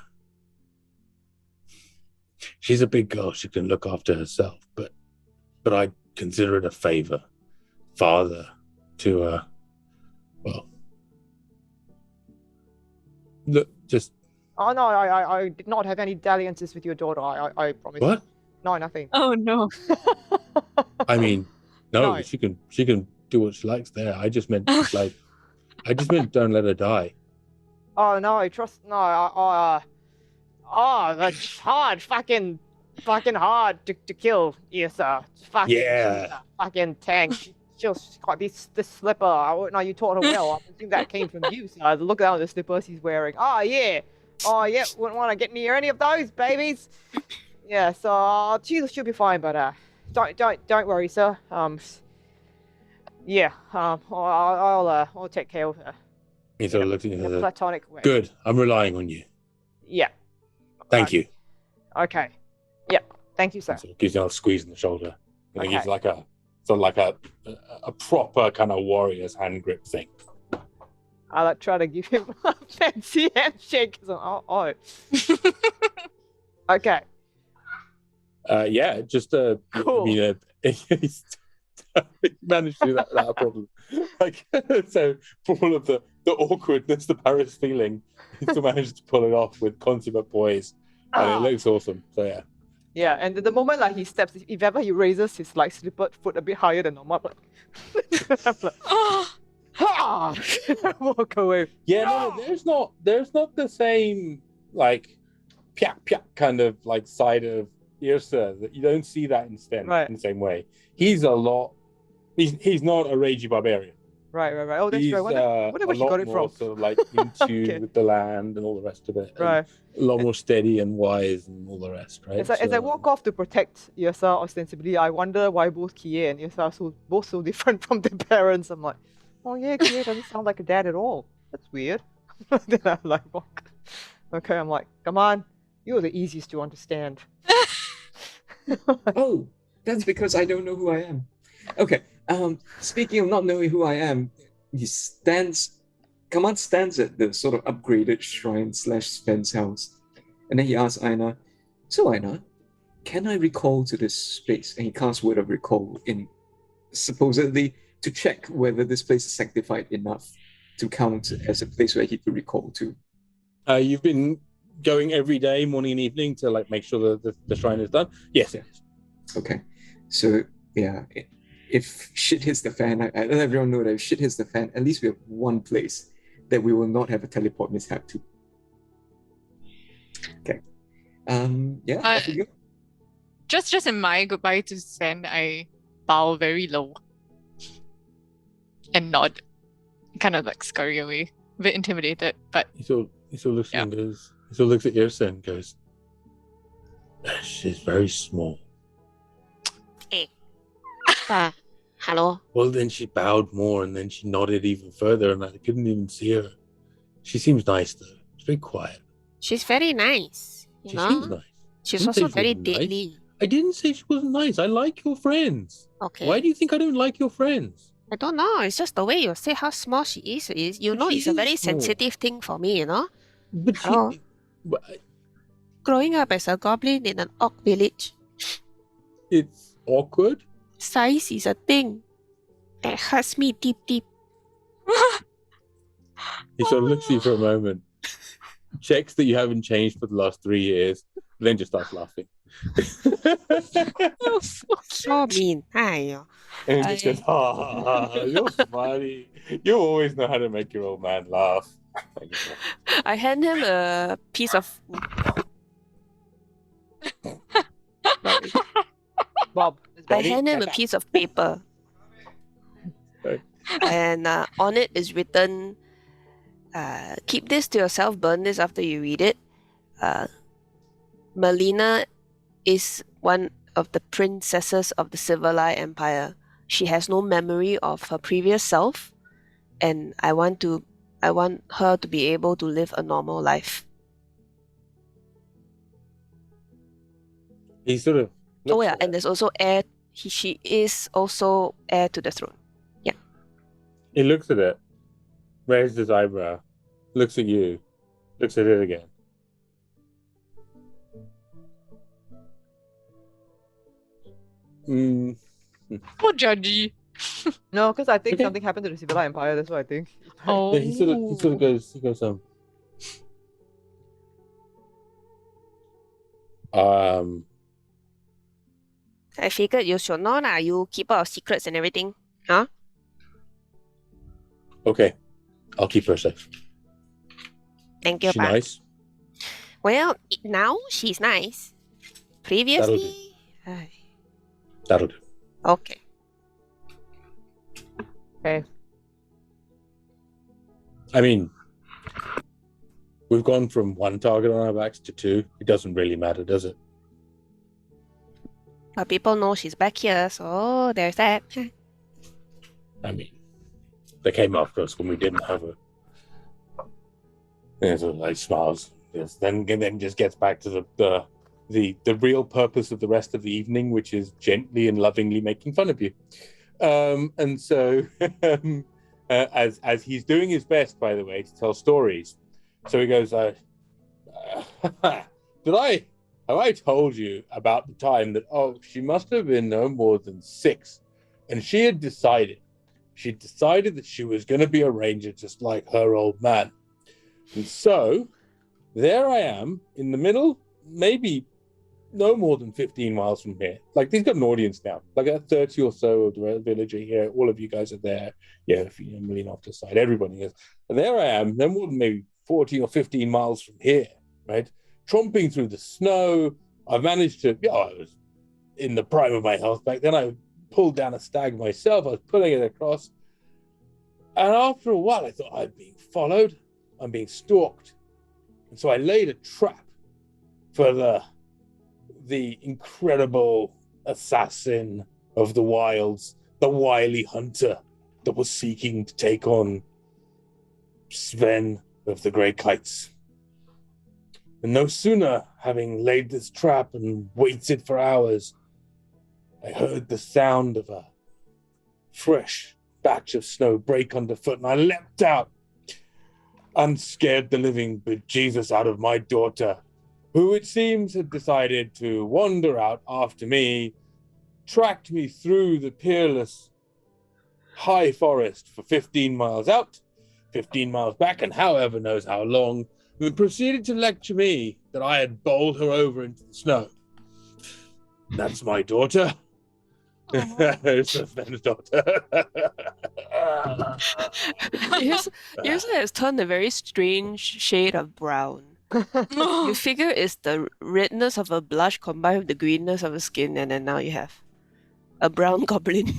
[SPEAKER 5] she's a big girl. She can look after herself, but I consider it a favor, father, to look, just.
[SPEAKER 3] Oh no, I did not have any dalliances with your daughter. I promise.
[SPEAKER 5] What?
[SPEAKER 3] No, nothing.
[SPEAKER 7] Oh no.
[SPEAKER 5] I mean, no, she can do what she likes there. I just meant don't let her die.
[SPEAKER 3] Oh no, that's hard, fucking hard to kill Yrsa. Fucking,
[SPEAKER 5] yeah,
[SPEAKER 3] fucking tank. She's got this slipper. No, you taught her well. I think that came from you. So look at the slippers he's wearing. Oh yeah, wouldn't want to get near any of those babies. Yeah, so she'll be fine, but don't worry, sir. I'll take care of her.
[SPEAKER 5] He sort of looked at you in
[SPEAKER 3] a platonic way.
[SPEAKER 5] Good, I'm relying on you.
[SPEAKER 3] Yeah.
[SPEAKER 5] Thank you.
[SPEAKER 3] Okay. Yep. Thank you, sir.
[SPEAKER 5] So gives you a squeeze in the shoulder. And
[SPEAKER 3] Okay.
[SPEAKER 5] He gives like a sort of like a proper kind of warrior's hand grip thing.
[SPEAKER 3] I try to give him a fancy handshake. Oh. Okay.
[SPEAKER 5] Yeah, just
[SPEAKER 3] Cool.
[SPEAKER 5] I mean, he's managed to do that without a problem. Like, so for all of the awkwardness, the Paris feeling, he still managed to pull it off with consummate poise, and it looks awesome. So yeah.
[SPEAKER 3] Yeah, and the moment like he steps, if ever he raises his like slippered foot a bit higher than normal, I'm like, ha! Walk away.
[SPEAKER 5] Yeah, no, there's not the same like piak piak kind of like side of Yrsa that you don't see that in Sven
[SPEAKER 3] Right.
[SPEAKER 5] in the same way. He's he's not a ragey barbarian.
[SPEAKER 3] Right. Oh, that's
[SPEAKER 5] He's
[SPEAKER 3] right. Wonder where
[SPEAKER 5] a
[SPEAKER 3] he got
[SPEAKER 5] lot
[SPEAKER 3] it
[SPEAKER 5] more
[SPEAKER 3] from.
[SPEAKER 5] sort of like in tune
[SPEAKER 3] Okay.
[SPEAKER 5] with the land and all the rest of it. and
[SPEAKER 3] Right.
[SPEAKER 5] A lot more steady and wise and all the rest, right?
[SPEAKER 3] As I walk off to protect Yrsa ostensibly, I wonder why both Kie and Yrsa are both so different from their parents. I'm like, oh yeah, Kie doesn't sound like a dad at all. That's weird. Then I like walk. Okay, I'm like, come on, you're the easiest to understand.
[SPEAKER 8] Oh, that's because I don't know who I am. Okay. Speaking of not knowing who I am, Kaman stands at the sort of upgraded shrine / Sven's house, and then he asks Eijnar, "So Eijnar, can I recall to this place?" And he casts word of recall in supposedly to check whether this place is sanctified enough to count as a place where he could recall to.
[SPEAKER 5] You've been going every day, morning and evening, to like make sure that the shrine is done. Yes.
[SPEAKER 8] Okay, so yeah, if shit hits the fan, I let everyone know that if shit hits the fan, at least we have one place that we will not have a teleport mishap to. Okay. Yeah, off you go.
[SPEAKER 7] Just in my goodbye to Sven, I bow very low and nod, kind of like scurry away, a bit intimidated, but
[SPEAKER 5] He still looks and goes. He still looks at Yrsa and goes, "She's very small."
[SPEAKER 9] Hello.
[SPEAKER 5] Well, then she bowed more, and then she nodded even further, and I couldn't even see her. She seems nice, though. She's very quiet.
[SPEAKER 9] She's very nice.
[SPEAKER 5] She seems nice.
[SPEAKER 9] She's
[SPEAKER 5] Didn't say
[SPEAKER 9] also
[SPEAKER 5] she
[SPEAKER 9] very
[SPEAKER 5] wasn't nice.
[SPEAKER 9] deadly.
[SPEAKER 5] I didn't say she wasn't nice. I like your friends.
[SPEAKER 9] Okay.
[SPEAKER 5] Why do you think I don't like your friends?
[SPEAKER 9] I don't know. It's just the way you say how small she is. You know,
[SPEAKER 5] She
[SPEAKER 9] it's a
[SPEAKER 5] is
[SPEAKER 9] very
[SPEAKER 5] small.
[SPEAKER 9] sensitive thing for me, you know?
[SPEAKER 5] But she...
[SPEAKER 9] Hello?
[SPEAKER 5] but
[SPEAKER 9] Growing up as a goblin in an orc village,
[SPEAKER 5] it's awkward.
[SPEAKER 9] size is a thing that hurts me deep.
[SPEAKER 5] He sort of looks at you for a moment, checks that you haven't changed for the last 3 years, then just starts laughing.
[SPEAKER 9] So mean. Aiyo.
[SPEAKER 5] And he just goes, you're funny. You always know how to make your old man laugh.
[SPEAKER 9] I hand him a piece of...
[SPEAKER 3] Bob.
[SPEAKER 9] I hand him a piece of paper.
[SPEAKER 5] Right.
[SPEAKER 9] And on it is written, keep this to yourself, burn this after you read it. Melina is one of the princesses of the Civilized Empire. She has no memory of her previous self, and I want her to be able to live a normal life.
[SPEAKER 5] He sort of...
[SPEAKER 9] Oh yeah, and there's also heir. She is also heir to the throne. Yeah.
[SPEAKER 5] He looks at it, raises his eyebrow, looks at you, looks at it again.
[SPEAKER 7] oh, judgy.
[SPEAKER 3] No, because I think
[SPEAKER 5] Okay.
[SPEAKER 3] something happened to the Civilized Empire. That's what I think.
[SPEAKER 7] Oh,
[SPEAKER 5] But he sort of goes,
[SPEAKER 9] I figured you should know lah. You keep our secrets and everything. Huh?
[SPEAKER 5] okay, I'll keep her safe.
[SPEAKER 9] Thank you,
[SPEAKER 5] She
[SPEAKER 9] Pa.
[SPEAKER 5] nice?
[SPEAKER 9] Well, now she's nice. Previously... Ay,
[SPEAKER 5] That'll do.
[SPEAKER 9] okay.
[SPEAKER 3] Okay.
[SPEAKER 5] I mean, we've gone from 1 target on our backs to 2. It doesn't really matter, does it?
[SPEAKER 9] But people know she's back here, so there's that.
[SPEAKER 5] I mean, they came after us when we didn't have her. And so like smiles. Yes. Then just gets back to the real purpose of the rest of the evening, which is gently and lovingly making fun of you. And so as he's doing his best, by the way, to tell stories. So he goes, have I told you about the time that, she must have been no more than 6, and she had decided that she was going to be a ranger just like her old man. And so there I am in the middle, maybe no more than 15 miles from here. Like, he's got an audience now. Like, 30 or so of the village are here. All of you guys are there. Yeah, if you lean off to the side, everybody is. And there I am, no more than maybe 14 or 15 miles from here, right? Tromping through the snow. I've managed to, I was in the prime of my health back then. I pulled down a stag myself. I was pulling it across. And after a while, I thought, I'm being followed. I'm being stalked. And so I laid a trap for the incredible assassin of the wilds, the wily hunter that was seeking to take on Sven of the Grey Kites. And no sooner having laid this trap and waited for hours, I heard the sound of a fresh batch of snow break underfoot, and I leapt out and scared the living bejesus out of my daughter, who it seems had decided to wander out after me, tracked me through the peerless high forest for 15 miles out, 15 miles back, and however knows how long, and proceeded to lecture me that I had bowled her over into the snow. That's my daughter. It's Sven's daughter.
[SPEAKER 2] Yrsa has turned a very strange shade of brown. You figure it's the redness of a blush combined with the greenness of a skin, and then now you have a brown goblin.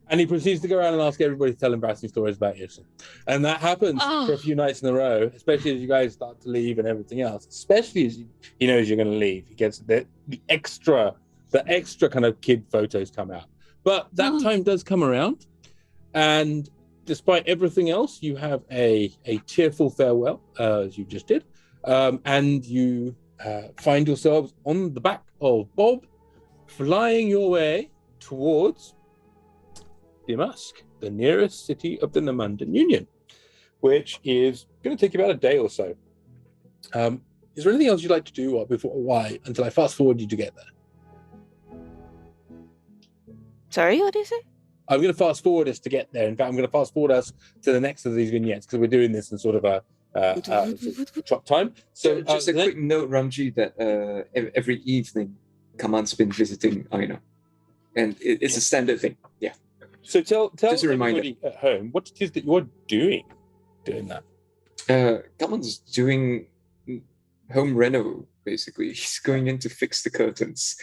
[SPEAKER 5] And he proceeds to go around and ask everybody to tell embarrassing stories about Yrsa. And that happens for a few nights in a row, especially as you guys start to leave and everything else. Especially as he knows you're going to leave. He gets the extra kind of kid photos come out. But that time does come around. And despite everything else, you have a tearful farewell, as you just did. And you find yourselves on the back of Bob, flying your way towards Damask, the nearest city of the Namandan Union, which is going to take you about a day or so. Is there anything else you'd like to do until I fast forward you to get there?
[SPEAKER 2] Sorry, what did you say?
[SPEAKER 5] I'm going to fast forward us to get there. In fact, I'm going to fast forward us to the next of these vignettes because we're doing this in sort of a chop time. So
[SPEAKER 8] just a quick note, Ramji, that every evening Kaman's been visiting Eijnar, and it's a standard thing. Yeah.
[SPEAKER 5] So tell
[SPEAKER 8] just a reminder
[SPEAKER 5] everybody at home what it is that you're doing that.
[SPEAKER 8] Kaman's doing home reno, basically. He's going in to fix the curtains.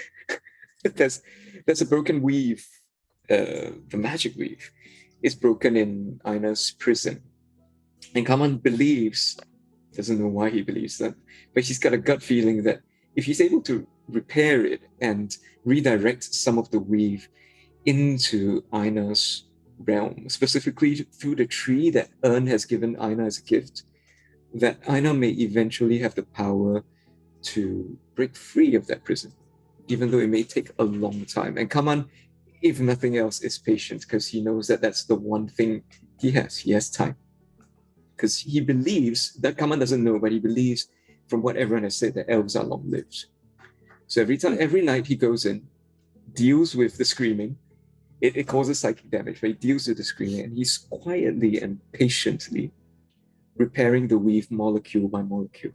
[SPEAKER 8] There's a broken weave. The magic weave is broken in Eijnar's prison. And Kaman doesn't know why he believes that, but he's got a gut feeling that if he's able to repair it and redirect some of the weave into Eijnar's realm, specifically through the tree that Ern has given Eijnar as a gift, that Eijnar may eventually have the power to break free of that prison, even though it may take a long time. And Kaman, if nothing else, is patient because he knows that that's the one thing he has. He has time. Because he believes, that Kaman doesn't know, but he believes from what everyone has said that elves are long-lived. So every night he goes in, deals with the screaming. It causes psychic damage, but he deals with the screaming, and he's quietly and patiently repairing the weave molecule by molecule.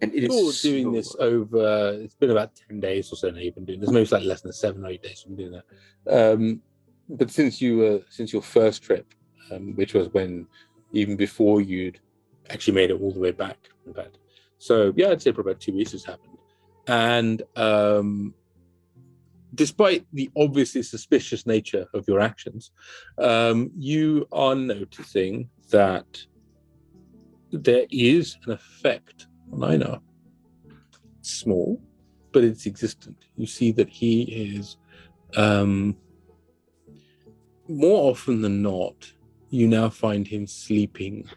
[SPEAKER 8] And it is
[SPEAKER 5] doing this over, it's been about 10 days or so now you've been doing this. Maybe it's like less than 7 or 8 days you've been doing that. But since your first trip, which was when, even before you'd actually made it all the way back, in fact. So yeah, I'd say for about 2 weeks it's happened. And despite the obviously suspicious nature of your actions, you are noticing that there is an effect on Eijnar. Small, but it's existent. You see that he is, more often than not, you now find him sleeping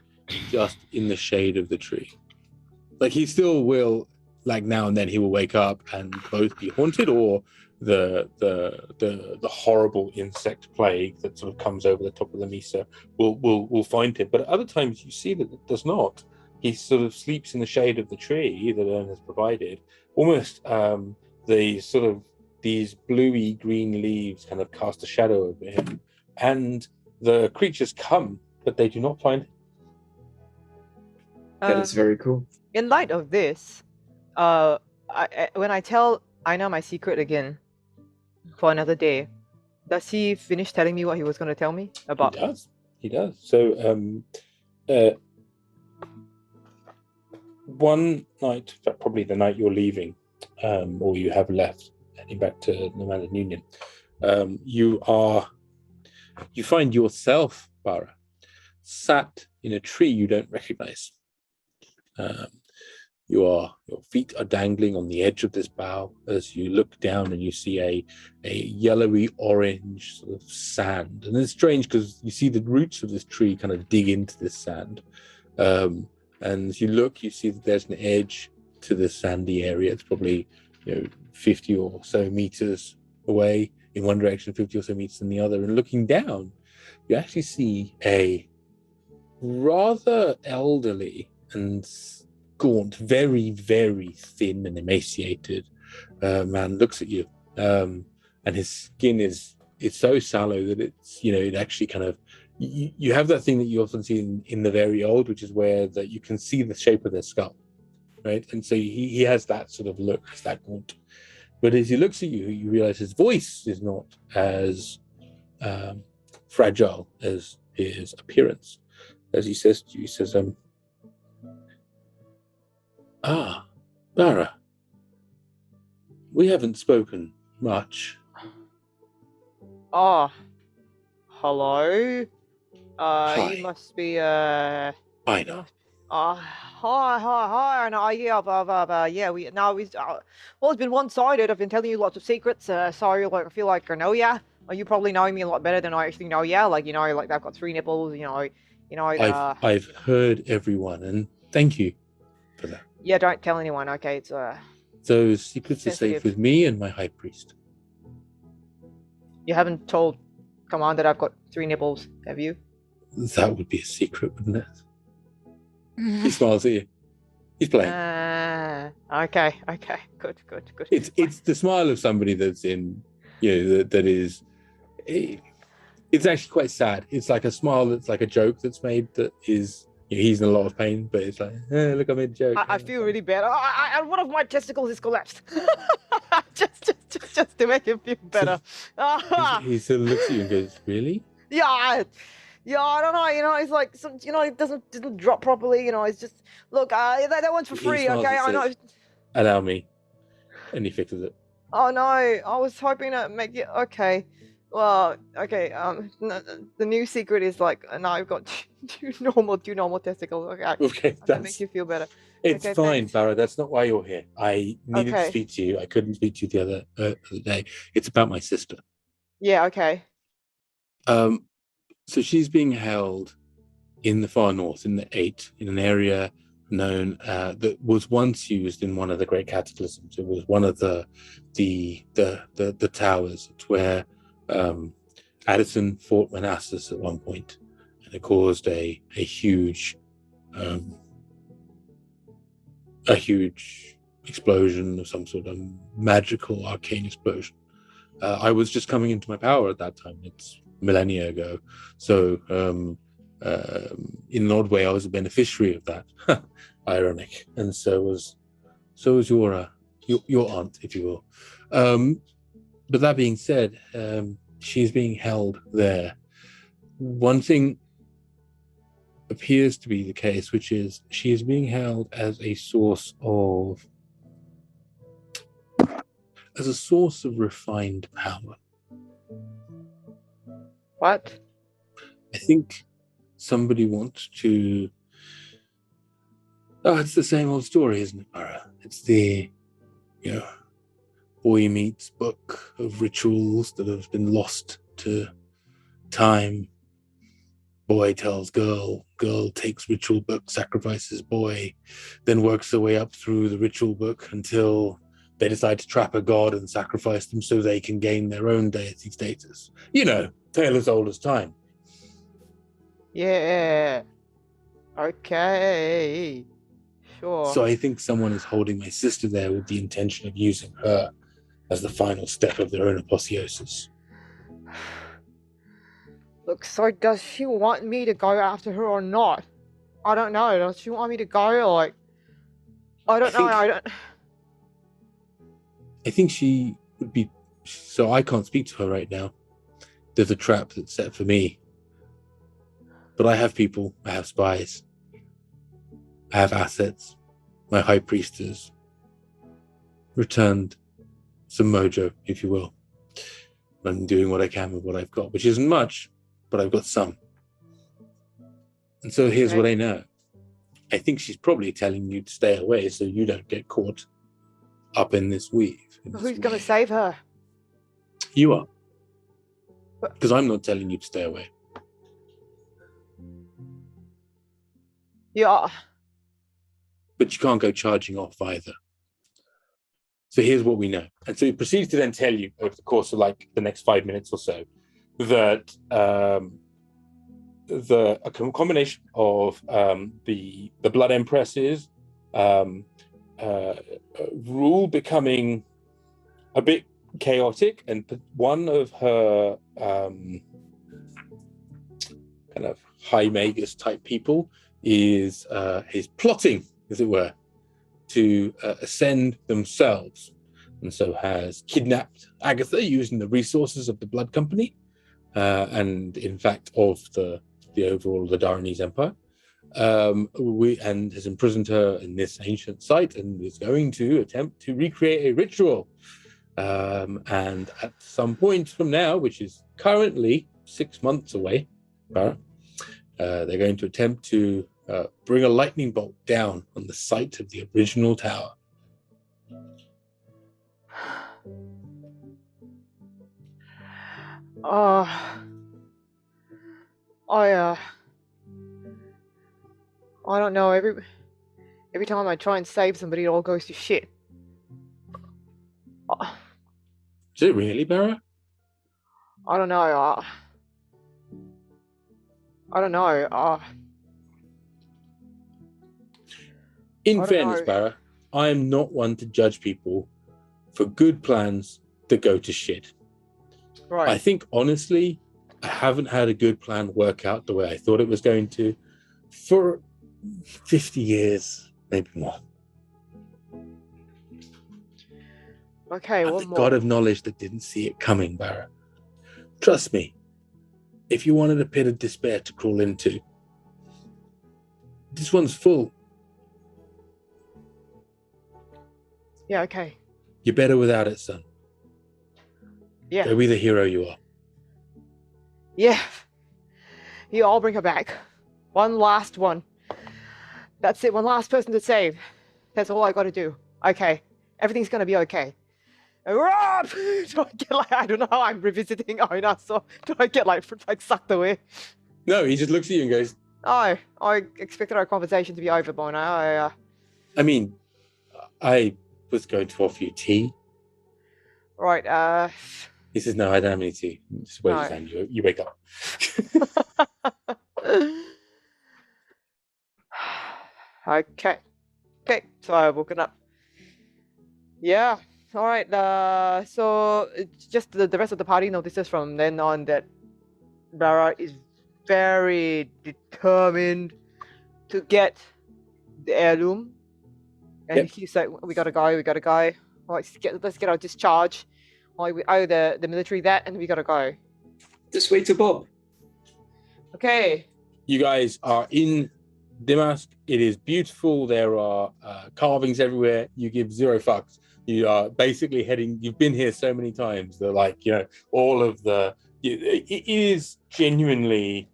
[SPEAKER 5] just in the shade of the tree. Like, he still will, like, now and then he will wake up and both be haunted, or the horrible insect plague that sort of comes over the top of the mesa will find him. But at other times you see that it does not. He sort of sleeps in the shade of the tree that Ern has provided. Almost these bluey green leaves kind of cast a shadow over him, and the creatures come, but they do not find him.
[SPEAKER 8] That is very cool.
[SPEAKER 3] In light of this, When I tell Eijnar my secret again for another day, does he finish telling me what he was going to tell me about?
[SPEAKER 5] He does. So, one night, in fact, probably the night you're leaving, or you have left, heading back to Namandan Union, you find yourself, Barra, sat in a tree you don't recognize. Your feet are dangling on the edge of this bough as you look down and you see a yellowy orange sort of sand. And it's strange because you see the roots of this tree kind of dig into this sand. And as you look, you see that there's an edge to this sandy area. It's probably 50 or so meters away in one direction, 50 or so meters in the other. And looking down, you actually see a rather elderly and gaunt, very, very thin and emaciated man looks at you, and his skin is so sallow that it's it actually kind of you have that thing that you often see in the very old, which is where that you can see the shape of their skull, right? And so he has that sort of look, it's that gaunt. But as he looks at you, you realize his voice is not as fragile as his appearance. As he says to you, he says, Barra, we haven't spoken much.
[SPEAKER 3] Oh, hello.
[SPEAKER 5] Hi.
[SPEAKER 3] You must be
[SPEAKER 5] I know.
[SPEAKER 3] Hi. No, yeah, well, it's been one-sided. I've been telling you lots of secrets. Sorry, I feel like I know ya. You probably know me a lot better than I actually know ya. Like I've got 3 nipples.
[SPEAKER 5] I've heard everyone, and thank you for that.
[SPEAKER 3] Yeah, don't tell anyone. Okay, it's
[SPEAKER 5] Those secrets are
[SPEAKER 3] sensitive.
[SPEAKER 5] safe with me and my high priest.
[SPEAKER 3] You haven't told Kaman that I've got 3 nipples, have you?
[SPEAKER 5] That would be a secret, wouldn't it? He smiles at you. He's playing.
[SPEAKER 3] Okay. Good.
[SPEAKER 5] It's the smile of somebody that's in, that is. It's actually quite sad. It's like a smile that's like a joke that's made that is. He's in a lot of pain, but it's like, look, I made a joke.
[SPEAKER 3] I feel really bad. One of my testicles is collapsed. just to make him feel better.
[SPEAKER 5] He sort of looks at you and goes, "Really?"
[SPEAKER 3] Yeah, I don't know. It's like it doesn't drop properly. It's just look. That one's for
[SPEAKER 5] He
[SPEAKER 3] free.
[SPEAKER 5] smiles
[SPEAKER 3] Okay,
[SPEAKER 5] and
[SPEAKER 3] I know.
[SPEAKER 5] says, "Allow me," and he fixes it.
[SPEAKER 3] Oh no, I was hoping to make it okay. Well, okay. The new secret is like now I've got two normal testicles. Okay, that makes you feel better.
[SPEAKER 5] It's
[SPEAKER 3] Okay,
[SPEAKER 5] fine,
[SPEAKER 3] thanks.
[SPEAKER 5] Barra. That's not why you're here. I needed to
[SPEAKER 3] Okay.
[SPEAKER 5] speak to you. I couldn't speak to you the other day. It's about my sister.
[SPEAKER 3] Yeah. Okay.
[SPEAKER 5] So she's being held in the far north, in the 8, in an area known that was once used in one of the great cataclysms. It was one of the towers. It's where Addison fought Manassas at one point, and it caused a huge explosion of some sort of magical arcane explosion. I was just coming into my power at that time. It's millennia ago, so in an odd way, I was a beneficiary of that. Ironic, and so was your aunt, if you will. But that being said, she's being held there. One thing appears to be the case, which is she is being held as a source of refined power.
[SPEAKER 3] What?
[SPEAKER 5] I think somebody wants to. Oh, it's the same old story, isn't it, Barra? It's the, boy meets book of rituals that have been lost to time. Boy tells girl, girl takes ritual book, sacrifices boy, then works their way up through the ritual book until they decide to trap a god and sacrifice them so they can gain their own deity status. Tale as old as time.
[SPEAKER 3] Yeah. Okay. Sure.
[SPEAKER 5] So I think someone is holding my sister there with the intention of using her as the final step of their own apotheosis.
[SPEAKER 3] Look, so does she want me to go after her or not? I don't know. Does she want me to go? Like, I don't know.
[SPEAKER 4] I think she would be. So I can't speak to her right now. There's a trap that's set for me. But I have people. I have spies. I have assets. My high priestess returned some mojo, if you will. I'm doing what I can with what I've got, which isn't much, but I've got some. And so here's what I know. I think she's probably telling you to stay away so you don't get caught up in this weave.
[SPEAKER 3] Who's going to save her?
[SPEAKER 4] You are. Because I'm not telling you to stay away.
[SPEAKER 3] Yeah.
[SPEAKER 4] But you can't go charging off either. So here's what we know. And so he proceeds to then tell you over the course of like the next 5 minutes or so that a combination of the Blood Empress's rule becoming a bit chaotic, and one of her kind of high magus type people is plotting, as it were, to ascend themselves, and so has kidnapped Agatha using the resources of the Blood Company, and in fact of the overall the Daranese Empire, and has imprisoned her in this ancient site and is going to attempt to recreate a ritual. And at some point from now, which is currently 6 months away, they're going to attempt to bring a lightning bolt down on the site of the original tower.
[SPEAKER 3] I don't know. Every time I try and save somebody, it all goes to shit.
[SPEAKER 4] Is it really, Barra?
[SPEAKER 3] I don't know. I don't know.
[SPEAKER 4] In fairness, Barra, I am not one to judge people for good plans that go to shit.
[SPEAKER 3] Right.
[SPEAKER 4] I think, honestly, I haven't had a good plan work out the way I thought it was going to for 50 years, maybe more.
[SPEAKER 3] Okay,
[SPEAKER 4] I'm
[SPEAKER 3] one
[SPEAKER 4] the
[SPEAKER 3] more.
[SPEAKER 4] god of knowledge that didn't see it coming, Barra. Trust me, if you wanted a pit of despair to crawl into, this one's full.
[SPEAKER 3] Yeah, okay.
[SPEAKER 4] You're better without it, son.
[SPEAKER 3] Yeah.
[SPEAKER 4] Go be the hero you are.
[SPEAKER 3] Yeah. You all bring her back. One last one. That's it. One last person to save. That's all I got to do. Okay. Everything's going to be okay. Do I get like, I don't know how I'm revisiting Yrsa, so do I get like sucked away?
[SPEAKER 4] No, he just looks at you and goes,
[SPEAKER 3] Oh, I expected our conversation to be over by now.
[SPEAKER 4] I mean, I was going to offer you tea.
[SPEAKER 3] Right,
[SPEAKER 4] He says, no, I don't have any tea. Just wave his hand, you wake up.
[SPEAKER 3] Okay, so I've woken up. Yeah, alright, so it's just the rest of the party notices from then on that Barra is very determined to get the heirloom. And he's like, we got a guy. Alright, let's get our discharge. We owe the military that, and we gotta go.
[SPEAKER 8] This way to Bob.
[SPEAKER 3] Okay.
[SPEAKER 4] You guys are in Damask. It is beautiful. There are carvings everywhere. You give zero fucks. You are basically heading. You've been here so many times that, like, you know, all of the. It is genuinely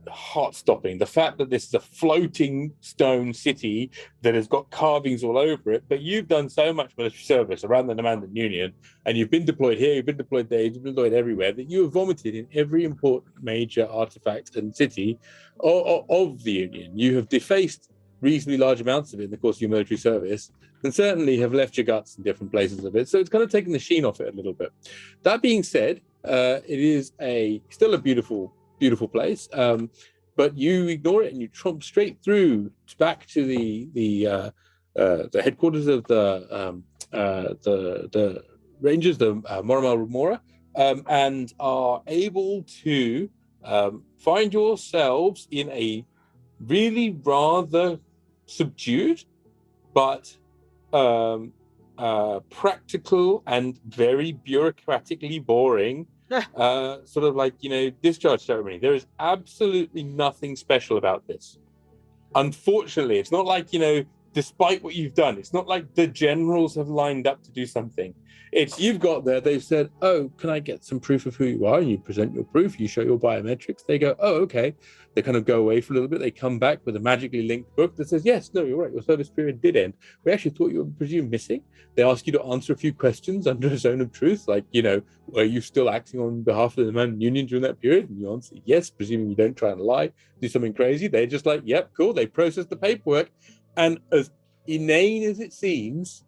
[SPEAKER 4] heart-stopping. The fact that this is a floating stone city that has got carvings all over it, but you've done so much military service around the Namandan Union, and you've been deployed here, you've been deployed there, you've been deployed everywhere, that you have vomited in every important major artifact and city of the Union. You have defaced reasonably large amounts of it in the course of your military service, and certainly have left your guts in different places of it. So it's kind of taken the sheen off it a little bit. That being said, it is still a beautiful place, but you ignore it and you tromp straight through back to the headquarters of the Rangers, the Marabanda, and are able to find yourselves in a really rather subdued but
[SPEAKER 5] practical and very bureaucratically boring sort of like, discharge ceremony. There is absolutely nothing special about this. Unfortunately, it's not like, despite what you've done, it's not like the generals have lined up to do something. It's you've got there, they've said, oh, can I get some proof of who you are? And you present your proof, you show your biometrics. They go, oh, okay. They kind of go away for a little bit. They come back with a magically linked book that says, yes, no, you're right, your service period did end. We actually thought you were presumed missing. They ask you to answer a few questions under a zone of truth, like, were you still acting on behalf of the Namandan Union during that period? And you answer yes, presuming you don't try and lie, do something crazy. They're just like, yep, cool. They process the paperwork. And as inane as it seems,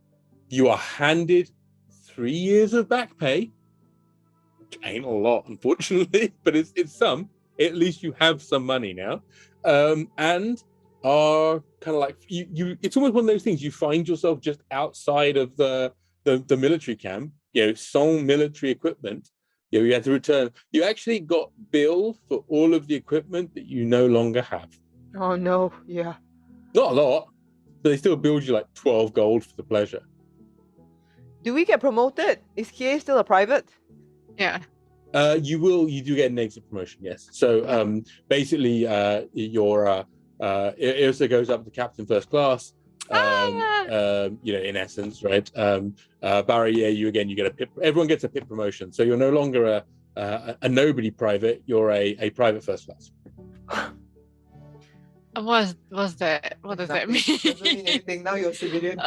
[SPEAKER 5] you are handed 3 years of back pay, which ain't a lot, unfortunately, but it's some. At least you have some money now, and are kind of like you. It's almost one of those things. You find yourself just outside of the military camp. Sans military equipment. You had to return. You actually got billed for all of the equipment that you no longer have.
[SPEAKER 3] Oh no, yeah.
[SPEAKER 5] Not a lot, but they still billed you like 12 gold for the pleasure.
[SPEAKER 3] Do we get promoted? Is Kie still a private?
[SPEAKER 7] Yeah.
[SPEAKER 5] You do get an exit promotion, yes. So basically your Yrsa goes up to captain first class. In essence, right? Barra, you get a pip. Everyone gets a pip promotion. So you're no longer a nobody private, you're a private first class.
[SPEAKER 7] What's that? What does that mean?
[SPEAKER 3] Doesn't mean anything. Now you're civilian.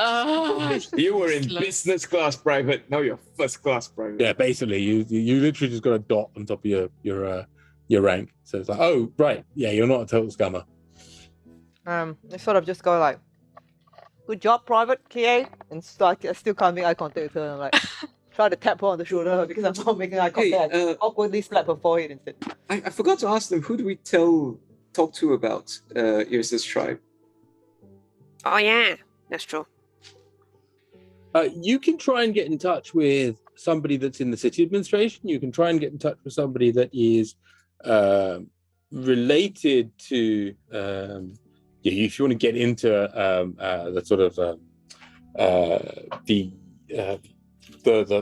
[SPEAKER 8] You were in business class private, now you're first class private.
[SPEAKER 5] Yeah, basically, you literally just got a dot on top of your rank. So it's like, oh right, yeah, you're not a total scammer.
[SPEAKER 3] I sort of just go like, good job, Private Kie, and start still can't make eye contact with her. And I'm like, try to tap her on the shoulder because I'm not making eye contact. Awkwardly slap her forehead instead.
[SPEAKER 8] I forgot to ask them, who do we talk to about Yrsa's tribe?
[SPEAKER 9] Oh yeah, that's true.
[SPEAKER 5] You can try and get in touch with somebody that's in the city administration. You can try and get in touch with somebody that is related to. If you want to get into the sort of the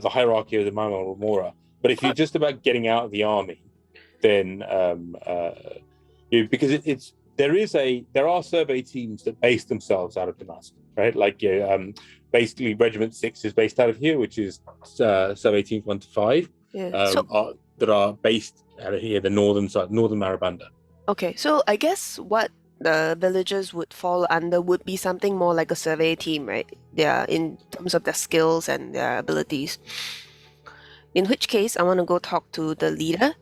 [SPEAKER 5] hierarchy of the Mama Remora, but if you're just about getting out of the army, then because there are survey teams that base themselves out of Damascus, right? Like basically Regiment 6 is based out of here, which is survey teams 1 to 5 that are based out of here, the northern side, northern Marabanda.
[SPEAKER 9] Okay, so I guess what the villagers would fall under would be something more like a survey team, right? They are in terms of their skills and their abilities. In which case, I want to go talk to the leader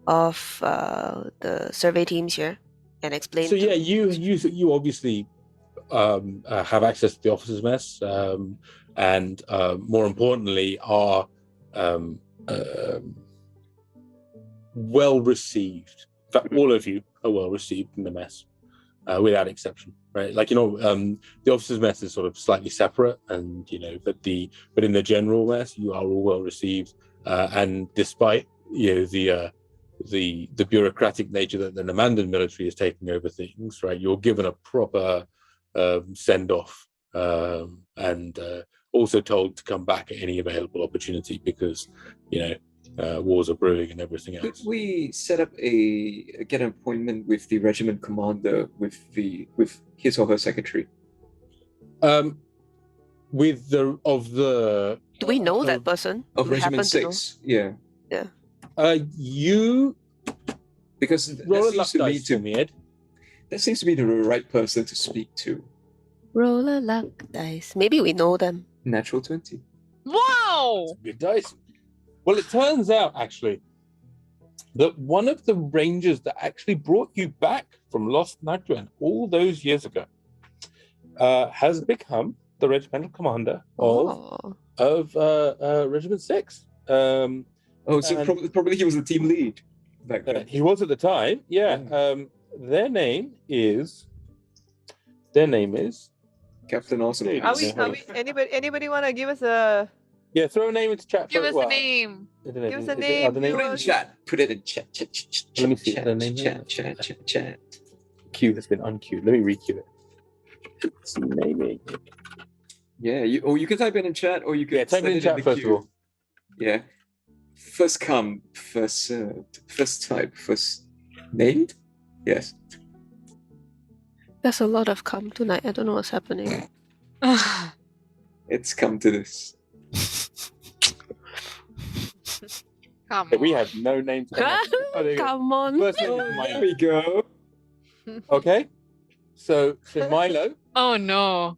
[SPEAKER 9] of the survey teams here and explain.
[SPEAKER 5] So you obviously have access to the officers' mess, and more importantly, are well received. In fact, all of you are well received in the mess, without exception, right? Like the officers' mess is sort of slightly separate, and but in the general mess, you are all well received, and despite the bureaucratic nature that the Namandan military is taking over things, right? You're given a proper send off, and also told to come back at any available opportunity because wars are brewing and everything else.
[SPEAKER 8] Could we set up get an appointment with the regiment commander with his or her secretary?
[SPEAKER 9] Do we know that person?
[SPEAKER 8] Of Regiment 6, yeah. Because that seems to be the right person to speak to.
[SPEAKER 9] Roll a luck dice. Maybe we know them.
[SPEAKER 8] Natural 20.
[SPEAKER 7] Wow!
[SPEAKER 5] Good dice. Well, it turns out actually that one of the rangers that actually brought you back from Lost Nagaranda all those years ago has become the regimental commander of Regiment 6.
[SPEAKER 8] Probably he was the team lead back then.
[SPEAKER 5] He was at the time, yeah. Their name is
[SPEAKER 8] Captain Awesome.
[SPEAKER 3] Are we anybody want to give us a...
[SPEAKER 5] Yeah, throw a name into chat.
[SPEAKER 7] Give us a name.
[SPEAKER 3] Give us a name.
[SPEAKER 8] Put it in chat. Put it in chat.
[SPEAKER 5] Let me see the name.
[SPEAKER 8] Chat.
[SPEAKER 5] Queue has been unqueued. Let me re-queue it. It's naming.
[SPEAKER 8] Yeah, you can type it in chat, or you can
[SPEAKER 5] type it in chat first of all.
[SPEAKER 8] Yeah. First come, first served. First type, first named? Yes.
[SPEAKER 2] There's a lot of come tonight. I don't know what's happening.
[SPEAKER 8] It's come to this.
[SPEAKER 7] Come
[SPEAKER 5] Okay, we
[SPEAKER 7] on.
[SPEAKER 5] have no names. Oh, there you go.
[SPEAKER 2] Come on.
[SPEAKER 5] First name is
[SPEAKER 8] There
[SPEAKER 5] Milo.
[SPEAKER 8] we go.
[SPEAKER 5] Okay. So Milo.
[SPEAKER 7] Oh no.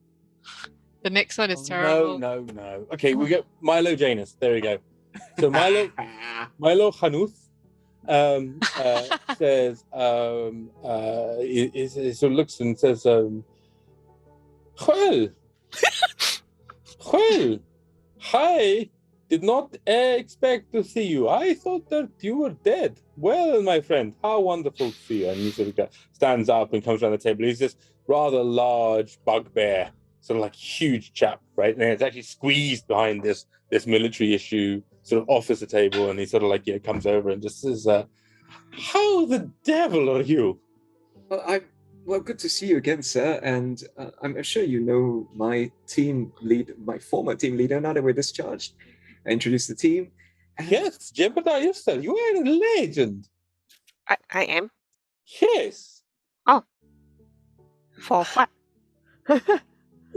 [SPEAKER 7] The next one is terrible.
[SPEAKER 5] No. Okay, we get Milo Janus. There we go. So Milo Hanuth says he sort of looks and says, well, I did not expect to see you. I thought that you were dead. Well, my friend, how wonderful to see you. And he sort of stands up and comes around the table. He's this rather large bugbear, sort of like huge chap, right? And it's actually squeezed behind this military issue sort of officer table, and he sort of like comes over and just says, how the devil are you?
[SPEAKER 8] Well, good to see you again, sir. And I'm sure you know my former team leader, now that we're discharged. I introduced the team.
[SPEAKER 5] Yes, Jembadar yourself. You are a legend.
[SPEAKER 9] I am.
[SPEAKER 5] Yes.
[SPEAKER 9] For what?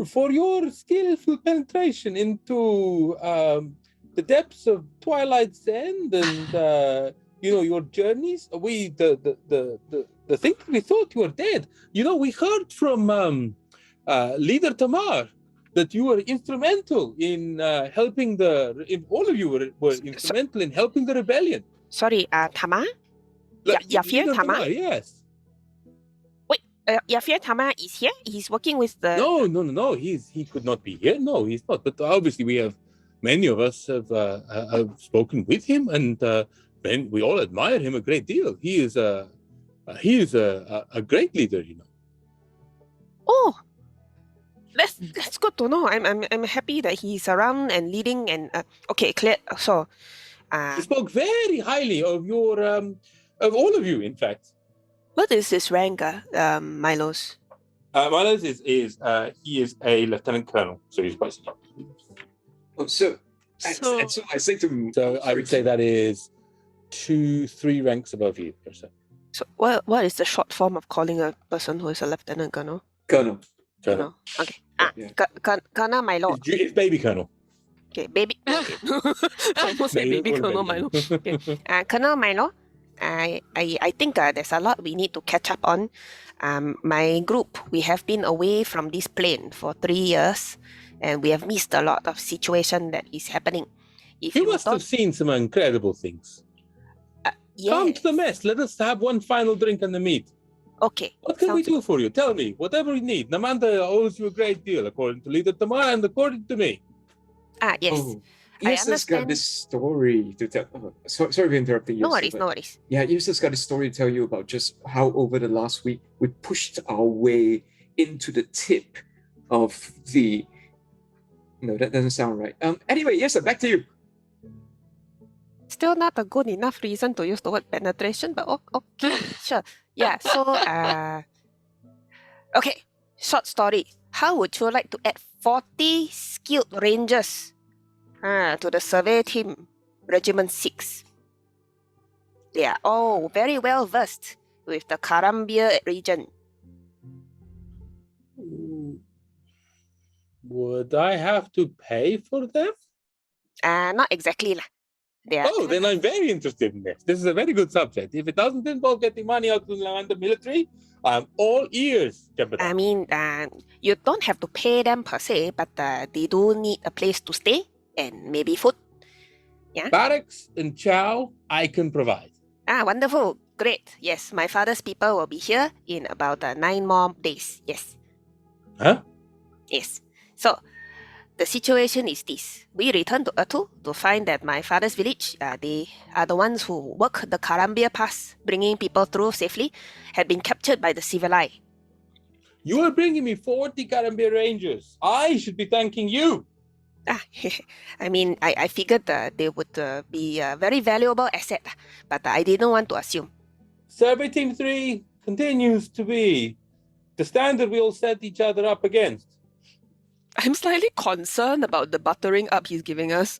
[SPEAKER 5] For your skillful penetration into the depths of Twilight's End and your journeys. The thing that we thought you were dead. We heard from Leader Tamar that you were instrumental in helping all of you were instrumental in helping the rebellion.
[SPEAKER 9] Sorry, Tamar? Yafir
[SPEAKER 5] Leader
[SPEAKER 9] Tamar?
[SPEAKER 5] Yes.
[SPEAKER 9] Wait, Yafir Tamar is here? He's working with the...
[SPEAKER 5] No. He could not be here. No, he's not. But obviously many of us have spoken with him, and we all admire him a great deal. He is a great leader,
[SPEAKER 9] Oh, that's good to know. I'm happy that he's around and leading and okay, clear. So,
[SPEAKER 5] he spoke very highly of your of all of you, in fact.
[SPEAKER 9] what is his rank, Milos?
[SPEAKER 5] Milos is he is a lieutenant colonel, so he's quite senior.
[SPEAKER 8] Oh, so I say to him.
[SPEAKER 5] So I would say that is 2-3 ranks above you, Yrsa.
[SPEAKER 9] So what is the short form of calling a person who is a lieutenant colonel?
[SPEAKER 8] Colonel.
[SPEAKER 9] Colonel. Okay.
[SPEAKER 8] Yeah.
[SPEAKER 9] Colonel Milo.
[SPEAKER 5] It's baby colonel.
[SPEAKER 9] Okay, baby. Okay. I almost said baby Colonel Milo. Okay. Colonel Milo, I think there's a lot we need to catch up on. My group, we have been away from this plane for 3 years, and we have missed a lot of situation that is happening. If
[SPEAKER 5] You must have seen some incredible things. Come to the mess. Let us have one final drink and the meat.
[SPEAKER 9] Okay.
[SPEAKER 5] What can we do for you? Tell me. Whatever you need. Namanda owes you a great deal, according to Leader Tamar and according to me.
[SPEAKER 9] Yes.
[SPEAKER 8] Oh,
[SPEAKER 9] I
[SPEAKER 8] Yrsa's got
[SPEAKER 9] understand.
[SPEAKER 8] this story to tell. Sorry for interrupting you.
[SPEAKER 9] No worries.
[SPEAKER 8] Yeah, Yrsa's got a story to tell you about just how over the last week we pushed our way into the tip of the. No, that doesn't sound right. Anyway, Yrsa, back to you.
[SPEAKER 9] Still not a good enough reason to use the word penetration, but okay, sure. Yeah, so, okay, short story. How would you like to add 40 skilled rangers to the survey team, Regiment 6? They are all very well versed with the Karambir region.
[SPEAKER 5] Would I have to pay for them?
[SPEAKER 9] Not exactly lah. They are
[SPEAKER 5] Then I'm very interested in this. This is a very good subject. If it doesn't involve getting money out of the military, I'm all ears, Jembadar.
[SPEAKER 9] I mean, you don't have to pay them per se, but they do need a place to stay and maybe food. Yeah.
[SPEAKER 5] Barracks and chow, I can provide.
[SPEAKER 9] Wonderful. Great. Yes, my father's people will be here in about 9 more days. Yes.
[SPEAKER 5] Huh?
[SPEAKER 9] Yes. So, the situation is this. We returned to Urtu to find that my father's village, they are the ones who work the Karambir Pass, bringing people through safely, had been captured by the Civilai.
[SPEAKER 5] You are bringing me 40 Karambir Rangers. I should be thanking you.
[SPEAKER 9] I mean, I figured they would be a very valuable asset, but I didn't want to assume.
[SPEAKER 5] Survey Team 3 continues to be the standard we all set each other up against.
[SPEAKER 2] I'm slightly concerned about the buttering up he's giving us.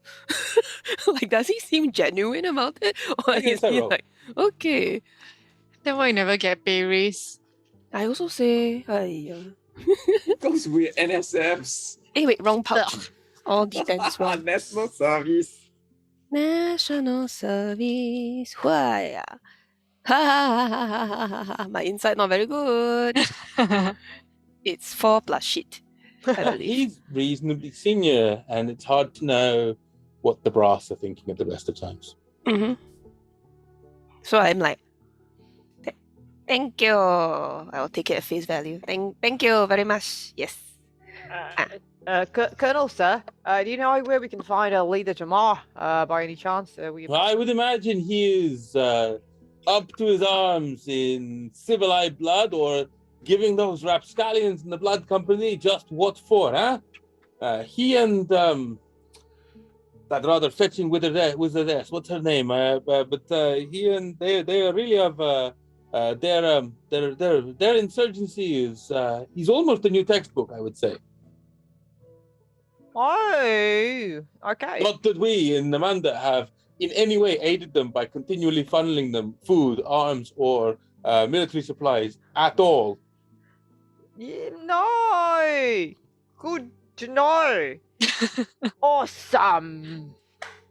[SPEAKER 2] Like, does he seem genuine about it? Or
[SPEAKER 5] Okay,
[SPEAKER 2] is
[SPEAKER 5] so
[SPEAKER 2] he
[SPEAKER 5] roll.
[SPEAKER 2] like, okay.
[SPEAKER 7] Then why you never get pay raise?
[SPEAKER 2] I also say,
[SPEAKER 8] Those weird NSFs.
[SPEAKER 2] wait, wrong pouch. All defense wrong.
[SPEAKER 8] National Service.
[SPEAKER 2] National Service. Why? Ha. My insight not very good. It's 4 plus shit, I believe.
[SPEAKER 5] He's reasonably senior, and it's hard to know what the brass are thinking at the best of times.
[SPEAKER 2] Mm-hmm. So I'm like, thank you. I'll take it at face value. Thank you very much. Yes.
[SPEAKER 3] Colonel, sir, do you know where we can find a leader Jamar by any chance?
[SPEAKER 5] I would imagine he is up to his arms in civilized blood, or giving those rapscallions in the blood company just what for, huh? He and that rather fetching wizard there, what's her name? But he and they really have their insurgency is he's almost a new textbook, I would say.
[SPEAKER 3] Oh, okay.
[SPEAKER 5] Not that we in Namandan have in any way aided them by continually funneling them food, arms, or military supplies at all.
[SPEAKER 3] Yeah, no. Good to know. Awesome.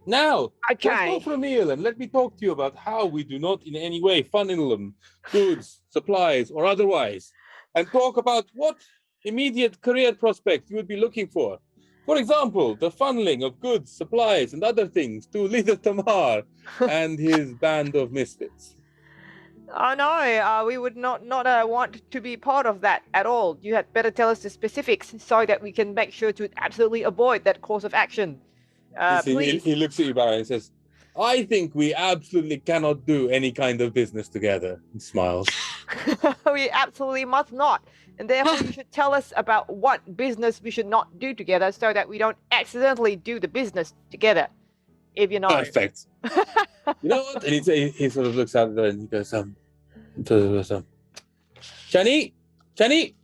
[SPEAKER 5] Now, let's
[SPEAKER 3] Okay.
[SPEAKER 5] go for a meal and let me talk to you about how we do not in any way funnel them, goods, supplies, or otherwise, and talk about what immediate career prospects you would be looking for. For example, the funneling of goods, supplies, and other things to Leader Tamar and his band of misfits.
[SPEAKER 3] Oh no, we would not want to be part of that at all. You had better tell us the specifics so that we can make sure to absolutely avoid that course of action. Please.
[SPEAKER 5] He looks at you, Barra, and says, I think we absolutely cannot do any kind of business together. He smiles.
[SPEAKER 3] We absolutely must not. And therefore you should tell us about what business we should not do together so that we don't accidentally do the business together. If you know.
[SPEAKER 5] Perfect. You know what? And he sort of looks out there and he goes, Chani,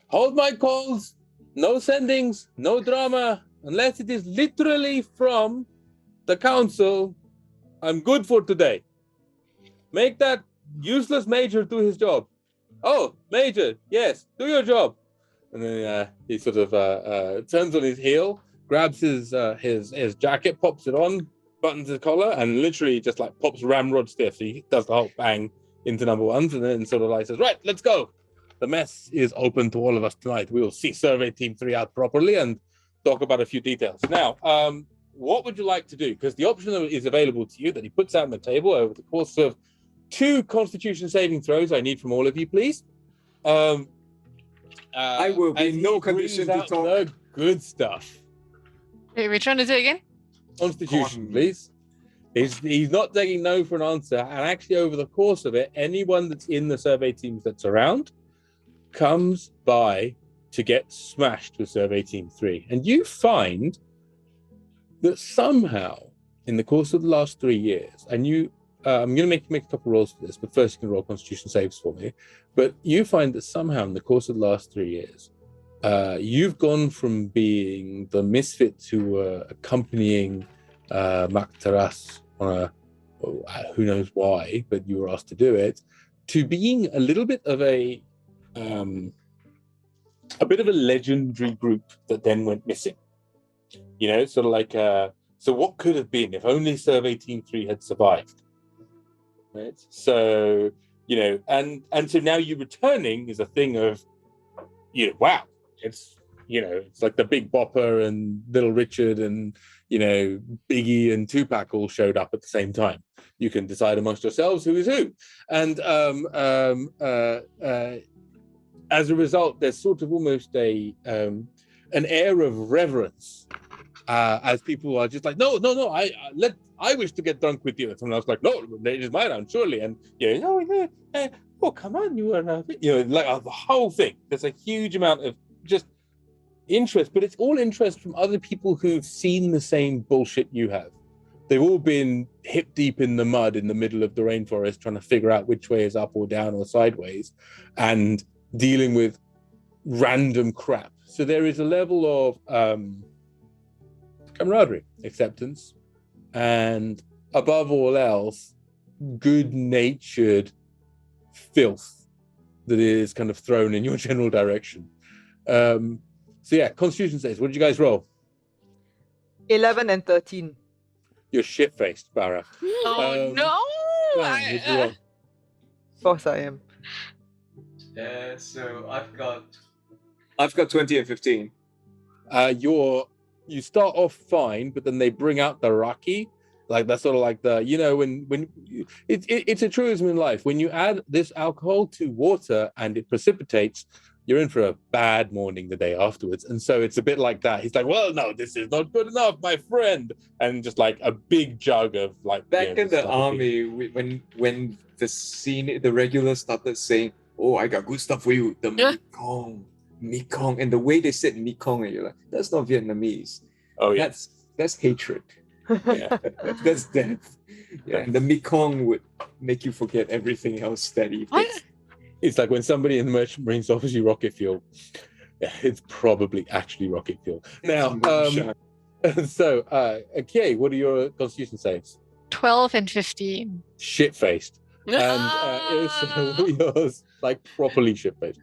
[SPEAKER 5] hold my calls. No sendings, no drama, unless it is literally from the council. I'm good for today. Make that useless major do his job. Oh, major, yes, do your job. And then he sort of turns on his heel, grabs his jacket, pops it on, buttons his collar, and literally just like pops ramrod stiff. So he does the whole bang into number ones, and then sort of like says, right, let's go. The mess is open to all of us tonight. We will see Survey Team 3 out properly and talk about a few details. Now, what would you like to do? Because the option is available to you that he puts out on the table over the course of 2 Constitution saving throws I need from all of you, please.
[SPEAKER 8] I will be in no condition to talk.
[SPEAKER 5] The good stuff.
[SPEAKER 7] Wait, which one is it again?
[SPEAKER 5] Constitution, please. He's not taking no for an answer. And actually, over the course of it, anyone that's in the survey teams that's around comes by to get smashed with Survey Team 3. And you find that somehow, in the course of the last 3 years, and I'm going to make a couple rolls for this, but first you can roll Constitution saves for me. But you find that somehow, in the course of the last 3 years, you've gone from being the misfits who were accompanying Maktaras on who knows why, but you were asked to do it, to being a little bit of a legendary group that then went missing. You know, sort of like so what could have been if only Survey Team 3 had survived. Right? So, you know, and so now you returning is a thing of, you know, wow, it's, you know, it's like the Big Bopper and Little Richard and, you know, Biggie and Tupac all showed up at the same time. You can decide amongst yourselves who is who. And as a result, there's sort of almost an air of reverence as people are just like, no, I wish to get drunk with you. And someone else like, no, it is my round, surely. And you know, oh, come on, you are, you know, like the whole thing. There's a huge amount of just interest, but it's all interest from other people who've seen the same bullshit you have. They've all been hip deep in the mud in the middle of the rainforest, trying to figure out which way is up or down or sideways, and dealing with random crap So there is a level of camaraderie, acceptance, and above all else, good-natured filth that is kind of thrown in your general direction. So yeah, Constitution says, what did you guys roll?
[SPEAKER 3] 11 and 13.
[SPEAKER 5] You're shit-faced, Barra.
[SPEAKER 7] Oh no!
[SPEAKER 5] Sven, what'd you roll?
[SPEAKER 3] Of course I am.
[SPEAKER 8] Yeah, so I've got 20 and 15.
[SPEAKER 5] You start off fine, but then they bring out the raki. Like that's sort of like the, when it's a truism in life. When you add this alcohol to water and it precipitates, you're in for a bad morning the day afterwards. And so it's a bit like that. He's like, well, no, this is not good enough, my friend. And just like a big jug of like
[SPEAKER 8] Back in the army, when the regulars started saying, oh, I got good stuff for you, the Mekong, and the way they said Mekong, and you're like, that's not Vietnamese.
[SPEAKER 5] Oh yeah,
[SPEAKER 8] that's hatred.
[SPEAKER 5] yeah.
[SPEAKER 8] That's death. Yeah, and the Mekong would make you forget everything else steady.
[SPEAKER 5] It's like when somebody in the Merchant Marines offers you rocket fuel, it's probably actually rocket fuel. Now, so, Kie, what are your Constitution saves?
[SPEAKER 7] 12 and 15.
[SPEAKER 5] Shit-faced. And Yrsa, what are yours? Like properly shit-faced.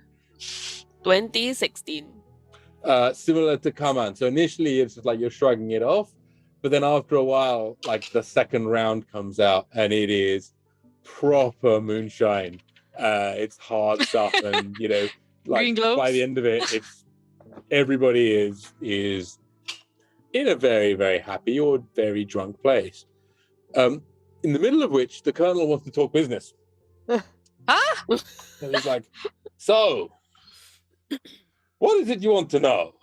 [SPEAKER 2] 2016.
[SPEAKER 5] Similar to Kaman. So initially it's just like you're shrugging it off, but then after a while, like the second round comes out and it is proper moonshine. It's hard stuff, and like by the end of it, it's everybody is in a very, very happy or very drunk place. In the middle of which the colonel wants to talk business.
[SPEAKER 7] Huh?
[SPEAKER 5] And he's like, so what is it you want to know?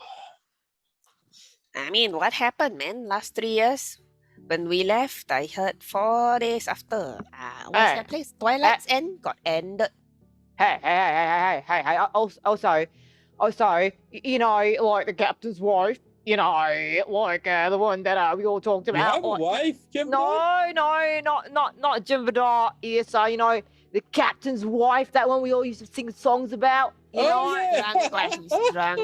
[SPEAKER 9] I mean, what happened, man? Last 3 years? When we left, I heard 4 days after. What's that place? Twilight's End got ended.
[SPEAKER 3] Hey. Also, like the captain's wife, like the one that we all talked
[SPEAKER 5] You
[SPEAKER 3] about.
[SPEAKER 5] have a wife, Jembadar?
[SPEAKER 3] No, not Jembadar. Yrsa, the captain's wife, that one we all used to sing songs about.
[SPEAKER 5] Yeah.
[SPEAKER 9] Drunk.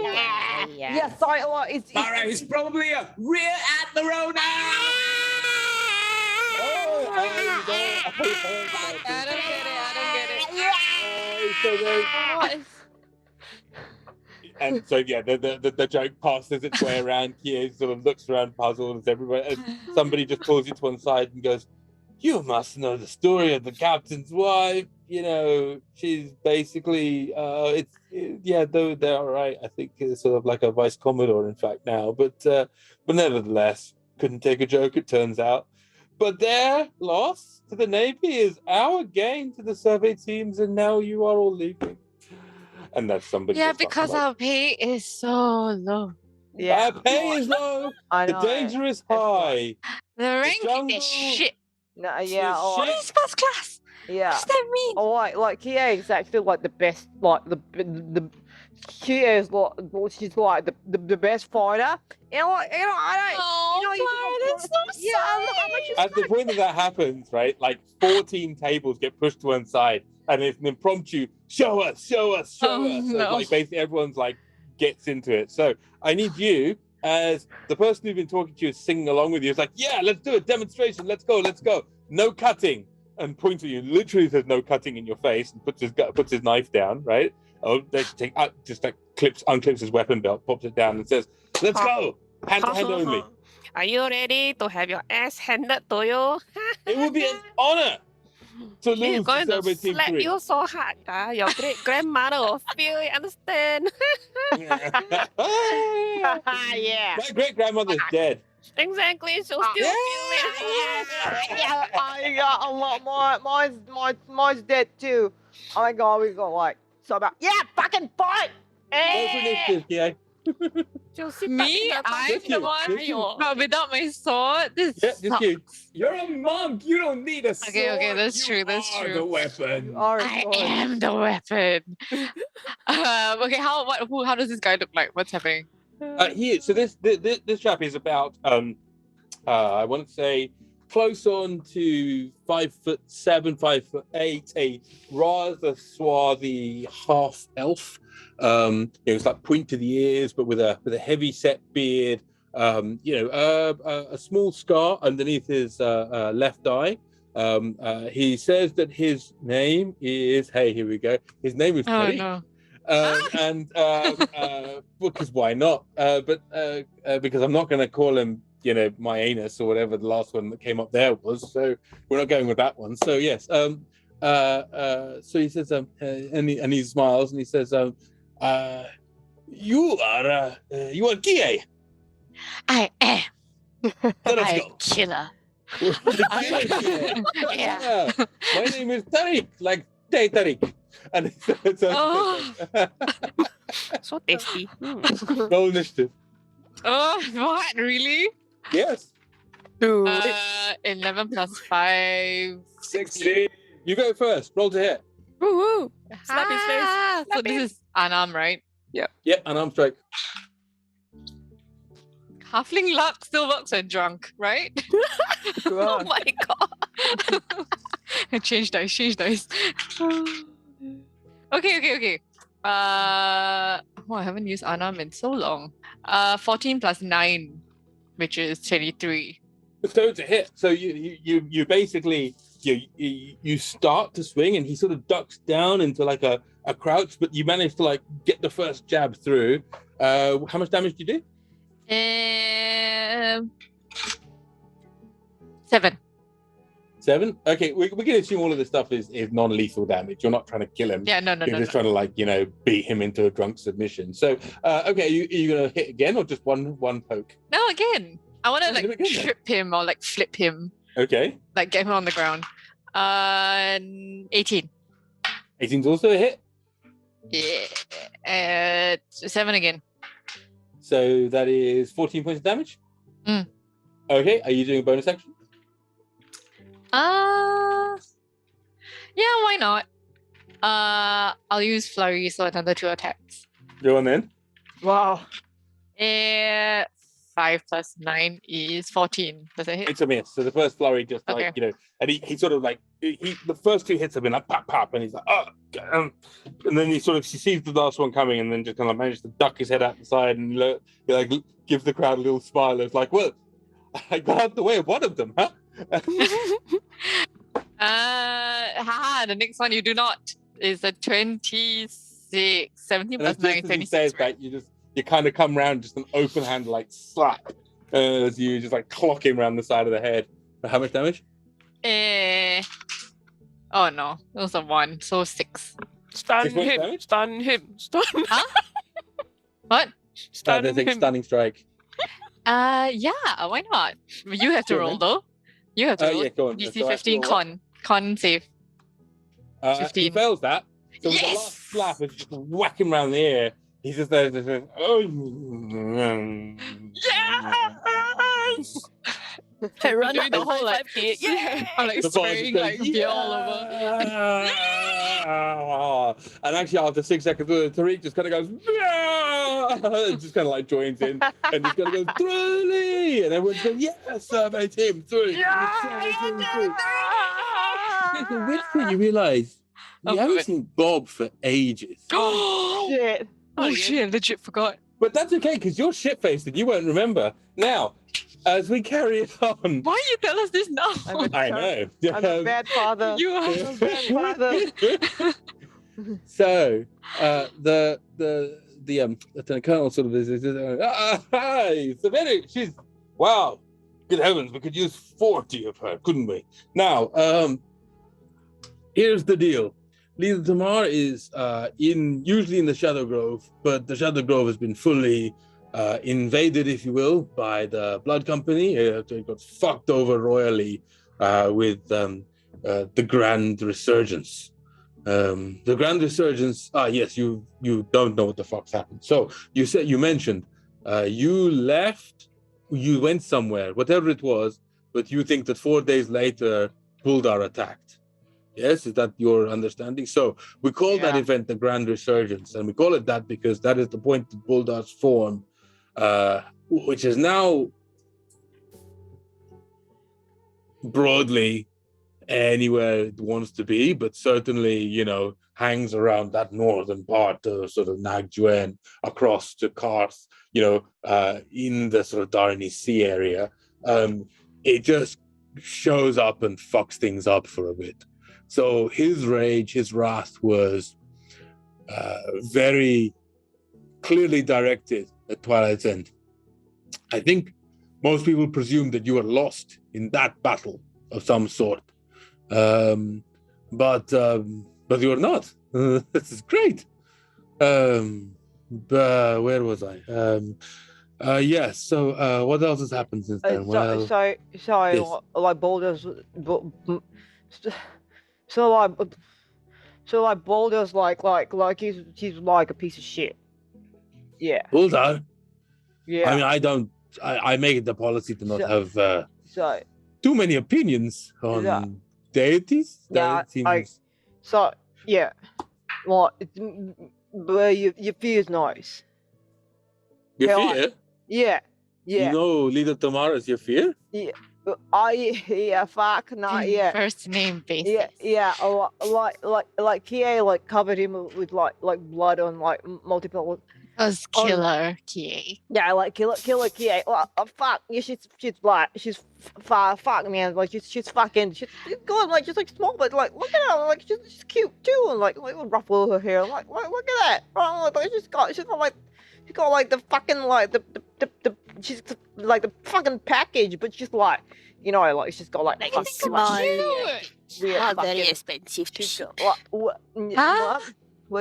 [SPEAKER 3] Yeah, sorry, it's
[SPEAKER 6] Barra is probably a rear admiral now.
[SPEAKER 7] I don't get it.
[SPEAKER 5] And so yeah, the joke passes its way around. Kie sort of looks around, puzzled as everywhere, and somebody just pulls you to one side and goes, "You must know the story of the captain's wife. She's basically though they're all right. I think it's sort of like a vice commodore, in fact, now, but nevertheless, couldn't take a joke. It turns out." But their loss to the Navy is our gain to the survey teams, and now you are all leaving. And that's somebody.
[SPEAKER 7] Yeah, because our pay is so low.
[SPEAKER 3] Yeah.
[SPEAKER 5] Our pay is low.
[SPEAKER 3] I
[SPEAKER 5] The
[SPEAKER 3] know.
[SPEAKER 5] danger is high.
[SPEAKER 7] The rank
[SPEAKER 5] jungle
[SPEAKER 7] is shit.
[SPEAKER 3] No,
[SPEAKER 5] It's
[SPEAKER 7] It's first class.
[SPEAKER 3] Yeah.
[SPEAKER 7] What does that mean?
[SPEAKER 3] Like Kie is actually like the best, like the Kie is like she's like the best fighter.
[SPEAKER 7] That's so sad.
[SPEAKER 5] At the point that happens, right, like 14 tables get pushed to one side, and it's an impromptu show us. So
[SPEAKER 7] no.
[SPEAKER 5] like basically everyone's like gets into it. So I need you, as the person who's been talking to you is singing along with you. It's like, yeah, let's do a demonstration. Let's go. No cutting. And points at you, literally says no cutting in your face, and puts his knife down, right? Oh, they take out, just like unclips his weapon belt, pops it down, and says, "Let's go, hand to hand only."
[SPEAKER 9] Are you ready to have your ass handed to you?
[SPEAKER 5] It will be an honor to
[SPEAKER 9] He's
[SPEAKER 5] lose
[SPEAKER 9] going
[SPEAKER 5] to
[SPEAKER 9] to
[SPEAKER 5] Survey Team
[SPEAKER 9] slap
[SPEAKER 5] 3.
[SPEAKER 9] you so hard. Your great grandmother will feel it, understand?
[SPEAKER 3] Yeah.
[SPEAKER 5] My great grandmother's dead.
[SPEAKER 9] Exactly, she'll still feel it.
[SPEAKER 3] Mine's dead too. Oh my god, we got like so about fucking fight.
[SPEAKER 5] Go for initiative, Kie.
[SPEAKER 9] She'll sit
[SPEAKER 7] Me?
[SPEAKER 9] back in
[SPEAKER 7] I'm
[SPEAKER 5] Just
[SPEAKER 7] the
[SPEAKER 5] you,
[SPEAKER 7] one.
[SPEAKER 5] just you.
[SPEAKER 7] But without my sword, this
[SPEAKER 5] Yeah, just you.
[SPEAKER 8] You're a monk. You don't need a sword.
[SPEAKER 7] Okay, that's
[SPEAKER 8] You
[SPEAKER 7] true, that's
[SPEAKER 8] are
[SPEAKER 7] true.
[SPEAKER 8] the weapon.
[SPEAKER 7] I am the weapon. Okay, how does this guy look like? What's happening?
[SPEAKER 5] So this chap is about I want to say close on to 5'7", 5'8", a rather swarthy half elf. It's like point to the ears, but with a heavy set beard. A small scar underneath his left eye. He says that his name is. Hey, here we go. His name is
[SPEAKER 7] Oh
[SPEAKER 5] Tariq.
[SPEAKER 7] no.
[SPEAKER 5] Because why not? Because I'm not going to call him, my anus or whatever the last one that came up there was. So we're not going with that one. So yes. So he says, and he smiles and he says, you are Kie.
[SPEAKER 10] I am.
[SPEAKER 5] Let us
[SPEAKER 10] I
[SPEAKER 5] go.
[SPEAKER 10] am killer.
[SPEAKER 5] Yeah. My name is Tariq, like Day Tariq. And
[SPEAKER 2] So tasty.
[SPEAKER 5] roll initiative.
[SPEAKER 7] Oh, what? Really?
[SPEAKER 5] Yes.
[SPEAKER 7] 11 plus 5.
[SPEAKER 5] 16. You go first. Roll to hit.
[SPEAKER 2] Woo-woo. Slap his face.
[SPEAKER 7] So
[SPEAKER 2] Slap
[SPEAKER 7] this
[SPEAKER 2] him.
[SPEAKER 7] is unarmed, right?
[SPEAKER 5] Yep, and arm strike.
[SPEAKER 7] Halfling luck still works when drunk, right?
[SPEAKER 2] Oh my god.
[SPEAKER 7] Change dice. Okay. I haven't used unarmed in so long. 14 plus 9, which is 23.
[SPEAKER 5] So it's a hit. So you basically you start to swing, and he sort of ducks down into like a crouch, but you manage to like get the first jab through. How much damage do you do?
[SPEAKER 7] 7.
[SPEAKER 5] 7. Okay, we can assume all of this stuff is non-lethal damage. You're not trying to kill him.
[SPEAKER 7] Yeah, no.
[SPEAKER 5] You're just trying to beat him into a drunk submission. So okay, are you gonna hit again or just one poke?
[SPEAKER 7] No, again. I want to
[SPEAKER 5] do it again, then.
[SPEAKER 7] trip him or flip him,
[SPEAKER 5] Okay.
[SPEAKER 7] get him on the ground. 18.
[SPEAKER 5] 18's also a hit.
[SPEAKER 7] Yeah. 7 again.
[SPEAKER 5] So that is 14 points of damage.
[SPEAKER 7] Mm.
[SPEAKER 5] Okay, are you doing a bonus action?
[SPEAKER 7] Yeah, why not? I'll use flurry, so another 2 attacks.
[SPEAKER 5] Go on then.
[SPEAKER 2] Wow.
[SPEAKER 7] 5 plus 9 is 14. Does that hit?
[SPEAKER 5] It's a miss. So the first flurry just
[SPEAKER 7] Okay.
[SPEAKER 5] and he sort of the first 2 hits have been like pop pop, and he's like and then he sees the last one coming, and then just kind of manages to duck his head out the side and he gives the crowd a little smile. It's like, well, I got out the way of one of them, huh?
[SPEAKER 7] The next one you do not is a 26. 17 plus
[SPEAKER 5] And
[SPEAKER 7] 9,
[SPEAKER 5] just as he
[SPEAKER 7] 26.
[SPEAKER 5] says
[SPEAKER 7] Right?
[SPEAKER 5] that, you kind of come round just an open hand slap as you just clock him around the side of the head. How much damage?
[SPEAKER 7] Oh no, it was a 1, so 6.
[SPEAKER 2] Stun
[SPEAKER 5] 6 points
[SPEAKER 2] him.
[SPEAKER 5] damage?
[SPEAKER 2] Stun him. Stun.
[SPEAKER 7] What?
[SPEAKER 2] Stun
[SPEAKER 5] There's a
[SPEAKER 2] him.
[SPEAKER 5] stunning strike.
[SPEAKER 7] Yeah, why not? You have to
[SPEAKER 5] Sure,
[SPEAKER 7] roll
[SPEAKER 5] man.
[SPEAKER 7] though. You have to roll.
[SPEAKER 5] Yeah, go on.
[SPEAKER 7] DC
[SPEAKER 5] So I have to
[SPEAKER 7] 15
[SPEAKER 5] roll what?
[SPEAKER 7] con save.
[SPEAKER 5] He
[SPEAKER 7] 15.
[SPEAKER 5] fails that. So with the
[SPEAKER 7] Yes!
[SPEAKER 5] last slap, it's just whack him around the ear. He's just there, oh.
[SPEAKER 7] Yes!
[SPEAKER 2] I run
[SPEAKER 7] doing
[SPEAKER 2] up
[SPEAKER 7] the
[SPEAKER 2] and
[SPEAKER 7] whole,
[SPEAKER 2] high-five Kate. Yeah.
[SPEAKER 7] I'm
[SPEAKER 5] The boss
[SPEAKER 7] spraying
[SPEAKER 5] goes,
[SPEAKER 7] beer all over.
[SPEAKER 5] "Yeah!" And actually, after 6 seconds, Tariq just kind of goes, "Yeah!" and just kind of joins in, and just kind of goes, "Truly!" And everyone's going, "Yes, survey team 3. The weird thing you realise, you haven't seen Bob for ages.
[SPEAKER 3] Shit.
[SPEAKER 7] Oh shit, I legit forgot.
[SPEAKER 5] But that's okay, because you're shit-faced and you won't remember. Now, as we carry on...
[SPEAKER 7] Why you tell us this now?
[SPEAKER 5] I know.
[SPEAKER 3] I'm a bad father.
[SPEAKER 7] You are.
[SPEAKER 3] I'm a bad father.
[SPEAKER 5] So, the Lieutenant Colonel sort of is hi, Sven, she's, wow, good heavens, we could use 40 of her, couldn't we? Now, here's the deal. Leader Tamar is usually in the Shadow Grove, but the Shadow Grove has been fully invaded, if you will, by the Blood Company. It got fucked over royally with the Grand Resurgence. The Grand Resurgence. Yes, you don't know what the fuck's happened. So you mentioned you left, you went somewhere, whatever it was, but you think that 4 days later Buldar attacked. Yes, is that your understanding? So we call that event the Grand Resurgence, and we call it that because that is the point that Buldar's form, which is now broadly anywhere it wants to be, but certainly, hangs around that northern part of sort of Nagjuen across to Karth, in the sort of Darni Sea area. It just shows up and fucks things up for a bit. So his rage, his wrath was very clearly directed at Twilight's End. I think most people presume that you were lost in that battle of some sort. But you're not. This is great. But where was I? Yes. So, what else has happened since then?
[SPEAKER 3] Like Boulder's, like Boulder's like he's like a piece of shit. Yeah.
[SPEAKER 5] Boulder.
[SPEAKER 3] Yeah.
[SPEAKER 5] I mean, I make it the policy to not have
[SPEAKER 3] So.
[SPEAKER 5] too many opinions on deities.
[SPEAKER 3] Yeah. Yeah. Well, but your fear is nice.
[SPEAKER 5] Your fear?
[SPEAKER 3] Yeah.
[SPEAKER 5] You know, Leader Tamara is your fear?
[SPEAKER 3] Yeah. Fuck, not yet.
[SPEAKER 7] First name basis.
[SPEAKER 3] Yeah. Like Kie like covered him with like blood on like multiple.
[SPEAKER 7] Was killer Kie.
[SPEAKER 3] Yeah, like killer Kie. Fuck, yeah, she's black. She's fuck, man. Like she's fucking. She's good. Like she's like small, but like look at her. Like she's cute too. And like ruffle her hair. Like look at that. Like she's got like the fucking like the she's like the fucking package, but she's like like she's got like
[SPEAKER 9] small.
[SPEAKER 3] Weird
[SPEAKER 9] Not
[SPEAKER 3] fucking,
[SPEAKER 9] very expensive to ship.
[SPEAKER 3] What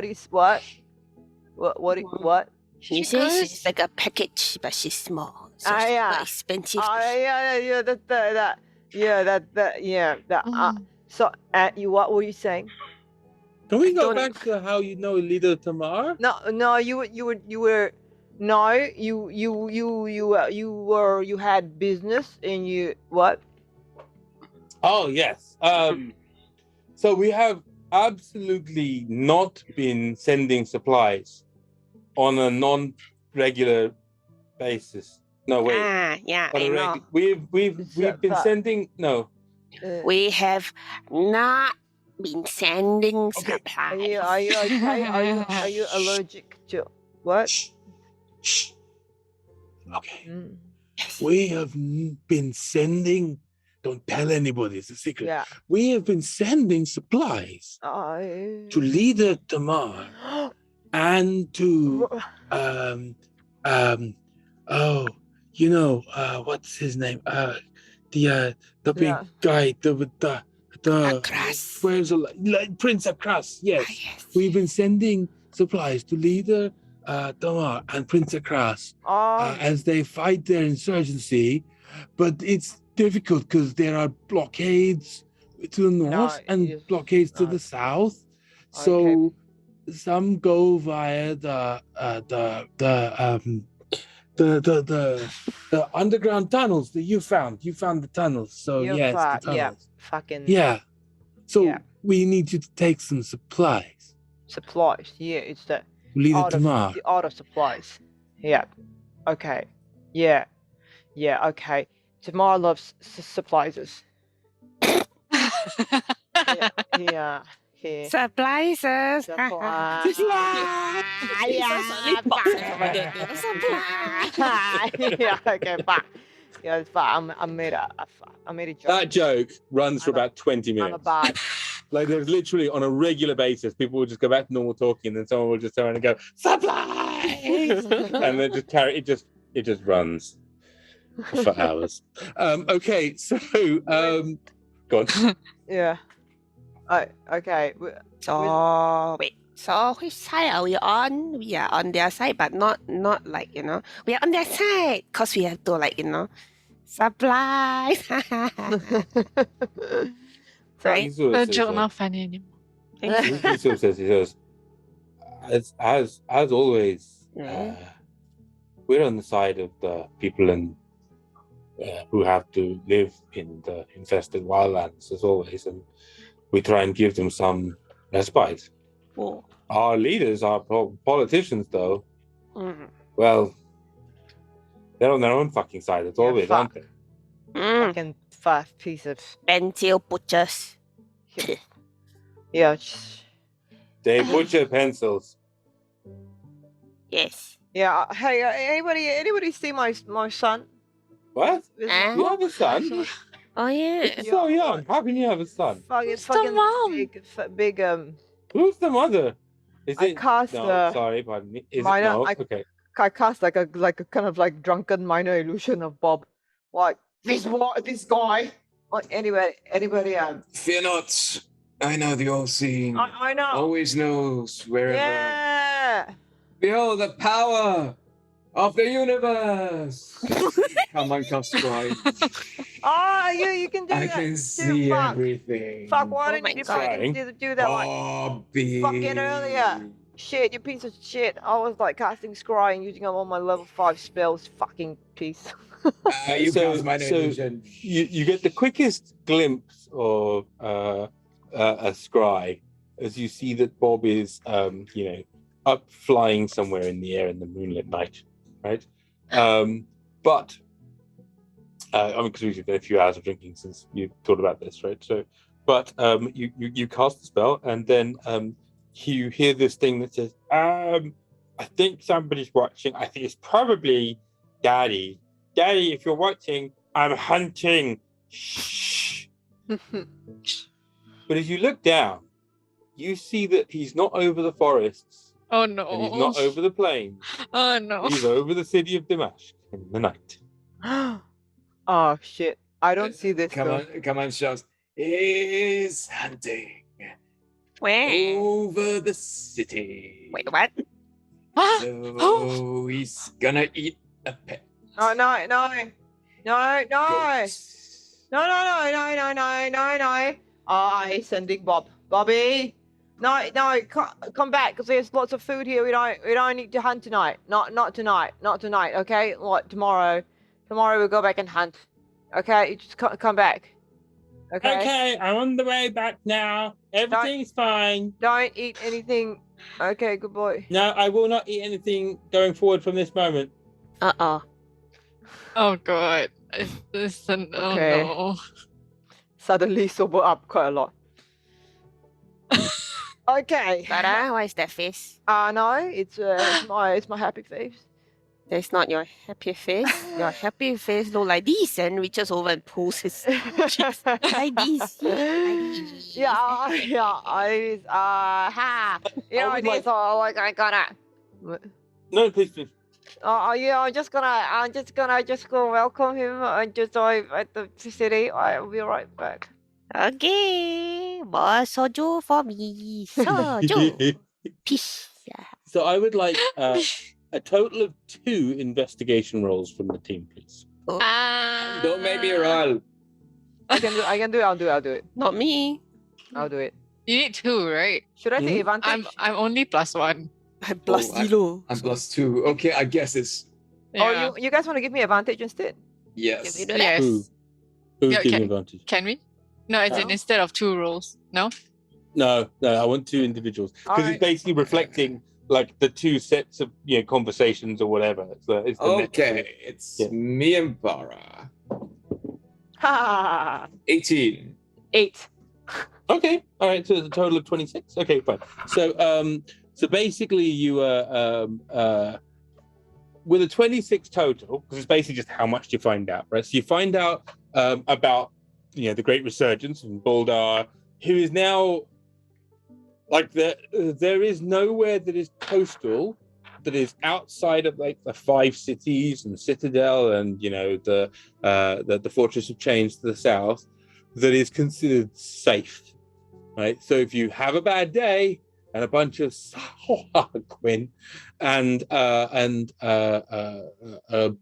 [SPEAKER 3] is what? What?
[SPEAKER 9] She says she's like a package, but she's small. So she's not expensive.
[SPEAKER 3] So, what were you saying?
[SPEAKER 5] Can we go back to how you know Leader Tamar?
[SPEAKER 3] No, you had business and you what?
[SPEAKER 5] Oh yes. So we have absolutely not been sending supplies on a non-regular basis. No, wait.
[SPEAKER 9] Yeah, I know.
[SPEAKER 5] We've been sending
[SPEAKER 9] We have not been sending supplies.
[SPEAKER 3] Are you okay? Are you allergic to what?
[SPEAKER 5] Shh. Okay. We have been sending. Don't tell anybody. It's a secret.
[SPEAKER 3] Yeah.
[SPEAKER 5] We have been sending supplies to Leader Tamar and to what's his name? The big guy, the where's Prince Akras? Yes.
[SPEAKER 9] Yes.
[SPEAKER 5] We've been sending supplies to Leader Tamar and Prince Akras as they fight their insurgency, but it's difficult because there are blockades to the north and blockades to the south. So some go via the underground tunnels that you found. You found the tunnels. So the tunnels. So we need you to take some supplies.
[SPEAKER 3] Supplies. Yeah, it's the
[SPEAKER 5] Leader Tamar.
[SPEAKER 3] The art of supplies. Yeah. Okay. Yeah. Okay. Tamar loves supplies. Yeah.
[SPEAKER 9] Supplies.
[SPEAKER 3] Yeah. Okay. Bye. Yeah, it's fine. I made a joke.
[SPEAKER 5] That joke runs for about 20 minutes.
[SPEAKER 3] I'm a bad.
[SPEAKER 5] Like there's literally on a regular basis, people will just go back to normal talking, and then someone will just turn around and go supplies, and then just carry it. It just runs for hours. Okay, so go on.
[SPEAKER 3] Yeah. Okay.
[SPEAKER 9] So wait. So which side are we on? We are on their side, but not like we are on their side because we have to supplies. Right?
[SPEAKER 7] The joke not funny anymore.
[SPEAKER 5] He says, as always, we're on the side of the people who have to live in the infested wildlands, as always, and we try and give them some respite.
[SPEAKER 9] Oh.
[SPEAKER 5] Our leaders, our politicians, though, well, they're on their own fucking side, as always, aren't they?
[SPEAKER 3] Fucking piece of
[SPEAKER 9] Pencil butchers.
[SPEAKER 3] yeah.
[SPEAKER 5] They butcher pencils.
[SPEAKER 9] Yes.
[SPEAKER 3] Yeah. Hey, anybody see my son?
[SPEAKER 5] What?
[SPEAKER 3] Is
[SPEAKER 9] Ah.
[SPEAKER 5] You have a son?
[SPEAKER 9] Oh yeah.
[SPEAKER 5] You're so young. How can you have a son?
[SPEAKER 7] Who's the
[SPEAKER 3] Fucking
[SPEAKER 7] mom?
[SPEAKER 3] big
[SPEAKER 5] Who's the mother? Is
[SPEAKER 3] I
[SPEAKER 5] it?
[SPEAKER 3] cast
[SPEAKER 5] No, sorry, pardon me. Is it
[SPEAKER 3] minor.
[SPEAKER 5] no?
[SPEAKER 3] I
[SPEAKER 5] Okay.
[SPEAKER 3] cast like a kind of like drunken minor illusion of Bob. Like this guy. Like anybody
[SPEAKER 8] Fear not. I know the all-seeing.
[SPEAKER 3] I know.
[SPEAKER 8] Always knows wherever.
[SPEAKER 3] Yeah.
[SPEAKER 8] Behold the power of the universe. Come on, come crying.
[SPEAKER 3] Oh, you can do
[SPEAKER 8] I
[SPEAKER 3] that.
[SPEAKER 8] can
[SPEAKER 3] too,
[SPEAKER 8] see
[SPEAKER 3] fuck.
[SPEAKER 8] everything.
[SPEAKER 3] Fuck, why
[SPEAKER 9] Oh
[SPEAKER 3] didn't
[SPEAKER 9] my
[SPEAKER 3] you
[SPEAKER 9] God.
[SPEAKER 3] fucking do that like
[SPEAKER 8] Bobby.
[SPEAKER 3] fucking earlier? Shit, you piece of shit. I was like casting scry and using up all my level 5 spells, fucking piece.
[SPEAKER 8] You
[SPEAKER 5] So-
[SPEAKER 8] cast minor
[SPEAKER 5] so
[SPEAKER 8] illusion.
[SPEAKER 5] You get the quickest glimpse of a scry as you see that Bob is up flying somewhere in the air in the moonlit night, right? But because we've had a few hours of drinking since you thought about this, right? So, but you cast the spell and then you hear this thing that says, I think somebody's watching. I think it's probably Daddy. Daddy, if you're watching, I'm hunting. Shh. But as you look down, you see that he's not over the forests
[SPEAKER 7] Oh no.
[SPEAKER 5] and he's not over the plains.
[SPEAKER 7] Oh no.
[SPEAKER 5] He's over the city of Damascus in the night.
[SPEAKER 3] Oh shit. I don't see this.
[SPEAKER 8] Come
[SPEAKER 3] though.
[SPEAKER 8] on, come on, shouts. He's hunting
[SPEAKER 9] Where?
[SPEAKER 8] over the city.
[SPEAKER 9] Wait, what?
[SPEAKER 8] So he's gonna eat a pet.
[SPEAKER 3] No. I sending Bob. Bobby. No, come back because there's lots of food here. We don't need to hunt tonight. Not tonight. Okay, what tomorrow? Tomorrow we'll go back and hunt. Okay, you just come back. Okay.
[SPEAKER 5] I'm on the way back now. Everything's fine.
[SPEAKER 3] Don't eat anything. Okay, good boy.
[SPEAKER 5] No, I will not eat anything going forward from this moment.
[SPEAKER 7] Oh god. Is this an
[SPEAKER 3] Okay.
[SPEAKER 7] oh no.
[SPEAKER 3] Suddenly sober up quite a lot. Okay.
[SPEAKER 9] Barra, why is that face?
[SPEAKER 3] No, it's my happy face.
[SPEAKER 9] That's not your happy face. Your happy face look like this and reaches over and pulls his cheeks like this.
[SPEAKER 3] Yeah, I ha. You know,
[SPEAKER 5] would
[SPEAKER 3] this all like I gotta.
[SPEAKER 5] No, please.
[SPEAKER 3] Yeah, I'm just gonna go welcome him and just arrive at the city. I'll be right back.
[SPEAKER 9] Okay, more soju for me. Soju. Peace. Yeah.
[SPEAKER 5] So I would like a total of 2 investigation rolls from the team, please.
[SPEAKER 8] Don't make me roll.
[SPEAKER 3] I can do it. I'll do it.
[SPEAKER 9] Not me.
[SPEAKER 3] I'll do it.
[SPEAKER 7] You need 2, right?
[SPEAKER 3] Should I take advantage?
[SPEAKER 7] I'm only +1.
[SPEAKER 9] I'm plus Elo.
[SPEAKER 8] I'm +2. Okay, I guess it's
[SPEAKER 7] Yeah.
[SPEAKER 3] Oh, you guys want to give me advantage instead?
[SPEAKER 8] yes.
[SPEAKER 9] Can we do that?
[SPEAKER 7] Yes.
[SPEAKER 5] Who's
[SPEAKER 7] Yeah,
[SPEAKER 5] giving advantage?
[SPEAKER 7] Can we? No, it's
[SPEAKER 3] No.
[SPEAKER 7] instead of 2 rolls. No?
[SPEAKER 5] No, I want 2 individuals because
[SPEAKER 3] Alright.
[SPEAKER 5] it's basically reflecting like the 2 sets of conversations or whatever. It's the net.
[SPEAKER 8] Okay, it's
[SPEAKER 5] Yeah.
[SPEAKER 8] me and Barra.
[SPEAKER 3] Ha!
[SPEAKER 8] 18.
[SPEAKER 3] 8.
[SPEAKER 5] Okay, all right. So it's a total of 26. Okay, fine. So basically, you with a 26 total, because it's basically just how much you find out, right? So you find out about the Great Resurgence in Buldar, who is now like there is nowhere that is coastal that is outside of like the 5 cities and Citadel and the Fortress of Chains to the south that is considered safe, right? So if you have a bad day and a bunch of Harlequin and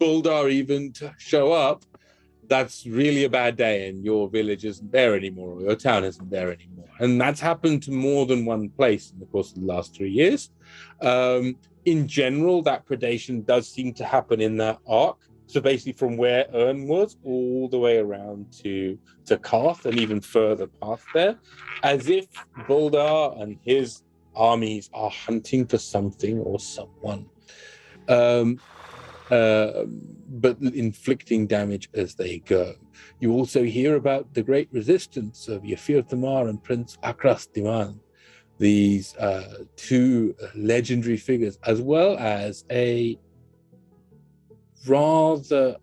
[SPEAKER 5] Buldar even to show up, that's really a bad day, and your village isn't there anymore, or your town isn't there anymore. And that's happened to more than one place in the course of the last 3 years. In general, that predation does seem to happen in that arc. So basically from where Ern was all the way around to Karth and even further past there, as if Buldar and his armies are hunting for something or someone. but inflicting damage as they go. You also hear about the great resistance of Yafir Tamar and Prince Akras Diman, these two legendary figures, as well as a rather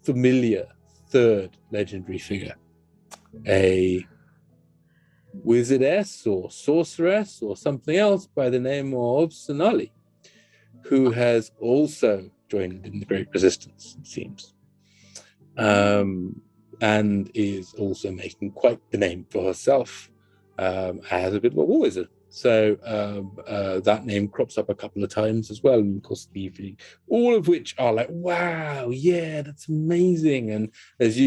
[SPEAKER 5] familiar third legendary figure, a wizardess or sorceress or something else by the name of Sonali, who has also joined in the Great Resistance, it seems, and is also making quite the name for herself as a bit of a war wizard. So that name crops up a couple of times as well, and of course, all of which are like, wow, yeah, that's amazing. And as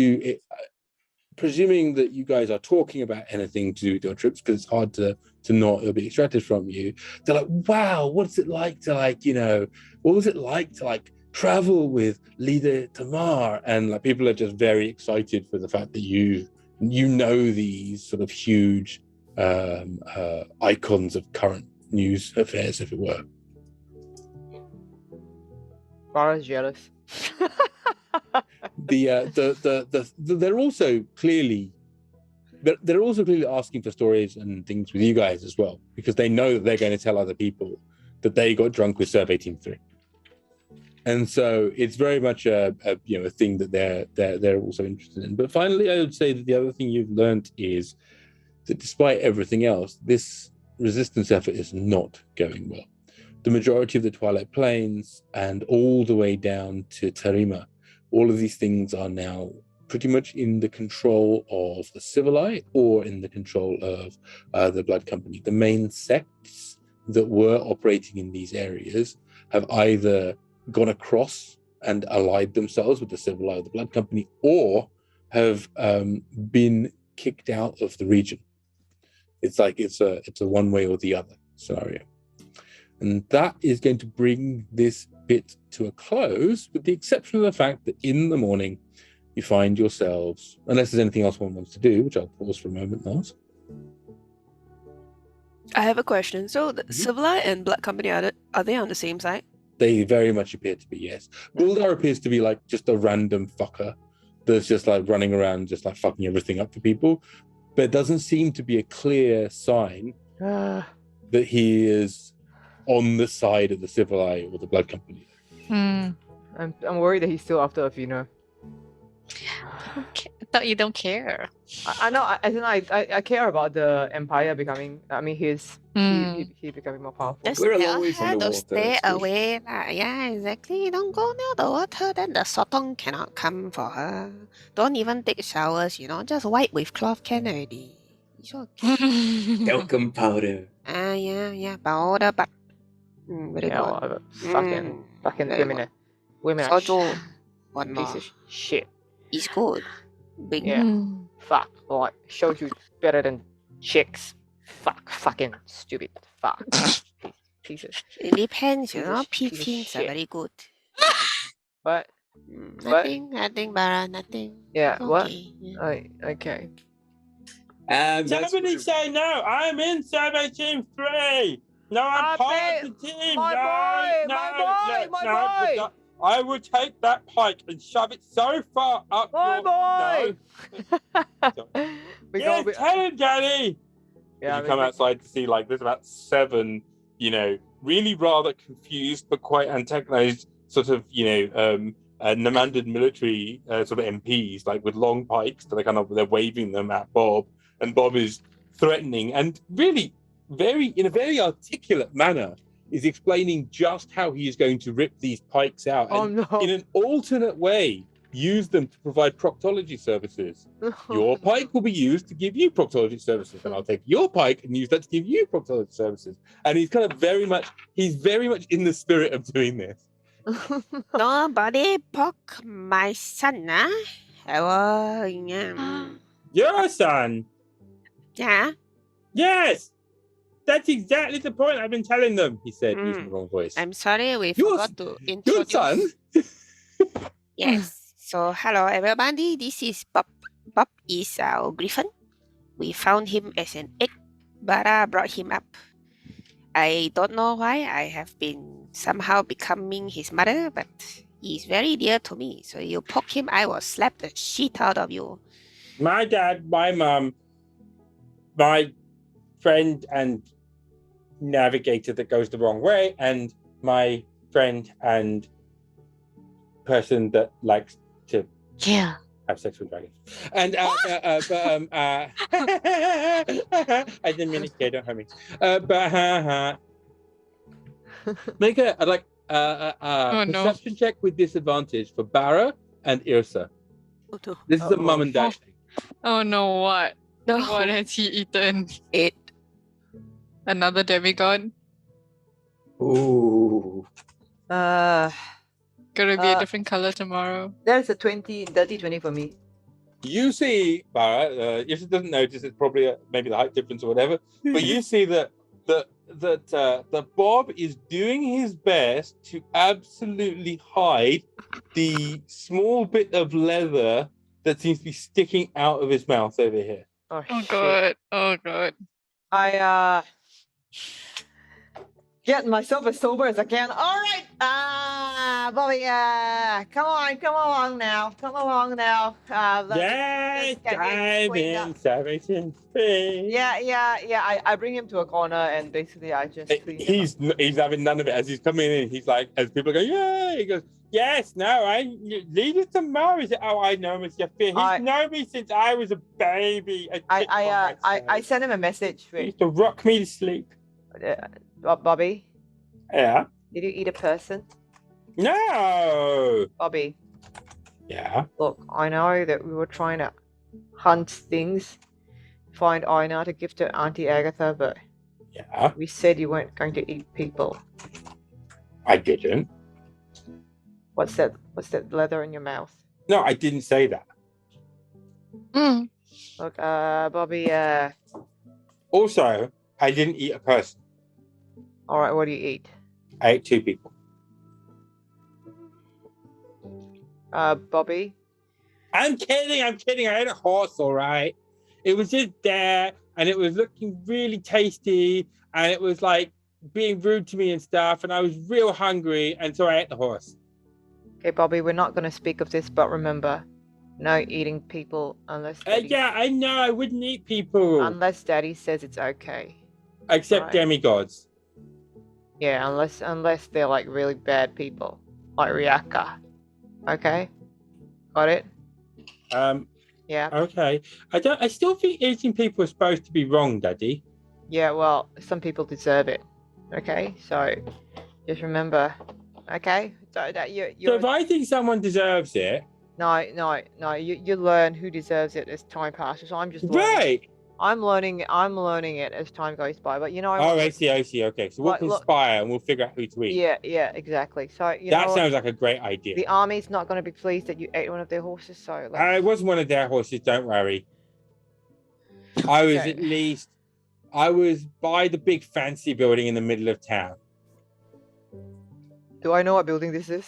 [SPEAKER 5] presuming that you guys are talking about anything to do with your trips, because it's hard to not, it'll be extracted from you. They're like, wow, what's it like to what was it like to travel with leader Tamar? And like people are just very excited for the fact that you know these sort of huge icons of current news affairs, if it were.
[SPEAKER 3] Barra's jealous.
[SPEAKER 5] They're also clearly asking for stories and things with you guys as well, because they know that they're going to tell other people that they got drunk with Survey Team 3, and so it's very much a thing that they're also interested in. But finally, I would say that the other thing you've learned is that despite everything else, this resistance effort is not going well. The majority of the Twilight Plains and all the way down to Tarima, all of these things are now pretty much in the control of the Civilite or in the control of the Blood Company. The main sects that were operating in these areas have either gone across and allied themselves with the Civilite or the Blood Company, or have been kicked out of the region. It's like it's a one way or the other scenario. And that is going to bring this bit to a close, with the exception of the fact that in the morning you find yourselves, unless there's anything else one wants to do, which I'll pause for a moment and ask.
[SPEAKER 2] I have a question. So the Civilite and Blood Company, are they on the same side?
[SPEAKER 5] They very much appear to be, yes. Guldar appears to be like just a random fucker that's just like running around, just like fucking everything up for people. But it doesn't seem to be a clear sign that he is on the side of the Civilite or the Blood Company.
[SPEAKER 3] I'm worried that he's still after Athena.
[SPEAKER 7] I thought you don't care.
[SPEAKER 3] I know. I care about the Empire becoming. I mean, he becoming more powerful.
[SPEAKER 9] Just
[SPEAKER 8] We're
[SPEAKER 9] tell
[SPEAKER 8] always
[SPEAKER 9] her to
[SPEAKER 8] underwater,
[SPEAKER 9] stay
[SPEAKER 8] Steve.
[SPEAKER 9] away. Yeah, exactly. Don't go near the water, then the sotong cannot come for her. Don't even take showers, just wipe with cloth can already. It's okay.
[SPEAKER 8] Talcum powder.
[SPEAKER 9] Yeah, powder, but very
[SPEAKER 3] Yeah,
[SPEAKER 9] good.
[SPEAKER 3] whatever. Fucking
[SPEAKER 9] very
[SPEAKER 3] women. Women are
[SPEAKER 9] Soju, one
[SPEAKER 3] piece
[SPEAKER 9] more.
[SPEAKER 3] of shit.
[SPEAKER 9] It's good. Big.
[SPEAKER 3] Yeah. Fuck. Like, showed you better than chicks. Fuck. Fucking stupid. Fuck. Pieces.
[SPEAKER 9] It depends,
[SPEAKER 3] Piece of
[SPEAKER 9] P-teens are
[SPEAKER 3] shit.
[SPEAKER 9] very good.
[SPEAKER 3] What?
[SPEAKER 9] Nothing, Barra, nothing.
[SPEAKER 3] Yeah, what?
[SPEAKER 9] Okay. Yeah.
[SPEAKER 3] Okay.
[SPEAKER 6] Somebody say no. I'm in Survey Team 3. No, I'm part of the team.
[SPEAKER 3] My boy.
[SPEAKER 6] I would take that pike and shove it so far up
[SPEAKER 3] My boy.
[SPEAKER 6] No. Tell him, Daddy.
[SPEAKER 3] Yeah,
[SPEAKER 5] You come outside to see there's about 7, really rather confused but quite antagonized sort of, Namandan military sort of MPs, with long pikes that they're waving them at Bob, and Bob is threatening and really in a very articulate manner is explaining just how he is going to rip these pikes out and in an alternate way use them to provide proctology services. Your pike will be used to give you proctology services, and I'll take your pike and use that to give you proctology services. And he's very much in the spirit of doing this.
[SPEAKER 9] Nobody poke my son,
[SPEAKER 6] Your son?
[SPEAKER 9] Yeah.
[SPEAKER 6] Yes. That's exactly the point I've been telling them.
[SPEAKER 5] He said, using the wrong voice.
[SPEAKER 9] I'm sorry, we forgot to introduce.
[SPEAKER 5] Your son?
[SPEAKER 9] Yes. So, hello everybody. This is Bob. Bob is our griffin. We found him as an egg. Barra brought him up. I don't know why I have been somehow becoming his mother, but he's very dear to me. So you poke him, I will slap the shit out of you.
[SPEAKER 6] My dad, my mum, my friend and navigator that goes the wrong way, and my friend and person that likes to have sex with dragons. And I didn't mean to say, don't hurt me. Make a perception check with disadvantage for Barra and Yrsa. This is a mum and dad thing.
[SPEAKER 7] Oh no, what?
[SPEAKER 9] No.
[SPEAKER 7] What has he eaten?
[SPEAKER 9] 8.
[SPEAKER 7] Another demigod?
[SPEAKER 8] Ooh.
[SPEAKER 7] Gonna be a different color tomorrow.
[SPEAKER 3] That's a 30 20 for me.
[SPEAKER 6] You see, Barra, Yrsa doesn't notice, it's probably maybe the height difference or whatever, but you see that Bob is doing his best to absolutely hide the small bit of leather that seems to be sticking out of his mouth over here.
[SPEAKER 3] Oh,
[SPEAKER 7] Oh
[SPEAKER 3] shit.
[SPEAKER 7] god. Oh god.
[SPEAKER 3] I get myself as sober as I can. All right, Bobby, come along now.
[SPEAKER 6] Yes,
[SPEAKER 3] let's get you cleaned up.
[SPEAKER 6] driving, salvation free.
[SPEAKER 3] Yeah. I bring him to a corner and basically I just clean him up.
[SPEAKER 6] He's having none of it as he's coming in. He's like, as people go, yeah, he goes, yes, no, leave it to Mo. He said, oh, I know Mr. Fear. He's known me since I was a baby.
[SPEAKER 3] I sent him a message.
[SPEAKER 6] He used to rock me to sleep.
[SPEAKER 3] Bobby,
[SPEAKER 6] Yeah.
[SPEAKER 3] did you eat a person?
[SPEAKER 6] No.
[SPEAKER 3] Bobby,
[SPEAKER 6] Yeah.
[SPEAKER 3] look, I know that we were trying to hunt things, find Eijnar to give to Auntie Agatha, but
[SPEAKER 6] Yeah.
[SPEAKER 3] we said you weren't going to eat people.
[SPEAKER 6] I didn't.
[SPEAKER 3] What's that leather in your mouth?
[SPEAKER 6] No, I didn't say that.
[SPEAKER 7] Mm.
[SPEAKER 3] Look, Bobby,
[SPEAKER 6] Also, I didn't eat a person.
[SPEAKER 3] all right, what do you eat?
[SPEAKER 6] I ate 2 people.
[SPEAKER 3] Bobby,
[SPEAKER 6] I'm kidding. I ate a horse, all right. It was just there, and it was looking really tasty, and it was like being rude to me and stuff, and I was real hungry, and so I ate the horse.
[SPEAKER 3] okay, Bobby, we're not going to speak of this, but remember, no eating people unless Daddy,
[SPEAKER 6] Yeah, I know. I wouldn't eat people.
[SPEAKER 3] unless Daddy says it's okay.
[SPEAKER 6] Except
[SPEAKER 3] Right.
[SPEAKER 6] demigods.
[SPEAKER 3] Yeah, unless they're like really bad people, like Ryaka. Okay, got it. Yeah.
[SPEAKER 6] Okay. I still think eating people is supposed to be wrong, Daddy.
[SPEAKER 3] Yeah, well, some people deserve it. Okay, so just remember. Okay, so that
[SPEAKER 6] So
[SPEAKER 3] you're
[SPEAKER 6] if I think someone deserves it,
[SPEAKER 3] no. You learn who deserves it as time passes. I'm just learning.
[SPEAKER 6] right?
[SPEAKER 3] I'm learning it as time goes by. But you know.
[SPEAKER 6] Oh, I see. Okay, so we'll
[SPEAKER 3] But look-
[SPEAKER 6] conspire and we'll figure out who to eat.
[SPEAKER 3] Yeah, exactly. So you
[SPEAKER 6] That
[SPEAKER 3] know.
[SPEAKER 6] sounds like a great idea.
[SPEAKER 3] The army's not going to be pleased that you ate one of their horses. So let's...
[SPEAKER 6] I wasn't one of their horses. Don't worry. I was
[SPEAKER 3] Okay.
[SPEAKER 6] I was by the big fancy building in the middle of town.
[SPEAKER 3] Do I know what building this is?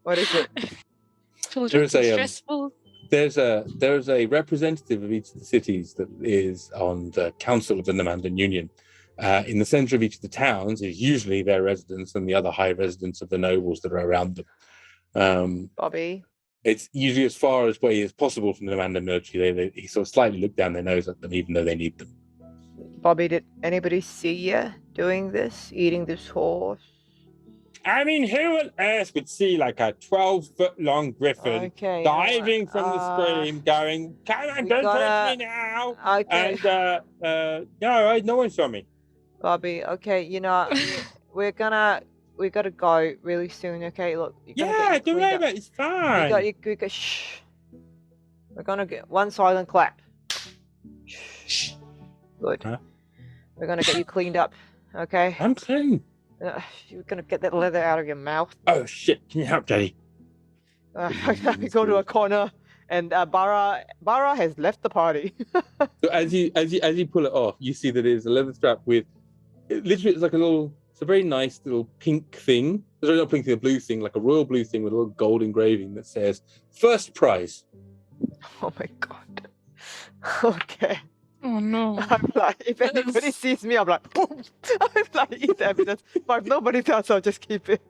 [SPEAKER 3] What is it?
[SPEAKER 7] Children
[SPEAKER 6] There's
[SPEAKER 7] so
[SPEAKER 6] a,
[SPEAKER 7] stressful.
[SPEAKER 6] There's a representative of each of the cities that is on the council of the Namandan Union. In the center of each of the towns is usually their residence and the other high residence of the nobles that are around them.
[SPEAKER 3] Bobby.
[SPEAKER 6] It's usually as far away as possible from the Namandan military. They sort of slightly look down their nose at them, even though they need them.
[SPEAKER 3] Bobby, did anybody see you doing this, eating this horse?
[SPEAKER 6] I mean, who on earth would see like a 12-foot-long griffin
[SPEAKER 3] Okay.
[SPEAKER 6] diving from the stream, going, "Come on,
[SPEAKER 3] we
[SPEAKER 6] don't
[SPEAKER 3] gotta-
[SPEAKER 6] touch me now!"
[SPEAKER 3] Okay.
[SPEAKER 6] And no one saw me.
[SPEAKER 3] Bobby, okay, you know, we gotta go really soon, okay? Look, you gotta
[SPEAKER 6] Yeah,
[SPEAKER 3] get
[SPEAKER 6] don't
[SPEAKER 3] you
[SPEAKER 6] worry
[SPEAKER 3] cleaned
[SPEAKER 6] about it. It's fine.
[SPEAKER 3] we got shh. We're gonna get one silent clap. Shh. Good.
[SPEAKER 6] Huh?
[SPEAKER 3] We're gonna get you cleaned up, okay?
[SPEAKER 6] I'm clean.
[SPEAKER 3] You're gonna get that leather out of your mouth.
[SPEAKER 6] Oh shit! Can you help, Daddy?
[SPEAKER 3] We go to a corner, and Barra has left the party.
[SPEAKER 6] So as you pull it off, you see that it's a leather strap with literally it's like it's a very nice little pink thing. There's not pink thing, a blue thing, like a royal blue thing with a little gold engraving that says "First Prize."
[SPEAKER 3] Oh my god. Okay.
[SPEAKER 7] Oh no.
[SPEAKER 3] I'm like, if anybody sees me, I'm like, boom. I'm like, eat the evidence. But if nobody does, I'll just keep it.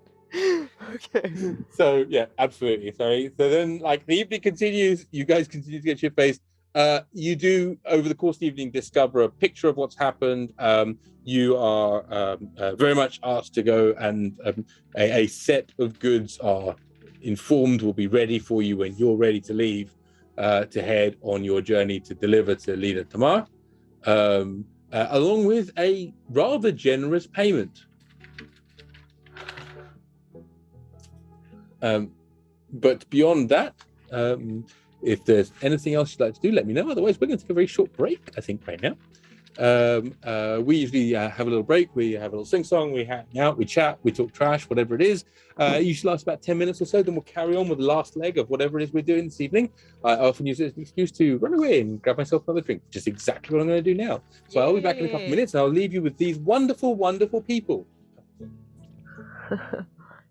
[SPEAKER 3] Okay.
[SPEAKER 5] So yeah, absolutely. Sorry. So then, like, the evening continues. You guys continue to get shit-faced. You do, over the course of the evening, discover a picture of what's happened. You are very much asked to go, and a set of goods are informed will be ready for you when you're ready to leave to head on your journey to deliver to Leader Tamar, along with a rather generous payment. But beyond that, if there's anything else you'd like to do, let me know. Otherwise, we're going to take a very short break, I think, right now. We usually have a little break. We have a little sing-song. We hang out, we chat, we talk trash, whatever it is. It usually lasts about 10 minutes or so. Then we'll carry on with the last leg of whatever it is we're doing this evening. I often use it as an excuse to run away and grab myself another drink, which is exactly what I'm going to do now. So I'll be back in a couple of minutes, and I'll leave you with these wonderful, wonderful people.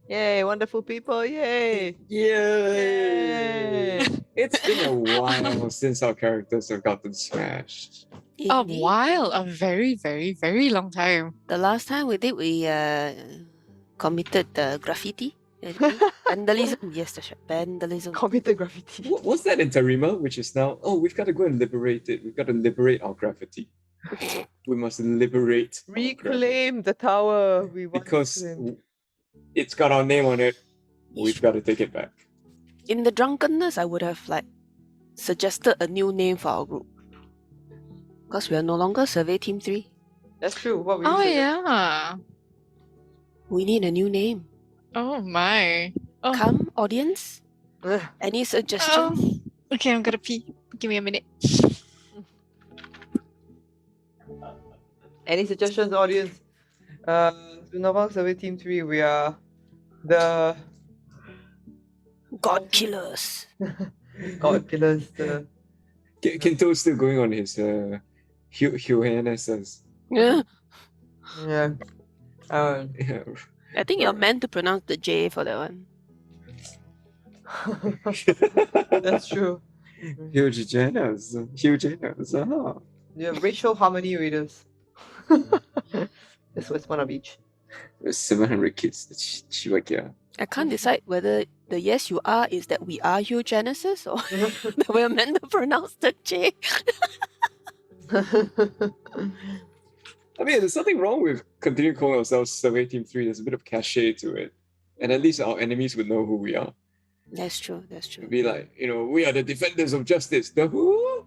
[SPEAKER 3] Yay, wonderful people. Yay.
[SPEAKER 8] Yay! It's been a while since our characters have gotten smashed.
[SPEAKER 7] A
[SPEAKER 9] Indeed.
[SPEAKER 7] while, a very, very, very long time.
[SPEAKER 9] The last time we did, we committed graffiti. Vandalism. Yes, that's right. Vandalism.
[SPEAKER 3] Committed graffiti.
[SPEAKER 8] What's that in Terima, which is now, we've got to go and liberate it. We've got to liberate our graffiti. We must liberate our graffiti.
[SPEAKER 3] Reclaim the tower. We want
[SPEAKER 8] Because
[SPEAKER 3] to
[SPEAKER 8] it's got our name on it. We've got to take it back.
[SPEAKER 9] In the drunkenness, I would have suggested a new name for our group. Because we are no longer Survey Team 3.
[SPEAKER 3] That's true. What we
[SPEAKER 7] Oh
[SPEAKER 3] said.
[SPEAKER 7] yeah.
[SPEAKER 9] We need a new name.
[SPEAKER 7] Oh my. Oh.
[SPEAKER 9] Come, audience.
[SPEAKER 3] Ugh.
[SPEAKER 9] Any suggestions?
[SPEAKER 7] Okay, I'm gonna pee. Give me a minute.
[SPEAKER 3] Any suggestions, audience? So Nova Survey Team 3, we are the
[SPEAKER 9] God killers.
[SPEAKER 3] God Killers. The
[SPEAKER 8] Kinto's still going on his Hyohanesses.
[SPEAKER 9] Yeah.
[SPEAKER 3] yeah.
[SPEAKER 8] Yeah.
[SPEAKER 9] I think you're meant to pronounce the J for that one.
[SPEAKER 3] That's true.
[SPEAKER 8] Hyohanes.
[SPEAKER 3] Yeah, racial harmony readers. This was one of each.
[SPEAKER 8] There's 700 kids. Chivakia.
[SPEAKER 9] I can't decide whether the yes you are is that we are eugenesis or that we're meant to pronounce the J.
[SPEAKER 8] I mean, there's nothing wrong with continuing calling ourselves Survey Team 3. There's a bit of cachet to it. And at least our enemies would know who we are.
[SPEAKER 9] That's true, that's true.
[SPEAKER 8] It'd be like, we are the defenders of justice. The who?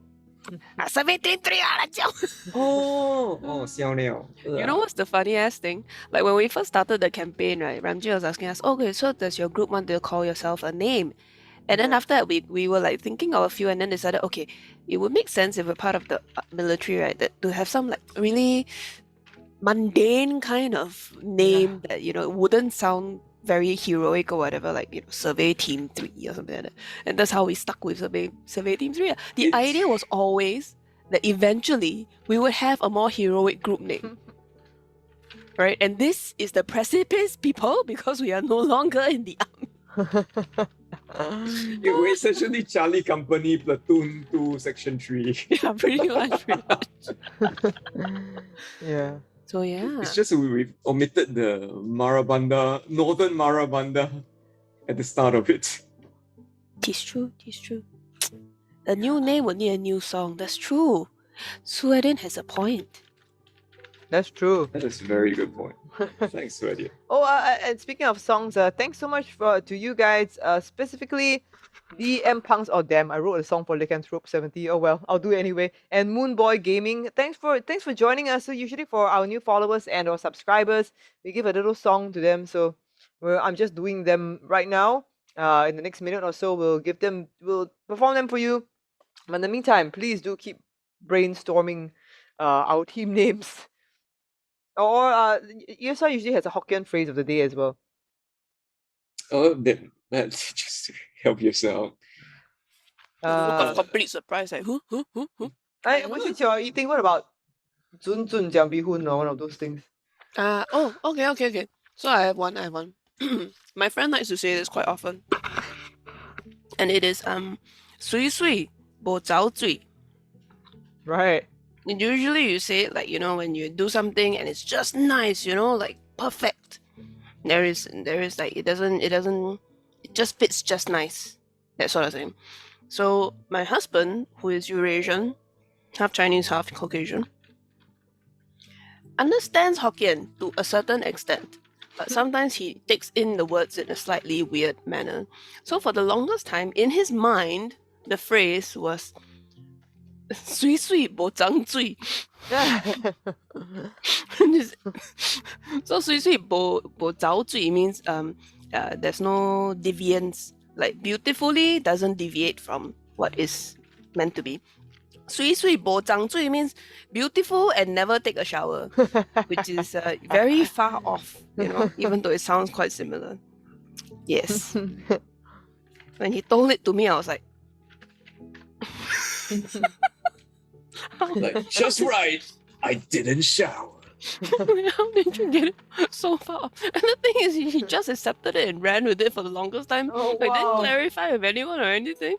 [SPEAKER 9] Survey Team 3
[SPEAKER 8] Xiao Liao.
[SPEAKER 9] You know what's the funniest thing? Like when we first started the campaign, right, Ramji was asking us, okay, so does your group want to call yourself a name? And then after that, we were like thinking of a few and then decided, okay, it would make sense if we're part of the military, right, that to have some like really mundane kind of name that, wouldn't sound very heroic or whatever, like, Survey Team 3 or something like that. And that's how we stuck with Survey Team 3. The idea was always that eventually we would have a more heroic group name. Right? And this is the precipice, people, because we are no longer in the army.
[SPEAKER 8] We're essentially Charlie Company, Platoon 2, Section 3.
[SPEAKER 9] Yeah, pretty much.
[SPEAKER 3] Yeah.
[SPEAKER 9] So yeah.
[SPEAKER 8] It's just we've omitted the Marabanda, Northern Marabanda at the start of it.
[SPEAKER 9] Tis true. A new name would need a new song. That's true. Sweden has a point.
[SPEAKER 3] That's true.
[SPEAKER 8] That is a very good point. Thanks, Swedia.
[SPEAKER 3] Oh, and speaking of songs, thanks so much to you guys, specifically DM Punks. Oh damn, I wrote a song for Lycanthrope 70. Oh well, I'll do it anyway. And Moonboy Gaming. Thanks for joining us. So usually for our new followers and or subscribers, we give a little song to them. So I'm just doing them right now. In the next minute or so, we'll perform them for you. But in the meantime, please do keep brainstorming our team names. Or Yrsa usually has a Hokkien phrase of the day as well.
[SPEAKER 8] Oh, that's just to help yourself.
[SPEAKER 9] Look of complete surprise, like, who?
[SPEAKER 3] Since you're eating, what about Zun Zun Jiang Bee Hoon or one of those things?
[SPEAKER 9] Okay. So I have one. My friend likes to say this quite often. And it is Sui Sui Bo Zao Zui.
[SPEAKER 3] Right.
[SPEAKER 9] Usually you say it like, when you do something and it's just nice, like perfect. There is like it just fits just nice. That sort of thing. So my husband, who is Eurasian, half Chinese, half Caucasian, understands Hokkien to a certain extent, but sometimes he takes in the words in a slightly weird manner. So for the longest time, in his mind, the phrase was "sui sui bo zhang zui." So "sui sui bo zhao zui" means there's no deviance. Like beautifully doesn't deviate from what is meant to be. "Sui sui bo zhang zui" means beautiful and never take a shower, which is very far off, even though it sounds quite similar. Yes. When he told it to me, I was like,
[SPEAKER 8] Like, just right. I didn't shower.
[SPEAKER 9] how did you get it so far off? And the thing is, he just accepted it and ran with it for the longest time.
[SPEAKER 3] Oh,
[SPEAKER 9] Like, didn't
[SPEAKER 3] wow.
[SPEAKER 9] clarify with anyone or anything.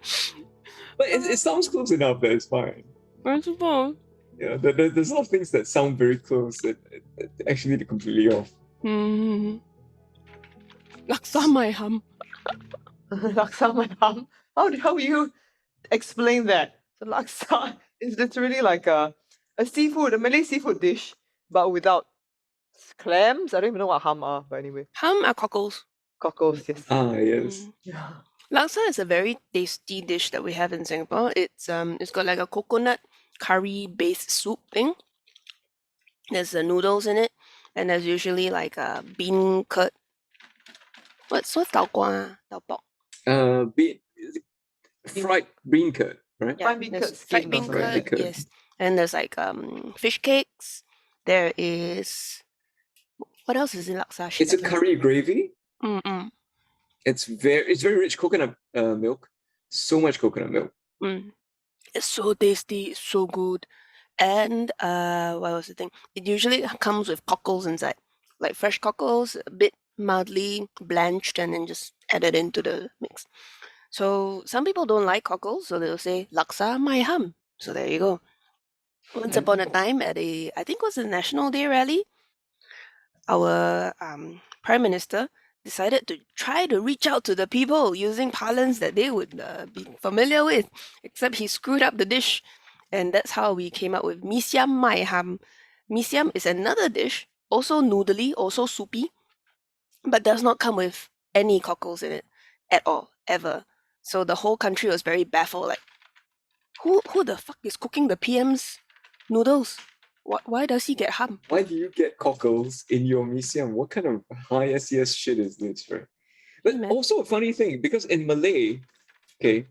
[SPEAKER 8] But it sounds close enough that it's fine.
[SPEAKER 9] I suppose.
[SPEAKER 8] Yeah, there's a lot of things that sound very close that actually they're completely off.
[SPEAKER 9] Laksa my hum.
[SPEAKER 3] Laksa my hum. How do you explain that? So laksa is literally like a Malay seafood dish, but without clams. I don't even know what hum are, but anyway.
[SPEAKER 9] Hum are cockles.
[SPEAKER 3] Cockles, yes.
[SPEAKER 8] Ah, yes.
[SPEAKER 9] Laksa is a very tasty dish that we have in Singapore. It's got like a coconut curry based soup thing. There's noodles in it, and there's usually like a bean curd. What's tau kwa? Tau pok.
[SPEAKER 8] Fried bean curd, right?
[SPEAKER 9] Yeah,
[SPEAKER 3] Fried bean
[SPEAKER 9] there's
[SPEAKER 3] curd
[SPEAKER 9] fried
[SPEAKER 3] skin or
[SPEAKER 9] bean
[SPEAKER 3] something.
[SPEAKER 8] Fried bean
[SPEAKER 9] curd,
[SPEAKER 8] curd.
[SPEAKER 9] yes. And there's like fish cakes. There is what else is in laksa?
[SPEAKER 8] It's a curry gravy.
[SPEAKER 9] Mm-mm.
[SPEAKER 8] It's very rich coconut milk. So much coconut milk.
[SPEAKER 9] It's so tasty, it's so good. And what was the thing? It usually comes with cockles inside. Like fresh cockles, a bit mildly blanched and then just added into the mix. So some people don't like cockles, so they'll say laksa my hum. So there you go. Once upon a time at I think it was a National Day rally, our Prime Minister decided to try to reach out to the people using parlance that they would be familiar with, except he screwed up the dish. And that's how we came up with mee siam mai ham. Mee siam is another dish, also noodly, also soupy, but does not come with any cockles in it at all, ever. So the whole country was very baffled, like, who the fuck is cooking the PM's noodles? Why does he get ham?
[SPEAKER 8] Why do you get cockles in your mee siam? What kind of high SES shit is this, right? But
[SPEAKER 9] Hey, man.
[SPEAKER 8] also a funny thing, because in Malay, okay,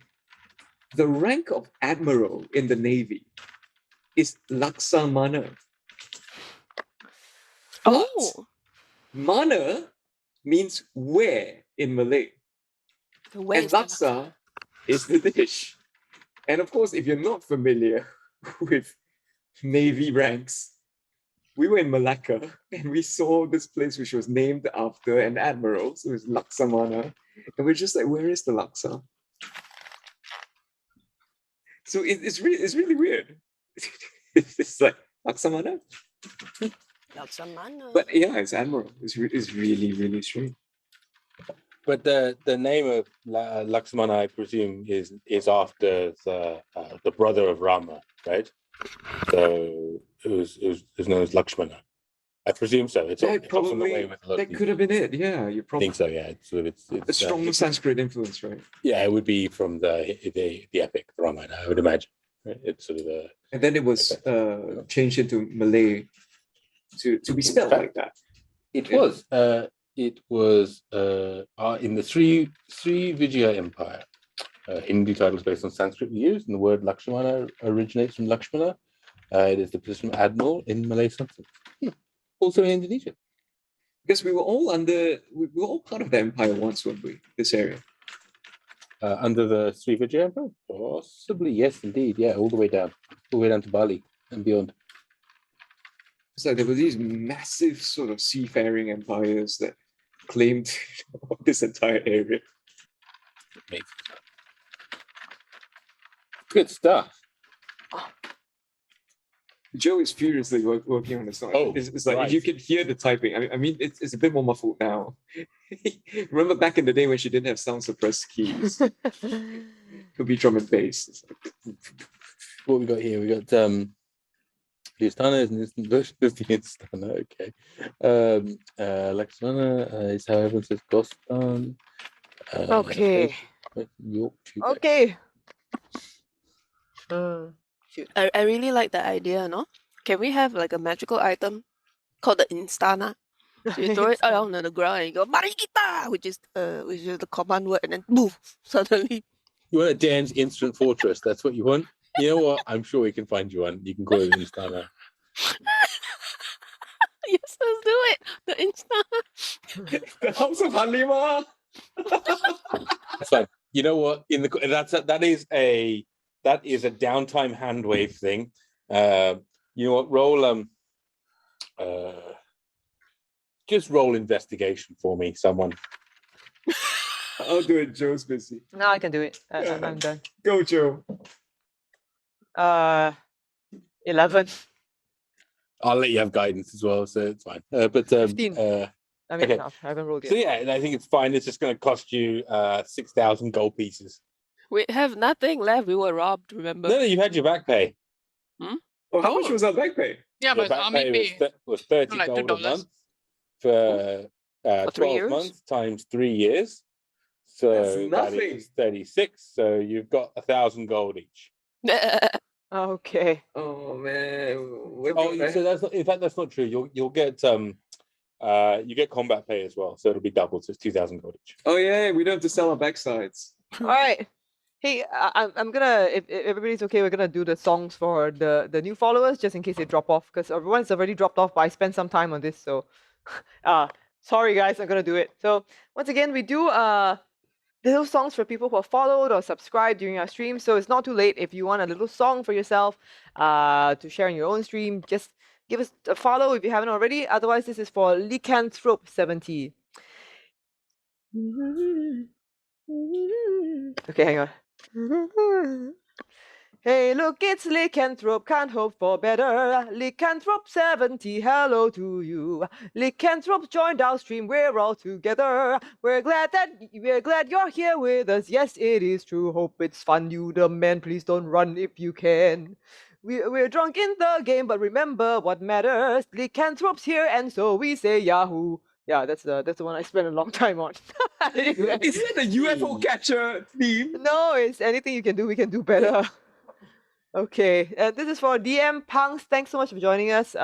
[SPEAKER 8] the rank of admiral in the Navy is Laksamana. But
[SPEAKER 9] Oh,
[SPEAKER 8] mana means where in Malay.
[SPEAKER 9] so where
[SPEAKER 8] And
[SPEAKER 9] is the
[SPEAKER 8] laksa is the dish. And of course, if you're not familiar with Navy ranks, we were in Malacca and we saw this place which was named after an admiral. So it was Laksamana. And we're just like, where is the laksa? So it's really weird. It's like Laksamana.
[SPEAKER 9] Laksamana?
[SPEAKER 8] But yeah, it's admiral. It's really, really strange.
[SPEAKER 5] But the name of Lakshmana, I presume, is after the brother of Rama, right? So it was known as Lakshmana. I presume so. It's
[SPEAKER 8] That
[SPEAKER 5] also in the way
[SPEAKER 8] probably,
[SPEAKER 5] with a lot of
[SPEAKER 8] that
[SPEAKER 5] these-
[SPEAKER 8] could have been it. Yeah, you
[SPEAKER 5] I
[SPEAKER 8] probably
[SPEAKER 5] think so. Yeah, it's
[SPEAKER 8] a strong Sanskrit influence, right?
[SPEAKER 5] Yeah, it would be from the epic, the Ramayana, I would imagine. Right? It's sort of a
[SPEAKER 8] And then it was changed into Malay to be spelled like that.
[SPEAKER 5] It
[SPEAKER 8] Yeah.
[SPEAKER 5] was. It was in the Sri Vijaya Empire. Hindi titles based on Sanskrit were used, and the word Lakshmana originates from Lakshmana. It is the position of admiral in Malay Sanskrit. Also in Indonesia.
[SPEAKER 8] Because we were all part of the empire once, weren't we? This area.
[SPEAKER 5] Under the Sri Vijaya Empire? Possibly, yes, indeed. Yeah, all the way down to Bali and beyond.
[SPEAKER 8] It's like there were these massive sort of seafaring empires that claimed this entire area.
[SPEAKER 5] Amazing. Good stuff.
[SPEAKER 8] Joe is furiously working on the song.
[SPEAKER 5] Oh,
[SPEAKER 8] It's like
[SPEAKER 5] right.
[SPEAKER 8] you can hear the typing. I mean, it's a bit more muffled now. Remember back in the day when she didn't have sound suppressed keys? Could be drum and bass. It's like,
[SPEAKER 5] What we got here? We got Liustana is an instant version of the Instana. Okay. Lexana is how everyone says Gostan.
[SPEAKER 3] Okay.
[SPEAKER 5] York.
[SPEAKER 3] Okay.
[SPEAKER 2] I really like the idea, no? Can we have like a magical item called the Instana? So you throw it around on the ground and you go Marikita, which is the command word, and then move suddenly.
[SPEAKER 5] You want a Dan's instant fortress? That's what you want. You know what? I'm sure we can find you one. You can call it an Instana.
[SPEAKER 2] Yes, let's do it. The Instana.
[SPEAKER 8] the House of Halima.
[SPEAKER 5] That's fine. You know what? That is a downtime hand wave thing. You know what? Roll just roll investigation for me, someone.
[SPEAKER 8] I'll do it. Joe's busy.
[SPEAKER 3] No, I can do it. I'm done.
[SPEAKER 8] Go, Joe.
[SPEAKER 3] 11.
[SPEAKER 5] I'll let you have guidance as well, so it's fine.
[SPEAKER 3] 15. I mean,
[SPEAKER 5] okay.
[SPEAKER 3] enough. I haven't rolled yet.
[SPEAKER 5] So yeah, and I think it's fine. It's just going to cost you 6,000 gold pieces.
[SPEAKER 2] We have nothing left. We were robbed, remember?
[SPEAKER 5] No, you had your back pay.
[SPEAKER 8] Oh, how much was our back pay?
[SPEAKER 7] Yeah,
[SPEAKER 5] Your
[SPEAKER 7] but
[SPEAKER 5] back
[SPEAKER 7] army
[SPEAKER 5] pay
[SPEAKER 7] pay.
[SPEAKER 5] was 30
[SPEAKER 7] like
[SPEAKER 5] gold a
[SPEAKER 7] $2.
[SPEAKER 5] month for
[SPEAKER 2] 3
[SPEAKER 5] 12
[SPEAKER 2] years?
[SPEAKER 5] months times 3 years. So
[SPEAKER 8] That's
[SPEAKER 5] that
[SPEAKER 8] nothing.
[SPEAKER 5] is 36. So you've got 1,000 gold each.
[SPEAKER 3] Okay.
[SPEAKER 8] Oh man.
[SPEAKER 5] So that's not, in fact that's not true. You'll get you get combat pay as well. So it'll be doubled. So it's 2,000 gold each.
[SPEAKER 8] Oh yeah, we don't have to sell our backsides.
[SPEAKER 3] All right. Hey, I'm gonna, if everybody's okay, we're gonna do the songs for the new followers just in case they drop off, because everyone's already dropped off, but I spent some time on this, so sorry guys, I'm gonna do it. So once again, we do little songs for people who have followed or subscribed during our stream, so it's not too late. If you want a little song for yourself to share in your own stream, just give us a follow if you haven't already. Otherwise, this is for Lycanthrope 70. Okay, hang on. Hey, look, it's Lycanthrope, can't hope for better. Lycanthrope 70, hello to you. Lycanthrope joined our stream, we're all together. We're glad you're here with us. Yes, it is true. Hope it's fun. You the man, please don't run if you can. We're drunk in the game, but remember what matters. Lycanthrope's here, and so we say Yahoo. Yeah, that's the one I spent a long time on. Anyway.
[SPEAKER 8] Is that the UFO catcher theme?
[SPEAKER 3] No, it's anything you can do, we can do better. Okay, this is for DM Punks. Thanks so much for joining us.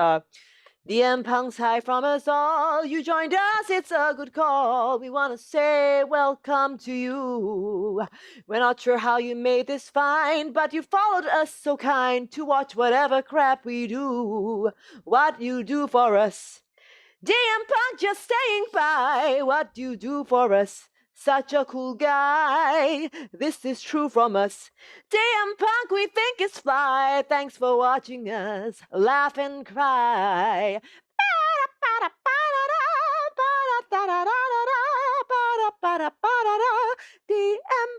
[SPEAKER 3] DM Punks, hi from us all. You joined us, it's a good call. We want to say welcome to you. We're not sure how you made this find, but you followed us so kind to watch whatever crap we do. What you do for us. DM Punk just staying by. What do you do for us? Such a cool guy. This is true from us. DM Punk, we think is fly. Thanks for watching us laugh and cry. DM Punk. DM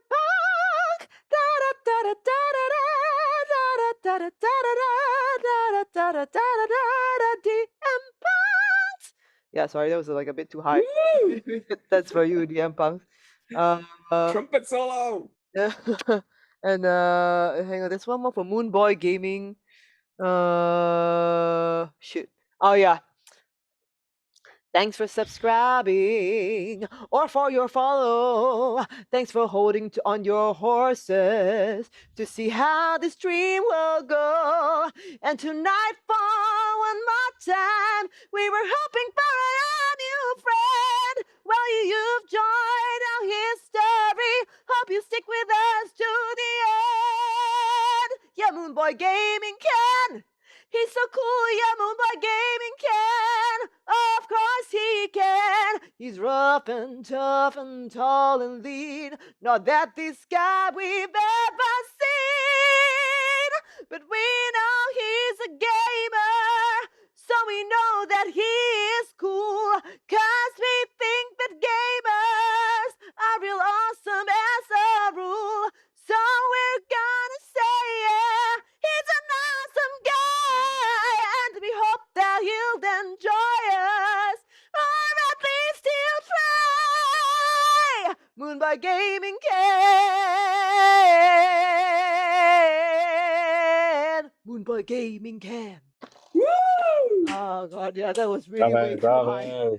[SPEAKER 3] Punks. Yeah, sorry, that was like a bit too high. That's for you, DM Punks.
[SPEAKER 8] Trumpet solo.
[SPEAKER 3] And hang on, there's one more for Moon Boy Gaming. Shit. Oh yeah. Thanks for subscribing or for your follow. Thanks for holding on your horses to see how the stream will go. And tonight, for one more time, we were hoping for a new friend. Well, you've joined our history. Hope you stick with us to the end. Yeah, Moon Boy Gaming can. He's so cool, yeah, Moonboy Gaming can. Of course he can. He's rough and tough and tall and lean. Not that this guy we've ever seen. But we know he's a gamer. So we know that he is cool. 'Cause we think that gamers are real awesome as a rule. So we're gonna say, yeah, he's an awesome guy. Moonby Gaming can. Moonby Gaming can.
[SPEAKER 8] Woo!
[SPEAKER 3] Oh god, yeah, that was really way
[SPEAKER 5] Bravo,
[SPEAKER 3] too high.
[SPEAKER 5] bravo.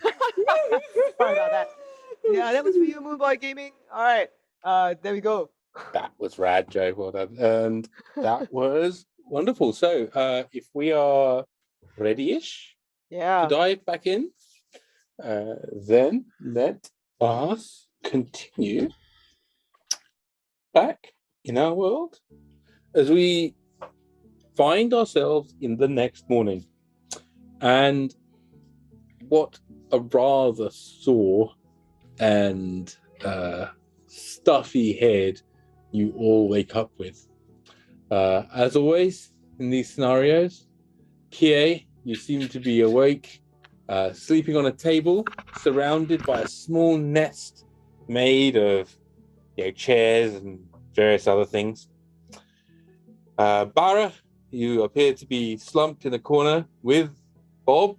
[SPEAKER 3] Sorry about that. Yeah, that was for you, Moonby Gaming. All right, there we go.
[SPEAKER 5] That was rad, Joe. Well done. And that was wonderful. So, if we are ready-ish to
[SPEAKER 3] Yeah.
[SPEAKER 5] dive back in, then let us continue back in our world as we find ourselves in the next morning. And what a rather sore and stuffy head you all wake up with. As always, in these scenarios, Kie, you seem to be awake, sleeping on a table, surrounded by a small nest made of chairs and various other things. Barra, you appear to be slumped in a corner with Bob.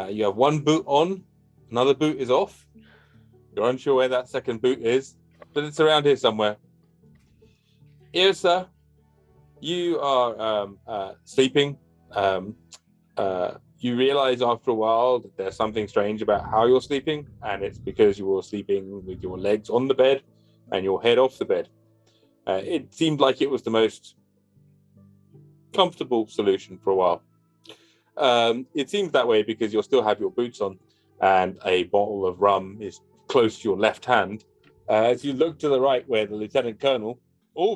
[SPEAKER 5] You have one boot on, another boot is off. You're unsure where that second boot is, but it's around here somewhere. Yrsa, you are sleeping. You realize after a while that there's something strange about how you're sleeping, and it's because you were sleeping with your legs on the bed and your head off the bed. It seemed like it was the most comfortable solution for a while. It seems that way because you'll still have your boots on, and a bottle of rum is close to your left hand. As you look to the right, where the lieutenant colonel, all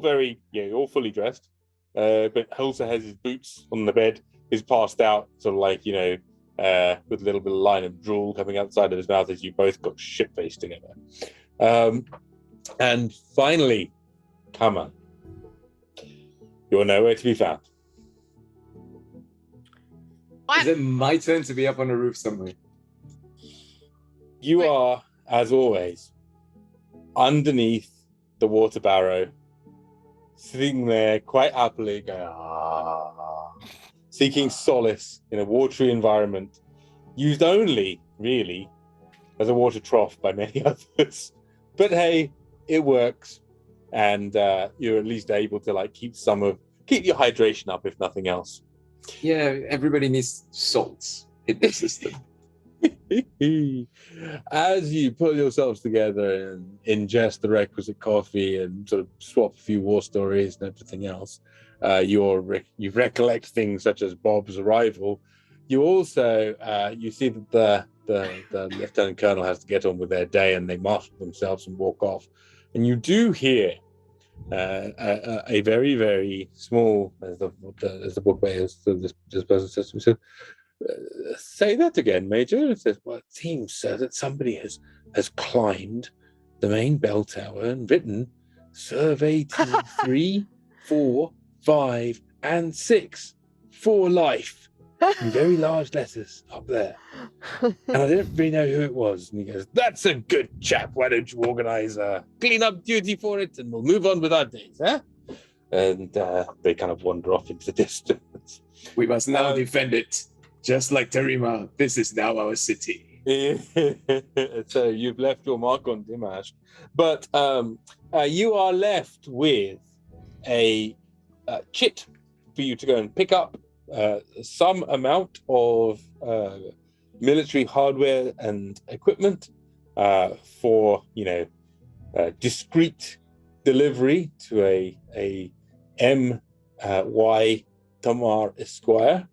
[SPEAKER 5] fully dressed, but also has his boots on the bed, is passed out, sort of like, with a little bit of line of drool coming outside of his mouth as you both got shit-faced together. And finally, Kaman, you're nowhere to be found.
[SPEAKER 8] Is it my turn to be up on the roof somewhere?
[SPEAKER 5] You are, as always, underneath the water barrow, sitting there quite happily, going, seeking solace in a watery environment, used only, really, as a water trough by many others. But hey, it works, and you're at least able to keep your hydration up, if nothing else.
[SPEAKER 8] Yeah, everybody needs salts in the system.
[SPEAKER 5] As you pull yourselves together and ingest the requisite coffee and sort of swap a few war stories and everything else, you recollect things such as Bob's arrival. You also you see that the lieutenant colonel has to get on with their day, and they marshal themselves and walk off. And you do hear a very, very small, as the book is, this person says to me, say that again, Major. It says, well, it seems, sir, that somebody has climbed the main bell tower and written survey team 3, 4, 5, and 6 for life in very large letters up there. And I didn't really know who it was. And he goes, that's a good chap. Why don't you organize a clean-up duty for it, and we'll move on with our days, huh? And they kind of wander off into the distance.
[SPEAKER 8] We must now defend it. Just like Terima, this is now our city.
[SPEAKER 5] So you've left your mark on Dimash. But you are left with a chit for you to go and pick up some amount of military hardware and equipment for, discreet delivery to a M.Y. Tamar Esquire.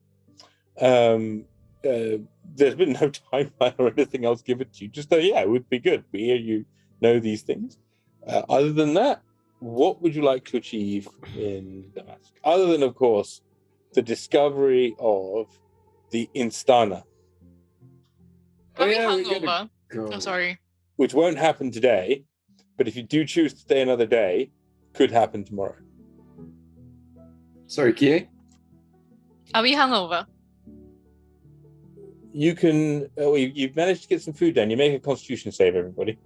[SPEAKER 5] There's been no timeline or anything else given to you. Just it would be good. We hear you know these things. Other than that, what would you like to achieve in Damascus? Other than, of course, the discovery of the Instana.
[SPEAKER 7] Are we
[SPEAKER 8] we
[SPEAKER 7] hungover?
[SPEAKER 8] gotta go.
[SPEAKER 7] I'm sorry.
[SPEAKER 5] Which won't happen today, but if you do choose to stay another day, could happen tomorrow.
[SPEAKER 8] Sorry, Kie?
[SPEAKER 7] Are we hungover?
[SPEAKER 5] You can. You've managed to get some food down. You make a Constitution save, everybody.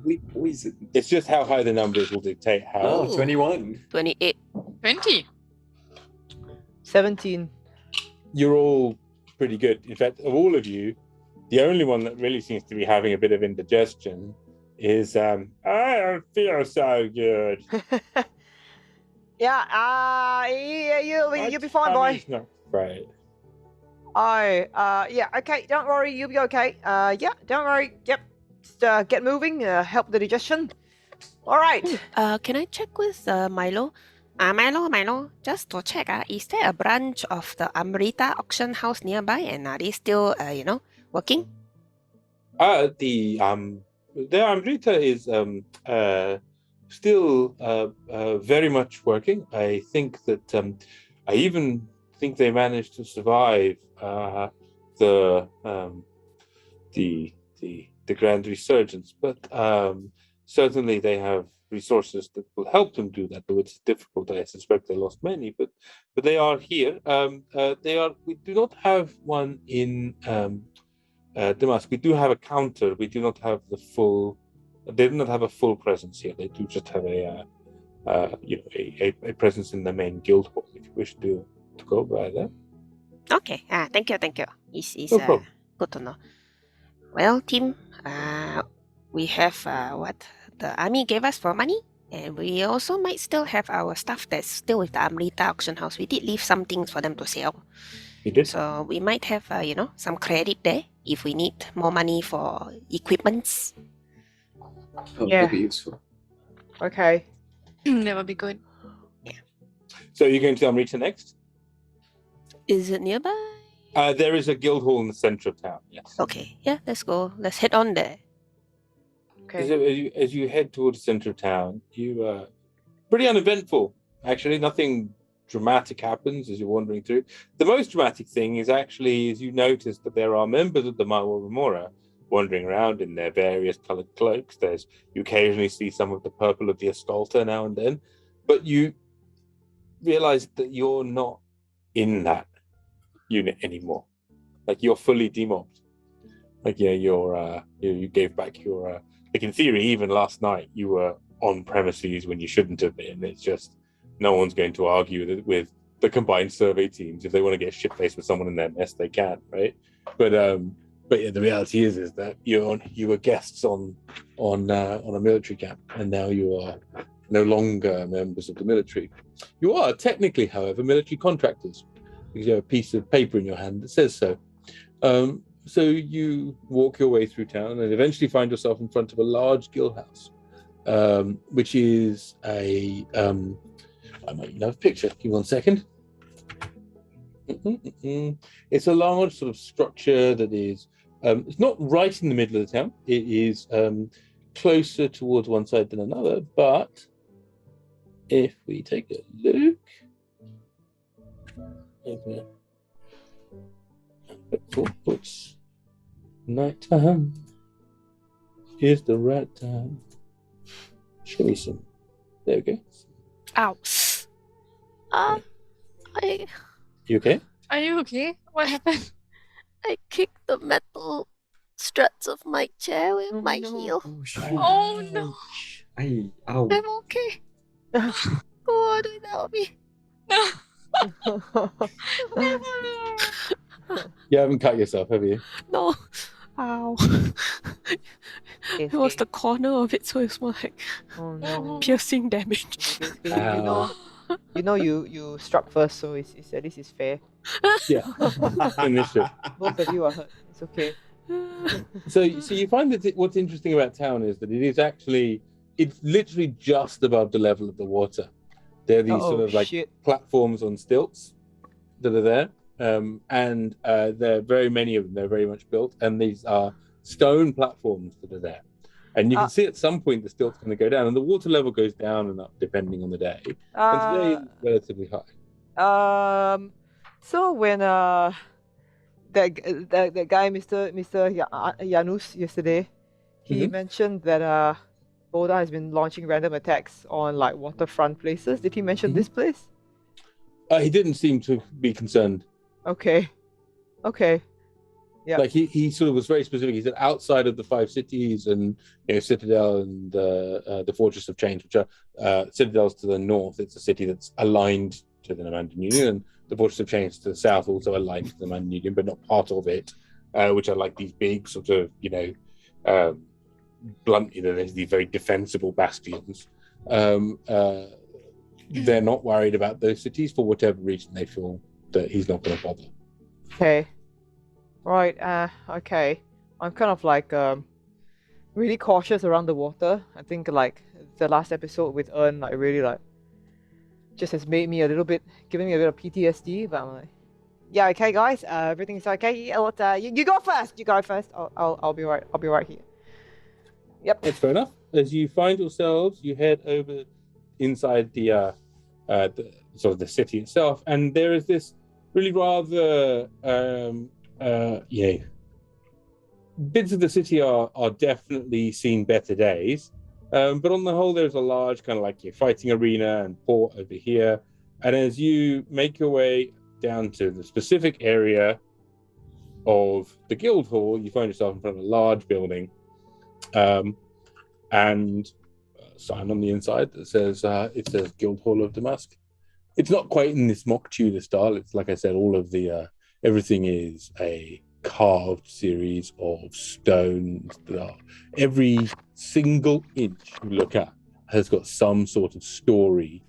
[SPEAKER 8] We poisoned.
[SPEAKER 5] It's just how high the numbers will dictate how.
[SPEAKER 8] Oh, 21.
[SPEAKER 9] 28.
[SPEAKER 7] 20.
[SPEAKER 3] 17.
[SPEAKER 5] You're all pretty good. In fact, of all of you, the only one that really seems to be having a bit of indigestion
[SPEAKER 6] is I don't feel so good.
[SPEAKER 3] You'll be fine, boy.
[SPEAKER 6] Not great.
[SPEAKER 3] Yeah, okay, don't worry, you'll be okay. Yeah, don't worry. Yep, just get moving, help the digestion. All right.
[SPEAKER 9] Can I check with Milo? Milo, just to check, is there a branch of the Amrita auction house nearby, and are they still, working?
[SPEAKER 6] The Amrita is still very much working. I think that I even think they managed to survive the grand resurgence, but certainly they have resources that will help them do that. Though it's difficult, I suspect they lost many, but they are here. We do not have one in Damascus. We do have a counter. We do not have the full. They do not have a full presence here. They do just have a presence in the main guild hall. If you wish to go by there.
[SPEAKER 9] Okay. Thank you. It's
[SPEAKER 6] No problem.
[SPEAKER 9] good to know. Well, team, we have what the army gave us for money, and we also might still have our stuff that's still with the Amrita auction house. We did leave some things for them to sell.
[SPEAKER 6] You did.
[SPEAKER 9] So we might have, some credit there if we need more money for equipments.
[SPEAKER 8] Oh,
[SPEAKER 3] Yeah.
[SPEAKER 8] that'd be useful.
[SPEAKER 3] Okay.
[SPEAKER 7] That would be good.
[SPEAKER 6] So you're going to Amrita next?
[SPEAKER 9] Is it nearby?
[SPEAKER 6] There is a guild hall in the center of town. Yes.
[SPEAKER 9] Okay, yeah, let's go. Let's head on there.
[SPEAKER 3] Okay.
[SPEAKER 6] So as you head towards the center of town, you pretty uneventful. Actually, nothing dramatic happens as you're wandering through. The most dramatic thing is actually as you notice that there are members of the Mawa Remora wandering around in their various colored cloaks. You occasionally see some of the purple of the Ascolta now and then, but you realize that you're not in that unit anymore. Like you're fully demobbed. Like you gave back your like in theory, even last night you were on premises when you shouldn't have been. It's just no one's going to argue with the combined survey teams. If they want to get shit-faced with someone in their mess, they can, right? But yeah, the reality is that you were guests on a military camp, and now you are no longer members of the military. You are technically, however, military contractors, because you have a piece of paper in your hand that says so. So you walk your way through town and eventually find yourself in front of a large guild house, which is I might even have a picture. Give me 1 second. It's a large sort of structure that is, it's not right in the middle of the town. It is closer towards one side than another, but if we take a look, oops, night time is the right time. Show me some. There we go.
[SPEAKER 9] Ow.
[SPEAKER 6] You okay?
[SPEAKER 7] Are you okay? What happened?
[SPEAKER 9] I kicked the metal struts of my chair with my heel.
[SPEAKER 7] Oh no.
[SPEAKER 8] Ow.
[SPEAKER 9] I'm okay. Go on without me.
[SPEAKER 7] No.
[SPEAKER 6] You haven't cut yourself, have you?
[SPEAKER 9] No. Ow. It was the corner of it, so it's more like piercing damage.
[SPEAKER 3] You struck first, so it's at least it's fair.
[SPEAKER 6] Yeah. Initiative.
[SPEAKER 3] Both of you are hurt. It's okay.
[SPEAKER 6] So you find that what's interesting about town is that it's literally just above the level of the water. There are these sort of like platforms on stilts that are there, and there are very many of them. They're very much built, and these are stone platforms that are there. And you can see at some point the stilt's going to go down, and the water level goes down and up depending on the day. And today it's relatively high.
[SPEAKER 3] So when that guy, Mr. Janus, yesterday, he mentioned that Boda has been launching random attacks on like waterfront places. Did he mention this place?
[SPEAKER 6] He didn't seem to be concerned.
[SPEAKER 3] Okay. Yeah.
[SPEAKER 6] Like he sort of was very specific. He said outside of the 5 cities and Citadel and the Fortress of Change, which are Citadel's to the north. It's a city that's aligned to the Namandan Union, and the Fortress of Change to the south also aligned to the Namandan Union, but not part of it. Which are like these big sort of
[SPEAKER 5] bluntly, there's these very defensible bastions. They're not worried about those cities for whatever reason. They feel that he's not going to bother.
[SPEAKER 3] Okay. Right. Okay. I'm kind of like really cautious around the water. I think like the last episode with Ern, like really like just has made me a little bit, giving me a bit of PTSD. But I'm like, yeah, okay, guys. Everything's okay. You go first. You go first. I'll be right. I'll be right here. Yep.
[SPEAKER 5] That's fair enough. As you find yourselves, you head over inside the sort of the city itself, and there is this really rather bits of the city are definitely seen better days, but on the whole, there's a large kind of like fighting arena and port over here. And as you make your way down to the specific area of the guild hall, you find yourself in front of a large building, and a sign on the inside that says it says Guild Hall of Damask. It's not quite in this mock Tudor style. It's like I said, all of the everything is a carved series of stones that are every single inch you look at has got some sort of story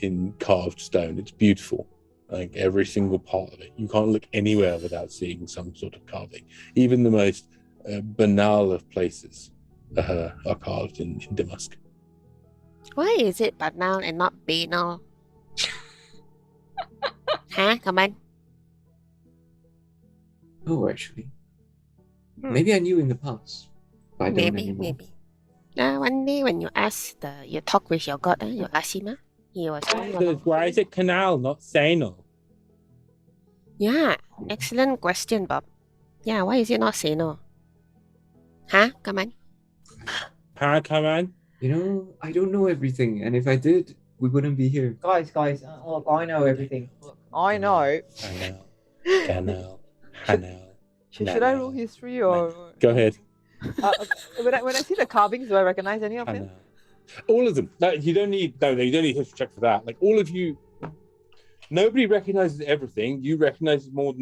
[SPEAKER 5] in carved stone. It's beautiful. Like every single part of it. You can't look anywhere without seeing some sort of carving. Even the most banal of places are carved in Damask.
[SPEAKER 10] Why is it banal and not banal? Huh? Come on.
[SPEAKER 8] Oh, actually. Maybe I knew in the past, but I don't
[SPEAKER 10] Maybe,
[SPEAKER 8] anymore.
[SPEAKER 10] maybe. One day when you talk with your god, you ask him, he was
[SPEAKER 6] Why is it canal, not Sano?
[SPEAKER 10] Yeah, excellent question, Bob. Yeah, why is it not Sano? Huh? Come on.
[SPEAKER 6] Huh, come on?
[SPEAKER 8] You know, I don't know everything, and if I did, we wouldn't be here.
[SPEAKER 3] Guys, look, I know everything. Look, I know.
[SPEAKER 5] Canal.
[SPEAKER 3] Should I roll history or?
[SPEAKER 5] Go ahead.
[SPEAKER 3] When I see the carvings, do I recognize any of them?
[SPEAKER 5] All of them. No, you don't need history check for that. Like all of you, nobody recognizes everything. You recognize more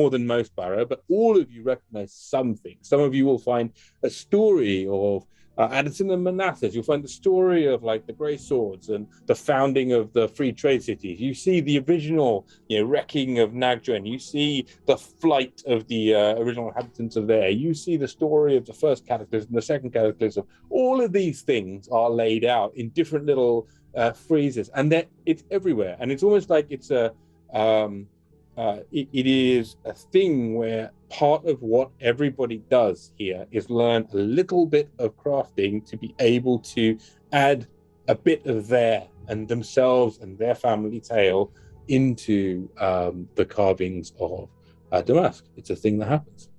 [SPEAKER 5] than most, Barra, but all of you recognize something. Some of you will find a story of Addison and Manassas. You'll find the story of like the Grey Swords and the founding of the free trade cities. You see the original, wrecking of Nagdren. You see the flight of the original inhabitants of there. You see the story of the first cataclysm, the second cataclysm. All of these things are laid out in different little phrases, and it's everywhere. And it's almost like it's it is a thing where part of what everybody does here is learn a little bit of crafting to be able to add a bit of and themselves and their family tale into the carvings of Damask. It's a thing that happens.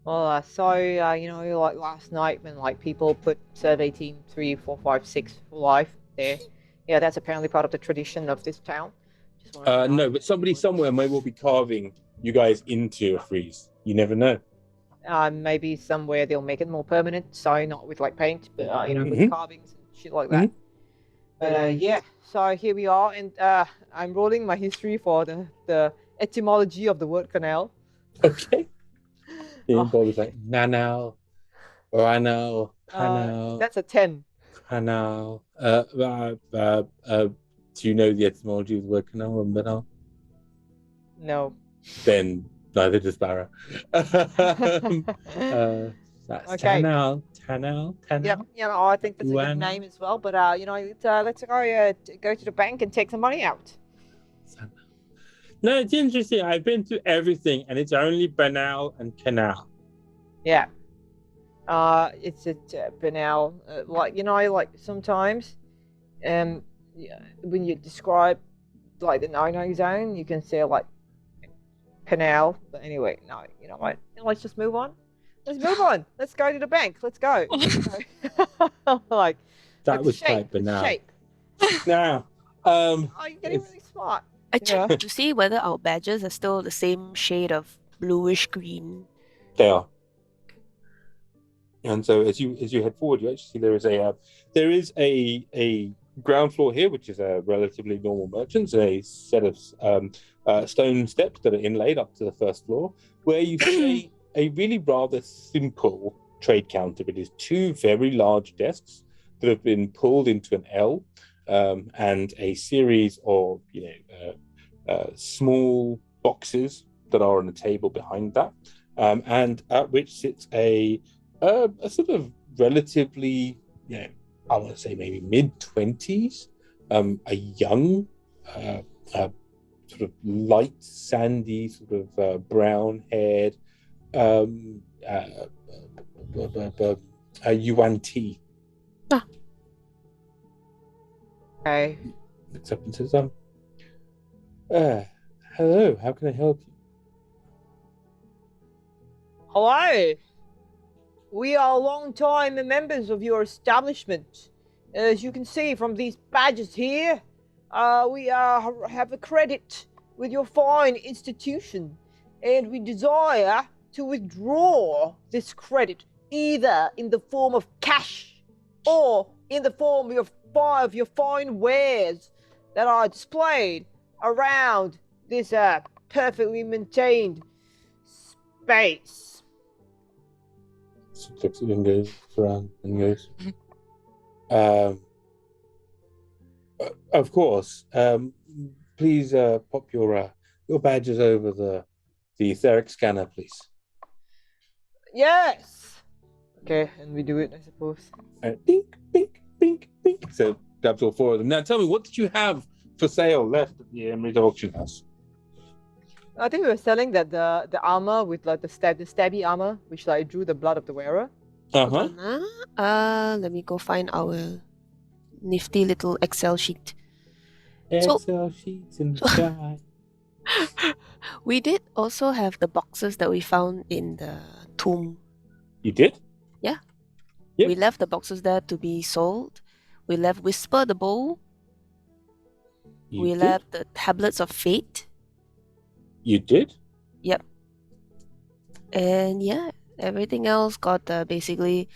[SPEAKER 3] Well, like last night when like people put survey team 3, 4, 5, 6 for life there. Yeah, that's apparently part of the tradition of this town.
[SPEAKER 5] No, but somebody somewhere may well be carving you guys into a freeze. You never know.
[SPEAKER 3] Maybe somewhere they'll make it more permanent, so not with like paint, but with carvings and shit like that. But yeah, so here we are, and I'm rolling my history for the etymology of the word canal.
[SPEAKER 5] Okay. Bob is like nanal, ranal, canal.
[SPEAKER 3] That's a 10.
[SPEAKER 5] Canal. Do you know the etymology of the word canal and banal?
[SPEAKER 3] No.
[SPEAKER 5] Then neither does Barra. That's
[SPEAKER 3] Okay.
[SPEAKER 5] Tanal.
[SPEAKER 3] Yep, I think that's a good name as well. But let's go to the bank and take some money out.
[SPEAKER 6] No, it's interesting. I've been through everything, and it's only banal and canal.
[SPEAKER 3] Yeah. It's a banal. Like sometimes, when you describe like the no-no zone, you can say like canal. But anyway, no, you know what? Let's just move on. Let's move on. Let's go to the bank. Let's go. Like
[SPEAKER 6] That was
[SPEAKER 3] shape,
[SPEAKER 6] quite banal.
[SPEAKER 3] Shape.
[SPEAKER 6] Now,
[SPEAKER 3] Oh, you're getting really smart.
[SPEAKER 9] I checked to see whether our badges are still the same shade of bluish green.
[SPEAKER 5] They are. And so as you head forward, you actually see there is a ground floor here, which is a relatively normal merchant's, a set of stone steps that are inlaid up to the first floor, where you see a really rather simple trade counter. It is two very large desks that have been pulled into an L, and a series of small boxes that are on a table behind that, and at which sits a sort of relatively, I want to say maybe mid-20s, a young, sort of light sandy, sort of brown-haired Yuan T.
[SPEAKER 3] Okay.
[SPEAKER 5] Looks up and says, hello, how can I help you?
[SPEAKER 3] Hello. We are long-time members of your establishment. As you can see from these badges here, we have a credit with your fine institution, and we desire to withdraw this credit either in the form of cash or in the form of your fine wares that are displayed around this perfectly maintained space.
[SPEAKER 5] She looks at it and goes around and goes, of course. Please pop your badges over the etheric scanner, please.
[SPEAKER 3] Yes. Okay, and we do it, I suppose.
[SPEAKER 5] Bink, bink, bink, bink. So grabs all four of them. Now tell me, what did you have for sale left at the Emerald Auction House?
[SPEAKER 3] I think we were selling that the armor with like the stabby armor, which like drew the blood of the wearer.
[SPEAKER 10] Hold on, let me go find our nifty little Excel sheet.
[SPEAKER 5] Excel sheets in the sky.
[SPEAKER 10] We did also have the boxes that we found in the tomb.
[SPEAKER 5] You did?
[SPEAKER 10] Yeah.
[SPEAKER 5] Yep.
[SPEAKER 10] We left the boxes there to be sold. We left Whisper the bowl. We left the tablets of fate.
[SPEAKER 5] You did?
[SPEAKER 10] Yep. And yeah, everything else got basically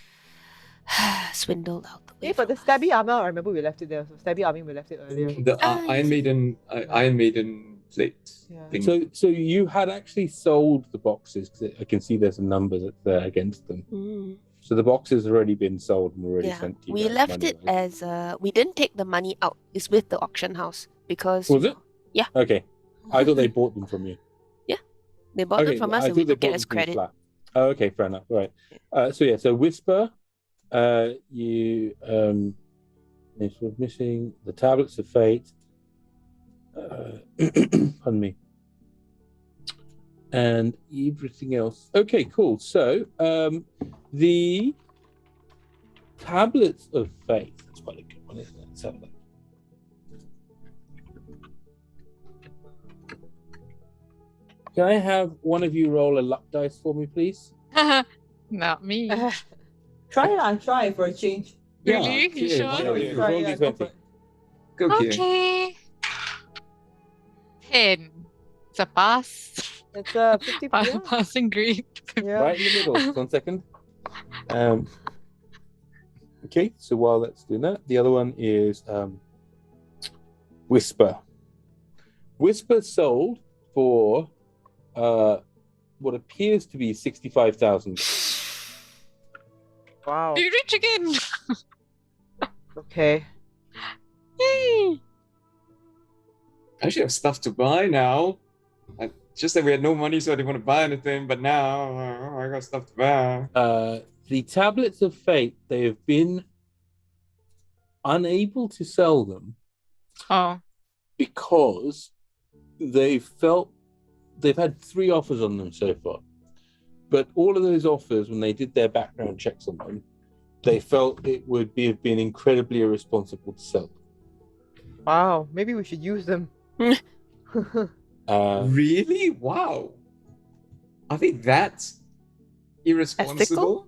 [SPEAKER 10] swindled out.
[SPEAKER 3] Yeah, but the stabby armor, I remember we left it there. So stabby armor, we left it earlier.
[SPEAKER 8] The Iron Maiden plate.
[SPEAKER 3] Yeah.
[SPEAKER 8] thing.
[SPEAKER 5] So you had actually sold the boxes, because I can see there's some numbers there against them.
[SPEAKER 10] Mm.
[SPEAKER 5] So the boxes have already been sold and already sent to you.
[SPEAKER 10] We
[SPEAKER 5] guys
[SPEAKER 10] left
[SPEAKER 5] money,
[SPEAKER 10] it
[SPEAKER 5] right?
[SPEAKER 10] as we didn't take the money out. It's with the auction house because
[SPEAKER 5] Was it?
[SPEAKER 10] Yeah.
[SPEAKER 5] Okay. I thought they bought them from you.
[SPEAKER 10] They bought them from us
[SPEAKER 5] I
[SPEAKER 10] and we
[SPEAKER 5] thought they
[SPEAKER 10] could get
[SPEAKER 5] bought
[SPEAKER 10] as
[SPEAKER 5] them from you
[SPEAKER 10] credit.
[SPEAKER 5] flat. Oh, okay, fair enough. Right. So Whisper, you it's missing the tablets of fate. Pardon me. And everything else. Okay, cool. So the tablets of fate. That's quite a good one, isn't it? Let's have a look. Can I have one of you roll a luck dice for me, please?
[SPEAKER 7] Not me.
[SPEAKER 3] Try for a change.
[SPEAKER 7] Really? You sure?
[SPEAKER 8] why not you?
[SPEAKER 5] Roll d20.
[SPEAKER 8] Go Kie.
[SPEAKER 7] Okay. 10. It's a pass.
[SPEAKER 3] It's 50. Yeah.
[SPEAKER 7] Passing grade.
[SPEAKER 3] Yeah.
[SPEAKER 5] Right in the middle. 1 second. Okay, so while that's doing that, the other one is Whisper. Whisper sold for what appears to be 65,000.
[SPEAKER 3] Wow.
[SPEAKER 7] Be rich again.
[SPEAKER 3] Okay.
[SPEAKER 7] Yay.
[SPEAKER 8] I actually have stuff to buy now. Just that we had no money, so I didn't want to buy anything. But now I got stuff to buy.
[SPEAKER 5] The tablets of fate, they have been unable to sell them
[SPEAKER 7] Oh.
[SPEAKER 5] because they've had 3 offers on them so far. But all of those offers, when they did their background checks on them, they felt it would have been incredibly irresponsible to sell them.
[SPEAKER 3] Wow. Maybe we should use them.
[SPEAKER 8] Really? Wow. Are they that irresponsible?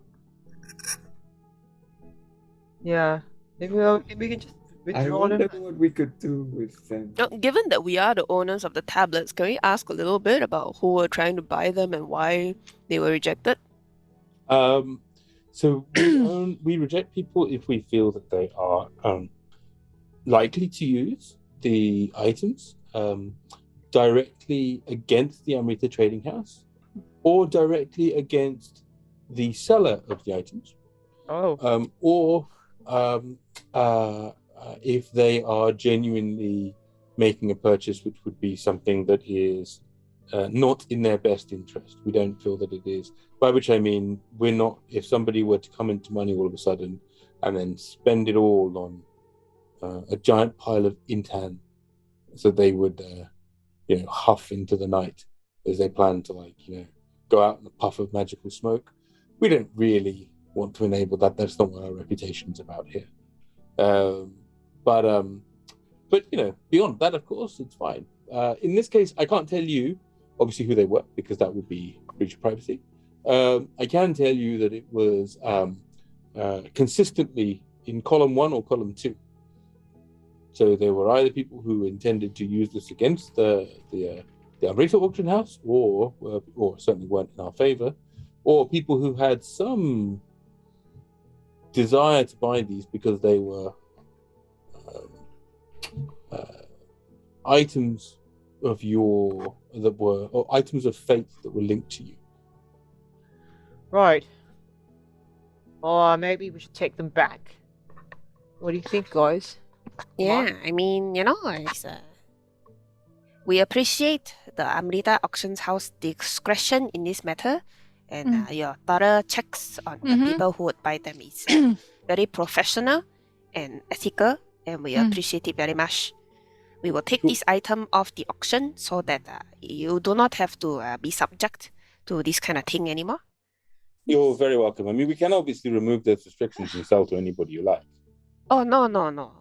[SPEAKER 3] Yeah. Maybe we can just
[SPEAKER 8] I
[SPEAKER 3] withdraw
[SPEAKER 8] wonder
[SPEAKER 3] them.
[SPEAKER 8] what we could do with them.
[SPEAKER 10] Now, given that we are the owners of the tablets, can we ask a little bit about who were trying to buy them and why they were rejected?
[SPEAKER 5] So we reject people if we feel that they are likely to use the items directly against the Amrita Trading House or directly against the seller of the items, or if they are genuinely making a purchase which would be something that is not in their best interest. We don't feel that it is. By which I mean, we're not, if somebody were to come into money all of a sudden and then spend it all on a giant pile of intan, so they would, huff into the night as they plan to, go out in a puff of magical smoke. We don't really want to enable that. That's not what our reputation's about here. But beyond that, of course, it's fine. In this case, I can't tell you, obviously, who they were, because that would be breach of privacy. I can tell you that it was consistently in column 1 or column 2. So there were either people who intended to use this against the Amrita auction house, or certainly weren't in our favor, or people who had some desire to buy these because they were items of items of fate that were linked to you.
[SPEAKER 3] Right. Or maybe we should take them back. What do you think, guys?
[SPEAKER 10] Yeah, I mean, we appreciate the Amrita Auctions House discretion in this matter, and your thorough checks on the people who would buy them is very professional and ethical, and we appreciate it very much. We will take this item off the auction so that you do not have to be subject to this kind of thing anymore.
[SPEAKER 5] You're very welcome. I mean, we can obviously remove those restrictions and sell to anybody you like.
[SPEAKER 10] Oh, no.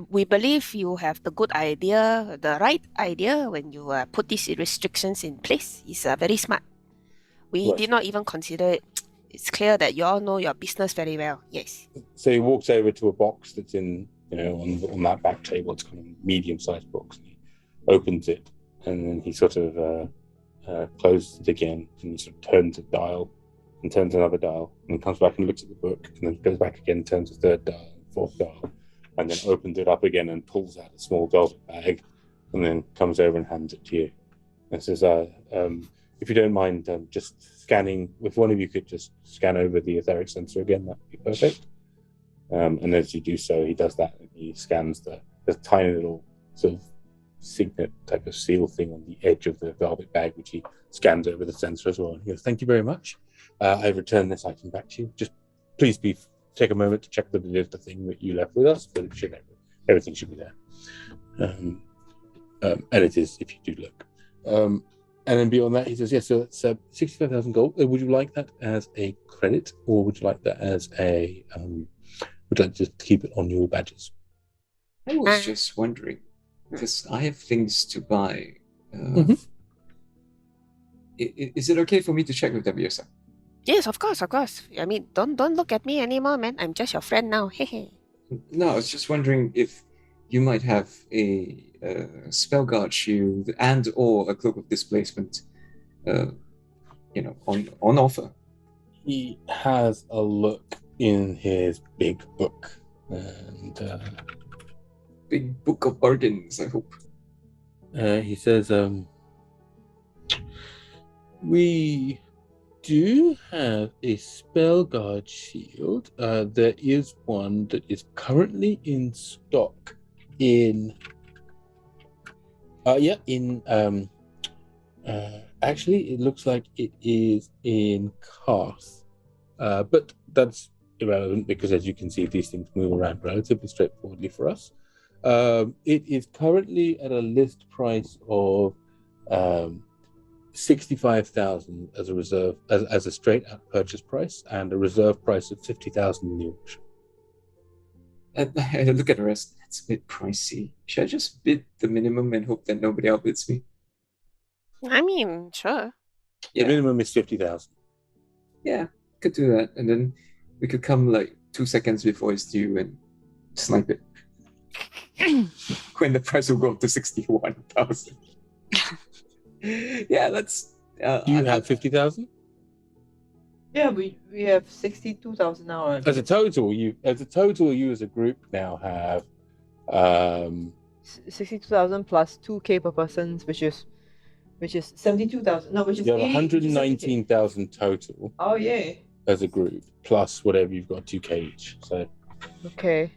[SPEAKER 10] We believe you have the good idea, the right idea when you put these restrictions in place. It's very smart. We did not even consider it. It's clear that you all know your business very well. Yes.
[SPEAKER 5] So he walks over to a box that's in, on that back table. It's kind of a medium-sized box. And he opens it, and then he sort of closes it again, and he sort of turns a dial, and turns another dial, and comes back and looks at the book, and then goes back again, turns a third dial, fourth dial, and then opens it up again and pulls out a small velvet bag, and then comes over and hands it to you. And says, if you don't mind just scanning, if one of you could just scan over the etheric sensor again, that would be perfect. And as you do so, he does that, and he scans the tiny little sort of signet type of seal thing on the edge of the velvet bag, which he scans over the sensor as well. And he goes, "Thank you very much. I return this item back to you. Just please take a moment to check that it is the thing that you left with us, but everything should be there." And it is, if you do look. And then beyond that, he says, "Yes, so that's 65,000 gold. Would you like that as a credit, or would you like that as a? Would you like to just keep it on your badges?"
[SPEAKER 8] I was just wondering, because I have things to buy. Is it okay for me to check with them, Yrsa?
[SPEAKER 10] Yes, of course. I mean, don't look at me anymore, man. I'm just your friend now. Hey.
[SPEAKER 8] No, I was just wondering if you might have a spell guard shield and or a cloak of displacement, on offer.
[SPEAKER 5] He has a look in his big book, and
[SPEAKER 8] big book of bargains, I hope.
[SPEAKER 5] He says, "We do have a spell guard shield. There is one that is currently in stock in actually it looks like it is in Karth, but that's irrelevant because, as you can see, these things move around relatively straightforwardly for us. It is currently at a list price of 65,000 as a reserve, as a straight out purchase price, and a reserve price of 50,000 in the auction."
[SPEAKER 8] I look at the rest. That's a bit pricey. Should I just bid the minimum and hope that nobody outbids me?
[SPEAKER 10] I mean, sure.
[SPEAKER 5] The minimum is 50,000.
[SPEAKER 8] Yeah, could do that, and then we could come like 2 seconds before it's due and snipe it. When the price will go up to 61,000. Yeah, let's.
[SPEAKER 5] Do you have 50,000?
[SPEAKER 3] Yeah, we have 62,000 now.
[SPEAKER 5] As a total, you as a group now have
[SPEAKER 3] 62,000 plus 2k per person, which is 72,000. No, which is
[SPEAKER 5] you have 119,000 total.
[SPEAKER 3] Oh yeah.
[SPEAKER 5] as a group, plus whatever you've got 2k each. So
[SPEAKER 3] Okay.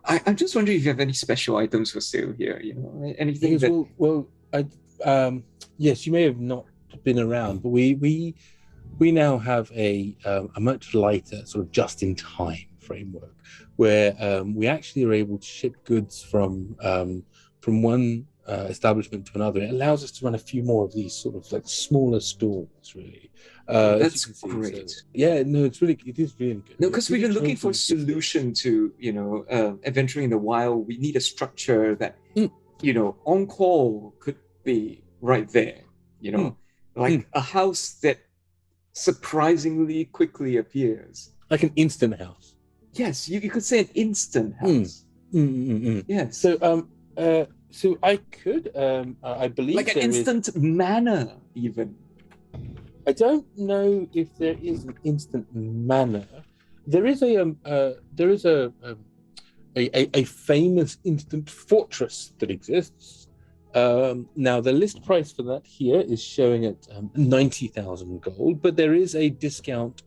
[SPEAKER 8] I'm just wondering if you have any special items for sale here. You know, anything
[SPEAKER 5] because,
[SPEAKER 8] that.
[SPEAKER 5] yes, you may have not been around, but we now have a much lighter sort of just-in-time framework where we actually are able to ship goods from one establishment to another. It allows us to run a few more of these sort of like smaller stores, really.
[SPEAKER 8] That's great.
[SPEAKER 5] So, yeah, no, it is really good.
[SPEAKER 8] No, because we were looking for a solution to, adventuring in the wild. We need a structure that, on call could be right there. Like a house that surprisingly quickly appears.
[SPEAKER 5] Like an instant house.
[SPEAKER 8] Yes, you could say an instant house. Yes.
[SPEAKER 5] So I could, I believe,
[SPEAKER 8] like an instant manor, even.
[SPEAKER 5] I don't know if there is an instant manor. There is a famous instant fortress that exists. Now the list price for that here is showing at 90,000 gold, but there is a discount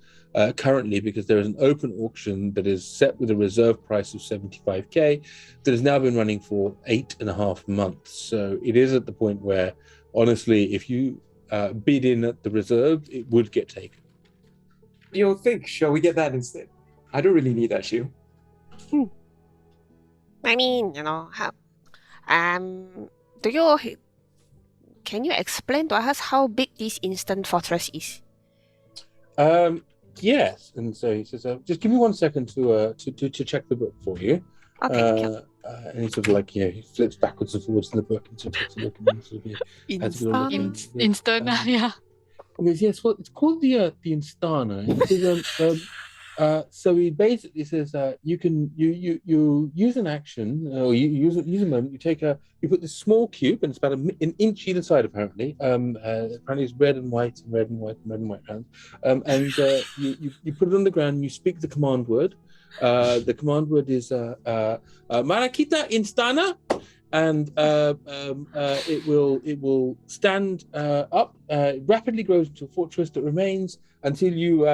[SPEAKER 5] currently because there is an open auction that is set with a reserve price of 75k that has now been running for 8.5 months. So it is at the point where, honestly, if you bid in at the reserve, it would get taken.
[SPEAKER 8] You think? Shall we get that instead? I don't really need that shield.
[SPEAKER 10] I mean, how can you explain to us how big this instant fortress is?
[SPEAKER 5] Yes, and so he says, just give me 1 second to check the book for you.
[SPEAKER 10] Okay.
[SPEAKER 5] And he sort of he flips backwards and forwards in the book and sort of takes a look and sort of
[SPEAKER 7] Instant, yeah.
[SPEAKER 5] He goes, yes, well, it's called the Instana. He says, so he basically says you use an action or you use a moment. You put this small cube, and it's about an inch either side apparently. Apparently it's red and white and red and white and red and white rounds. And you put it on the ground. And you speak the command word. The command word is Marakita Instana, and it will stand up. It rapidly grows into a fortress that remains until you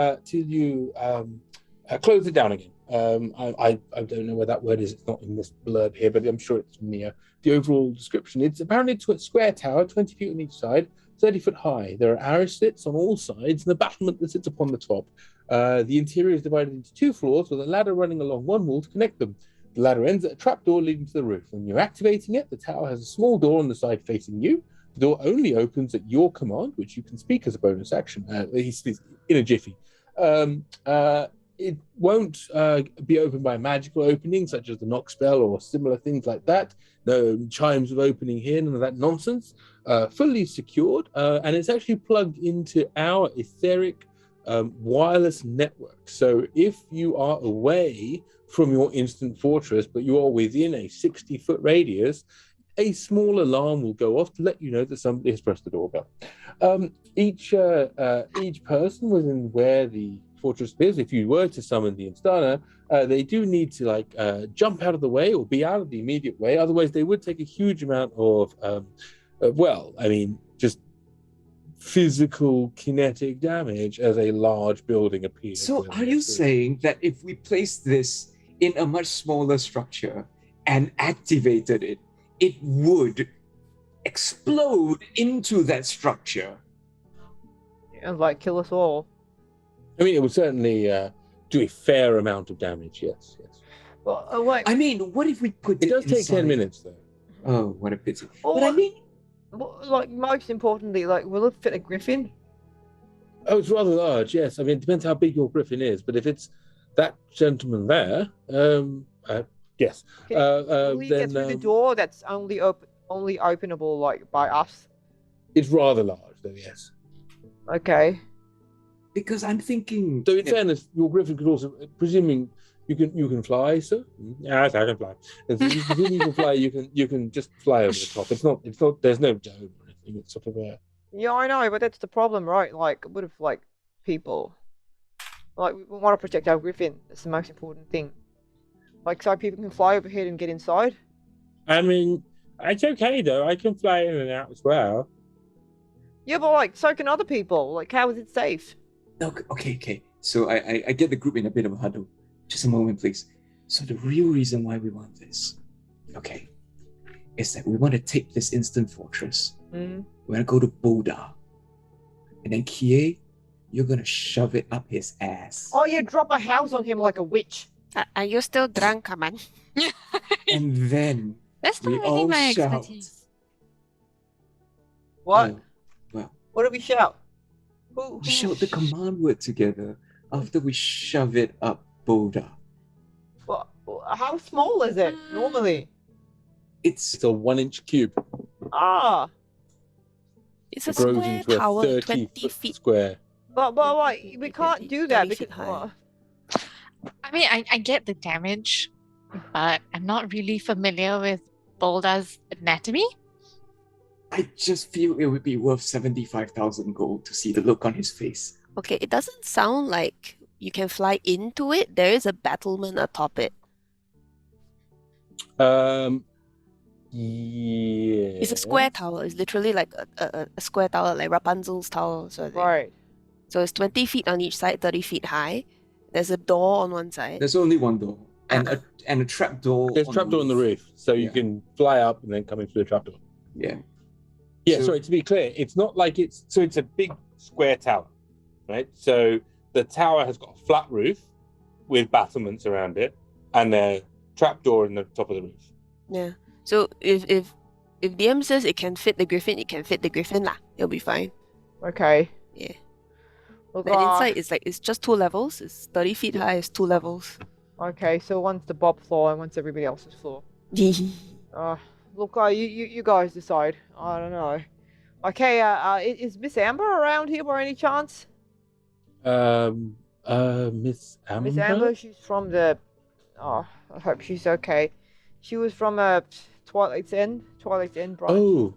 [SPEAKER 5] close it down again. I don't know where that word is. It's not in this blurb here, but I'm sure it's near the overall description. It's apparently a square tower, 20 feet on each side, 30 foot high. There are arrow slits on all sides and a battlement that sits upon the top. The interior is divided into 2 floors with a ladder running along one wall to connect them. The ladder ends at a trapdoor leading to the roof. When you're activating it, the tower has a small door on the side facing you. The door only opens at your command, which you can speak as a bonus action. He speaks in a jiffy. It won't be opened by magical openings such as the knock spell or similar things like that. No chimes of opening here, none of that nonsense. Fully secured, and it's actually plugged into our etheric wireless network. So if you are away from your instant fortress, but you are within a 60-foot radius, a small alarm will go off to let you know that somebody has pressed the doorbell. Each person within where the fortress is, if you were to summon the Instana, they do need to jump out of the way or be out of the immediate way. Otherwise, they would take a huge amount of, just physical kinetic damage as a large building appears.
[SPEAKER 8] So are you saying that if we placed this in a much smaller structure and activated it, it would explode into that structure?
[SPEAKER 3] And kill us all.
[SPEAKER 5] I mean, it would certainly do a fair amount of damage, yes.
[SPEAKER 3] Well,
[SPEAKER 8] I mean, what if we put
[SPEAKER 5] it does take 10 minutes, though.
[SPEAKER 8] Oh, what a pity.
[SPEAKER 3] But I mean, most importantly, will it fit a griffin?
[SPEAKER 5] Oh, it's rather large, yes. I mean, it depends how big your griffin is, but if it's that gentleman there, yes.
[SPEAKER 3] Will you get through the door that's only openable by us?
[SPEAKER 5] It's rather large, though, yes.
[SPEAKER 3] Okay.
[SPEAKER 8] Because I'm thinking.
[SPEAKER 5] So in fairness, your griffin could also, presuming you can fly, sir. Yes, I can fly. And so presuming you can fly, you can just fly over the top. It's not. There's no dome or anything. It's sort of a.
[SPEAKER 3] Yeah, I know, but that's the problem, right? What if people, we want to protect our griffin. That's the most important thing. So people can fly overhead and get inside.
[SPEAKER 6] I mean, it's okay though. I can fly in and out as well.
[SPEAKER 3] Yeah, but so can other people. How is it safe?
[SPEAKER 8] Okay. So I get the group in a bit of a huddle. Just a moment, please. So the real reason why we want this, okay, is that we want to take this instant fortress.
[SPEAKER 3] Mm.
[SPEAKER 8] We're going to go to Boda. And then Kie, you're going to shove it up his ass.
[SPEAKER 3] Oh, you drop a house on him like a witch.
[SPEAKER 10] Are you still drunk, Kaman?
[SPEAKER 8] And then
[SPEAKER 7] That's
[SPEAKER 8] we
[SPEAKER 7] not really
[SPEAKER 8] all
[SPEAKER 7] my
[SPEAKER 8] shout.
[SPEAKER 7] expertise.
[SPEAKER 3] What?
[SPEAKER 8] Oh, well,
[SPEAKER 3] What do we shout? Who?
[SPEAKER 8] we shout the command word together after we shove it up Boda.
[SPEAKER 3] What? How small is it normally?
[SPEAKER 8] It's
[SPEAKER 4] It's a 1-inch cube.
[SPEAKER 3] Ah,
[SPEAKER 10] It's a
[SPEAKER 4] It grows
[SPEAKER 10] square
[SPEAKER 4] into a
[SPEAKER 10] tower,
[SPEAKER 4] 30
[SPEAKER 10] 20
[SPEAKER 4] foot
[SPEAKER 10] feet.
[SPEAKER 4] square.
[SPEAKER 3] but we can't do that
[SPEAKER 10] 30
[SPEAKER 3] because
[SPEAKER 10] feet high.
[SPEAKER 7] I mean, I get the damage, but I'm not really familiar with Bolda's anatomy.
[SPEAKER 8] I just feel it would be worth 75,000 gold to see the look on his face.
[SPEAKER 10] Okay, it doesn't sound like you can fly into it. There is a battlement atop it.
[SPEAKER 4] Yeah.
[SPEAKER 10] It's a square tower. It's literally like a square tower, like Rapunzel's tower.
[SPEAKER 3] right.
[SPEAKER 10] So it's 20 feet on each side, 30 feet high. There's a door on one side.
[SPEAKER 8] There's only one door and a trap door.
[SPEAKER 4] There's a trapdoor on the roof, so you
[SPEAKER 8] Yeah.
[SPEAKER 4] can fly up and then come in through the trapdoor.
[SPEAKER 8] Yeah.
[SPEAKER 4] Yeah,
[SPEAKER 8] So-
[SPEAKER 4] sorry, to be clear, it's not like it's a big square tower, right? So the tower has got a flat roof with battlements around it and a trapdoor in the top of the roof.
[SPEAKER 10] Yeah. So if DM says it can fit the griffin, it can fit the griffin lah. It'll be fine.
[SPEAKER 3] Okay.
[SPEAKER 10] Yeah.
[SPEAKER 3] Look,
[SPEAKER 10] But inside it's just 2 levels. It's 30 feet high. It's 2 levels.
[SPEAKER 3] Okay, so one's the Bob floor and one's everybody else's floor. Look, you guys decide. I don't know. Okay, is Miss Amber around here by any chance?
[SPEAKER 4] Miss Amber?
[SPEAKER 3] Miss Amber, she's from the. Oh, I hope she's okay. She was from Twilight's End. Twilight's End branch.
[SPEAKER 4] Oh,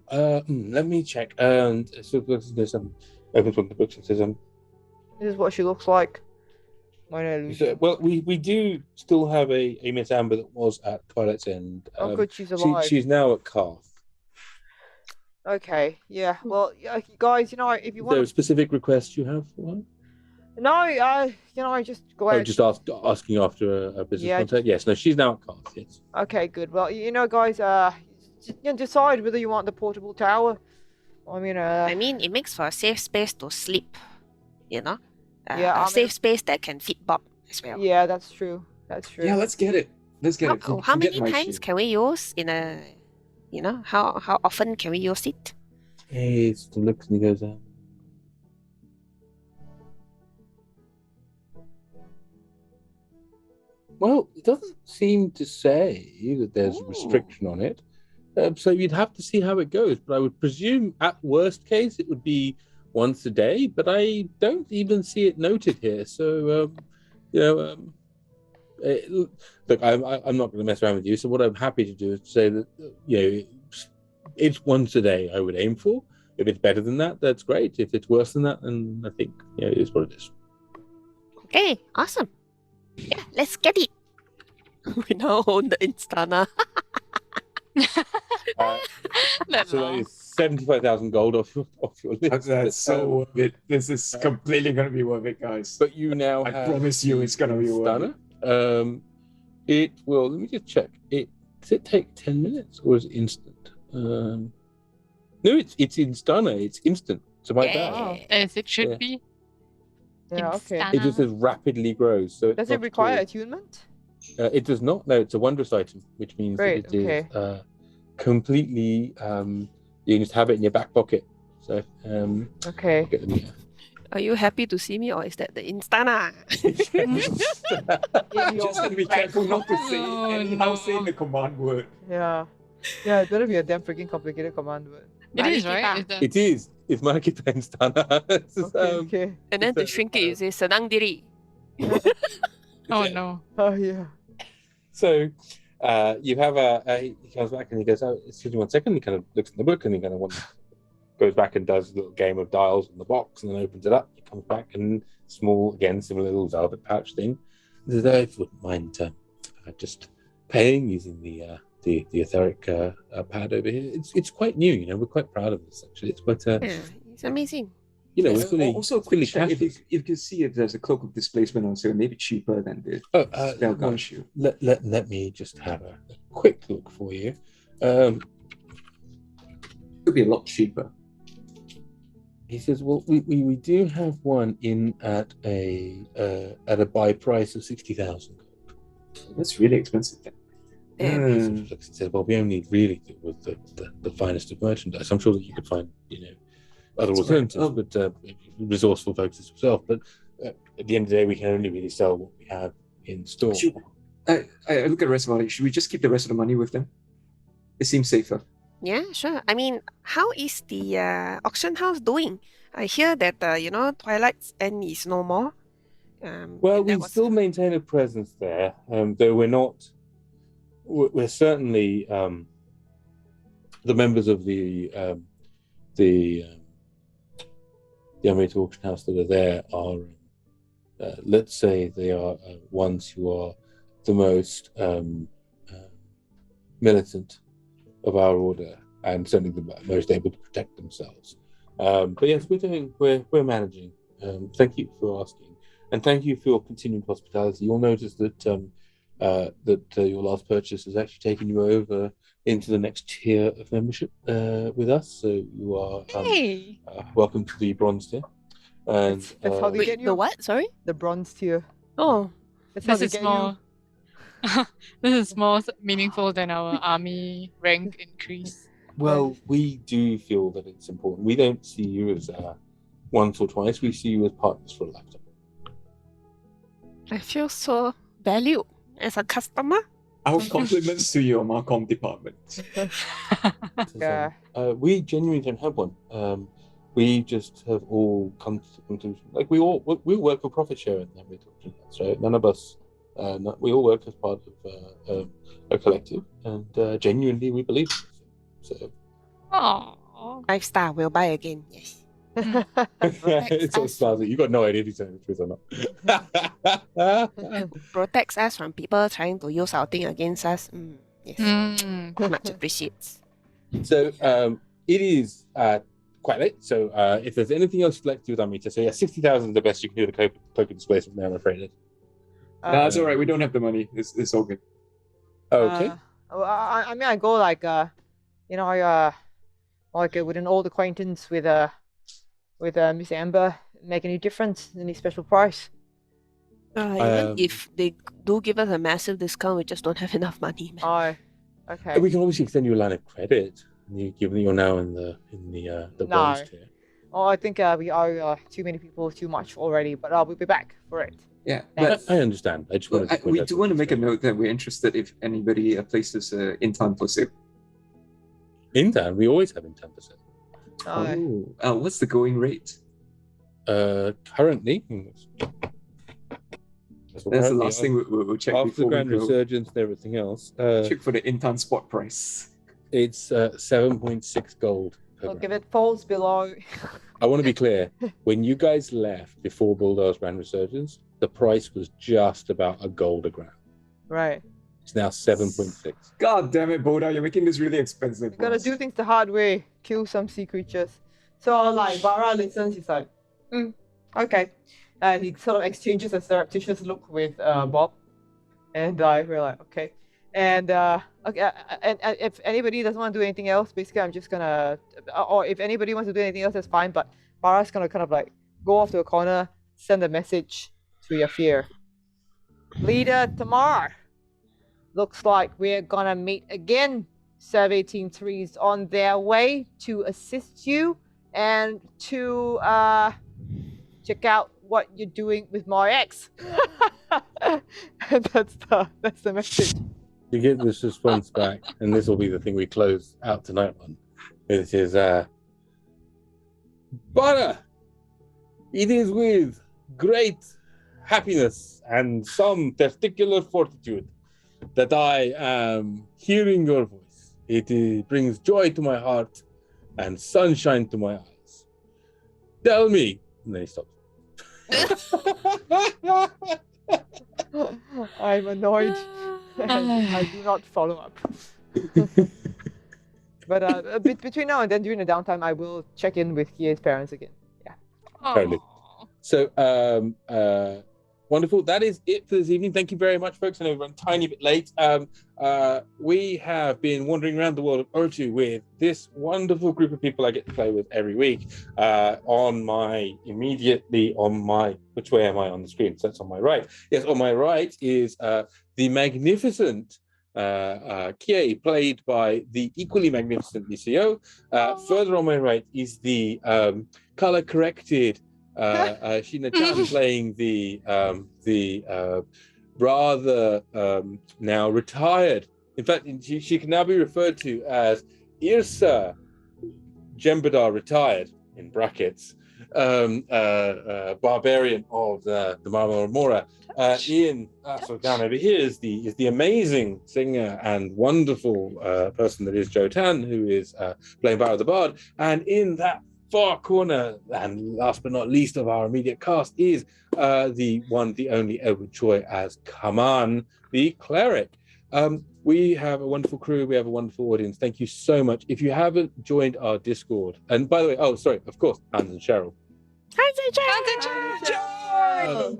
[SPEAKER 4] let me check. And so there's some opens one of the books and says
[SPEAKER 3] This is what she looks like. Minor illusion.
[SPEAKER 4] so, well, we do still have a Miss Amber that was at Twilight's End.
[SPEAKER 3] Oh, good, she's alive.
[SPEAKER 4] She's now at Carth.
[SPEAKER 3] Okay, yeah. Well, guys, if you
[SPEAKER 4] Is there a
[SPEAKER 3] want,
[SPEAKER 4] specific request you have for one?
[SPEAKER 3] no, I just go ahead.
[SPEAKER 4] Just asking after a business
[SPEAKER 3] Yeah,
[SPEAKER 4] contact. Yes, no, she's now at Carth. Yes.
[SPEAKER 3] Okay, good. Well, guys, decide whether you want the portable tower. I mean,
[SPEAKER 10] it makes for a safe space to sleep. You know?
[SPEAKER 3] Yeah,
[SPEAKER 10] a safe space that can fit Bob as well.
[SPEAKER 3] yeah, that's true. That's true.
[SPEAKER 8] Yeah, let's get it. Let's get it.
[SPEAKER 10] How
[SPEAKER 8] Forget
[SPEAKER 10] many
[SPEAKER 8] my
[SPEAKER 10] times
[SPEAKER 8] shit.
[SPEAKER 10] can we use in a, how often can we use it?
[SPEAKER 4] He sort of looks and he goes, well, it doesn't seem to say that there's a restriction on it. So you'd have to see how it goes. But I would presume at worst case it would be once a day, but I don't even see it noted here. So, look, I'm not going to mess around with you. So what I'm happy to do is to say that, it's once a day I would aim for. If it's better than that, that's great. If it's worse than that, then I think, it is what it is.
[SPEAKER 10] Okay, awesome. Yeah, let's get it. We now own the Instana.
[SPEAKER 4] So that is 75,000 gold off your list.
[SPEAKER 8] That's so worth it. This is completely going to be worth it, guys.
[SPEAKER 4] But you now
[SPEAKER 8] I
[SPEAKER 4] have
[SPEAKER 8] promise you it's gonna be worth it.
[SPEAKER 4] Stunner. It will. Let me just check. Does it take 10 minutes or is it instant? No, it's in Stunner. It's instant. So my bad.
[SPEAKER 7] As it should
[SPEAKER 4] Yeah.
[SPEAKER 7] be.
[SPEAKER 3] Yeah, okay.
[SPEAKER 7] Instana.
[SPEAKER 4] It just says rapidly grows. So
[SPEAKER 3] Does it require attunement?
[SPEAKER 4] It does not. No, it's a wondrous item, which means
[SPEAKER 3] Great,
[SPEAKER 4] that it is completely. You can just have it in your back pocket. So
[SPEAKER 3] Okay.
[SPEAKER 4] get them here.
[SPEAKER 10] Are you happy to see me, or is that the Instana?
[SPEAKER 8] Just have to be careful not to say anyhow say the command word.
[SPEAKER 3] Yeah. Yeah, it better be a damn freaking complicated command word.
[SPEAKER 7] It is, right?
[SPEAKER 10] Marikita.
[SPEAKER 7] Is the-
[SPEAKER 4] It is. It's Marikita in Stunner. This is,
[SPEAKER 3] Okay.
[SPEAKER 10] And then to
[SPEAKER 4] It's a-
[SPEAKER 10] shrink it, you say Senang Diri.
[SPEAKER 7] Oh no.
[SPEAKER 3] Oh yeah.
[SPEAKER 4] So you have he comes back and he goes, oh, excuse me 1 second. He kind of looks in the book and he kind of goes back and does a little game of dials in the box and then opens it up. He comes back and similar little velvet pouch thing. He says, if you wouldn't mind just paying using the etheric pad over here. It's quite new, we're quite proud of this actually. It's quite
[SPEAKER 10] Yeah, it's amazing.
[SPEAKER 5] you know,
[SPEAKER 8] Yeah,
[SPEAKER 5] it's really,
[SPEAKER 8] also,
[SPEAKER 5] it's really
[SPEAKER 8] quick check,
[SPEAKER 5] cashless.
[SPEAKER 8] if you can see if there's a cloak of displacement on sale, maybe cheaper than the spell guard shield.
[SPEAKER 5] Let me just have a quick look for you.
[SPEAKER 8] Could be a lot cheaper.
[SPEAKER 5] He says, "Well, we do have one in at a buy price of 60,000.
[SPEAKER 8] That's really expensive then.
[SPEAKER 5] He sort of looks and says, "Well, we only really deal with the finest of merchandise. I'm sure that you could find, you know, other
[SPEAKER 8] That's right.
[SPEAKER 5] alternatives, but resourceful folks as yourself. But at the end of the day, we can only really sell what we have in store."
[SPEAKER 8] I look at the rest of our. Should we just keep the rest of the money with them? It seems safer.
[SPEAKER 10] Yeah, sure. I mean, how is the auction house doing? I hear that Twilight's End is no more.
[SPEAKER 5] Well,
[SPEAKER 10] and
[SPEAKER 5] we
[SPEAKER 10] that was-
[SPEAKER 5] still maintain a presence there, though we're not. We're certainly the members of the Amateur auction house that are there are, let's say, they are ones who are the most militant of our order, and certainly the most able to protect themselves. But yes, we're managing. Thank you for asking, and thank you for your continued hospitality. You'll notice that your last purchase has actually taken you over into the next tier of membership with us. So you are welcome to the bronze tier. And
[SPEAKER 3] That's how they
[SPEAKER 10] Wait,
[SPEAKER 3] get you.
[SPEAKER 10] the what? Sorry?
[SPEAKER 3] The bronze tier.
[SPEAKER 10] Oh,
[SPEAKER 3] That's how
[SPEAKER 7] This
[SPEAKER 3] they
[SPEAKER 7] is
[SPEAKER 3] get
[SPEAKER 7] more. This is more meaningful than our army rank increase.
[SPEAKER 5] well, we do feel that it's important. We don't see you as once or twice. We see you as partners for a lifetime.
[SPEAKER 10] I feel so valued as a customer.
[SPEAKER 8] Our compliments to your Marcom department.
[SPEAKER 3] Yeah.
[SPEAKER 5] We genuinely don't have one. We just have all come to the conclusion, like we work for profit sharing. Right? None of us. We all work as part of a collective, and genuinely we believe it. So.
[SPEAKER 7] Aww.
[SPEAKER 10] 5-star will buy again. Yes.
[SPEAKER 5] It's so smart. You got no idea if he's telling the truth or not.
[SPEAKER 10] Protects us from people trying to use our thing against us. Yes. Much appreciates.
[SPEAKER 5] So it is quite late. So if there's anything else you'd like to do with our meter, so yeah, 60,000 is the best you can do with the cloak of displacement now, I'm afraid.
[SPEAKER 8] No, it's all right. We don't have the money. It's all good.
[SPEAKER 5] Okay.
[SPEAKER 3] I mean, I go like like with an old acquaintance with Miss Amber. Make any difference? Any special price?
[SPEAKER 10] Even if they do give us a massive discount, we just don't have enough money. Man.
[SPEAKER 3] Oh, okay.
[SPEAKER 5] We can obviously extend you a line of credit, given that you're now in the bronze tier.
[SPEAKER 3] Oh, I think we owe too many people too much already, but we'll be back for it.
[SPEAKER 8] Yeah,
[SPEAKER 3] Thanks.
[SPEAKER 8] but
[SPEAKER 5] I understand. I just wanted to point
[SPEAKER 8] we
[SPEAKER 5] out
[SPEAKER 8] do
[SPEAKER 5] that
[SPEAKER 8] want to
[SPEAKER 5] it's
[SPEAKER 8] make a note that we're interested if anybody places in time for sale.
[SPEAKER 5] in time. We always have in 10%.
[SPEAKER 3] Oh,
[SPEAKER 8] What's the going rate?
[SPEAKER 5] Currently,
[SPEAKER 8] That's the last thing we'll check
[SPEAKER 5] after the
[SPEAKER 8] before
[SPEAKER 5] grand
[SPEAKER 8] we go.
[SPEAKER 5] resurgence and everything else.
[SPEAKER 8] Check for the in-time spot price.
[SPEAKER 5] It's 7.6 gold. Per
[SPEAKER 3] look, if
[SPEAKER 5] gram.
[SPEAKER 3] it falls below.
[SPEAKER 5] I want to be clear. When you guys left before Bulldoze's grand resurgence, the price was just about a gold a gram.
[SPEAKER 3] Right.
[SPEAKER 5] It's now 7.6.
[SPEAKER 8] God damn it, Boda, you're making this really expensive.
[SPEAKER 3] You gotta do things the hard way. Kill some sea creatures. So like Barra listens, he's like, okay. And he sort of exchanges a surreptitious look with Bob. And we're like, okay. And okay, and if anybody doesn't want to do anything else, basically I'm just gonna, or if anybody wants to do anything else, that's fine. But Barra's gonna kind of like go off to a corner, send a message to Yafir. Leader Tamar, looks like we're gonna meet again. Survey Team 3's on their way to assist you and to check out what you're doing with my ex. That's the message.
[SPEAKER 5] You get this response back, and this will be the thing we close out tonight on. It is, Barra, it is with great happiness and some testicular fortitude that I am hearing your voice. It brings joy to my heart and sunshine to my eyes. Tell me, and then he stops.
[SPEAKER 3] I'm annoyed. I do not follow up. But between now and then, during the downtime, I will check in with Kie's parents again. Yeah.
[SPEAKER 5] Totally. So, wonderful. That is it for this evening. Thank you very much, folks. I know we've run a tiny bit late. We have been wandering around the world of Urtu with this wonderful group of people I get to play with every week. Which way am I on the screen? So that's on my right. Yes, on my right is the magnificent Kie, played by the equally magnificent Licio. Further on my right is the color-corrected Sheena Chan, playing the rather now retired. In fact, she can now be referred to as Yrsa Jembadar retired in brackets. Barbarian of the Marabanda. Ian, so down over here is the amazing singer and wonderful person that is Joe Tan, who is playing Barra the Bard. And in that far corner, and last but not least of our immediate cast, is the one, the only Edward Choy as Kaman, the cleric. We have a wonderful crew. We have a wonderful audience. Thank you so much. If you haven't joined our Discord, and by the way, of course, Hans and Cheryl.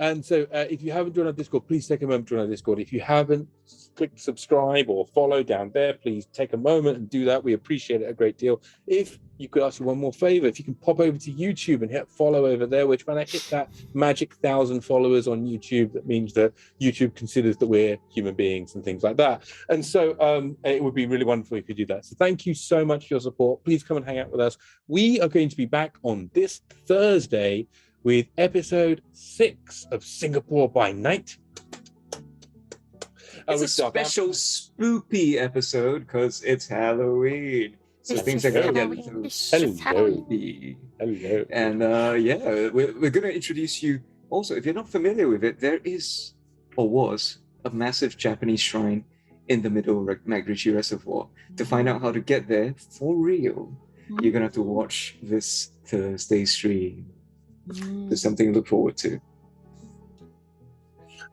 [SPEAKER 5] And so if you haven't joined our Discord, please take a moment to join our Discord. If you haven't clicked subscribe or follow down there, please take a moment and do that. We appreciate it a great deal. If you could ask you one more favor, if you can pop over to YouTube and hit follow over there, which when I hit that magic 1,000 followers on YouTube, that means that YouTube considers that we're human beings and things like that. And so it would be really wonderful if you do that. So thank you so much for your support. Please come and hang out with us. We are going to be back on this Thursday with episode 6 of Singapore by Night.
[SPEAKER 8] It's a special spoopy episode because it's Halloween. So things are going to get spooky.
[SPEAKER 5] Hello.
[SPEAKER 8] And we're going to introduce you. Also, if you're not familiar with it, there is, or was, a massive Japanese shrine in the middle of Magrichi Reservoir. To find out how to get there for real, you're going to have to watch this Thursday stream. There's something to look forward to.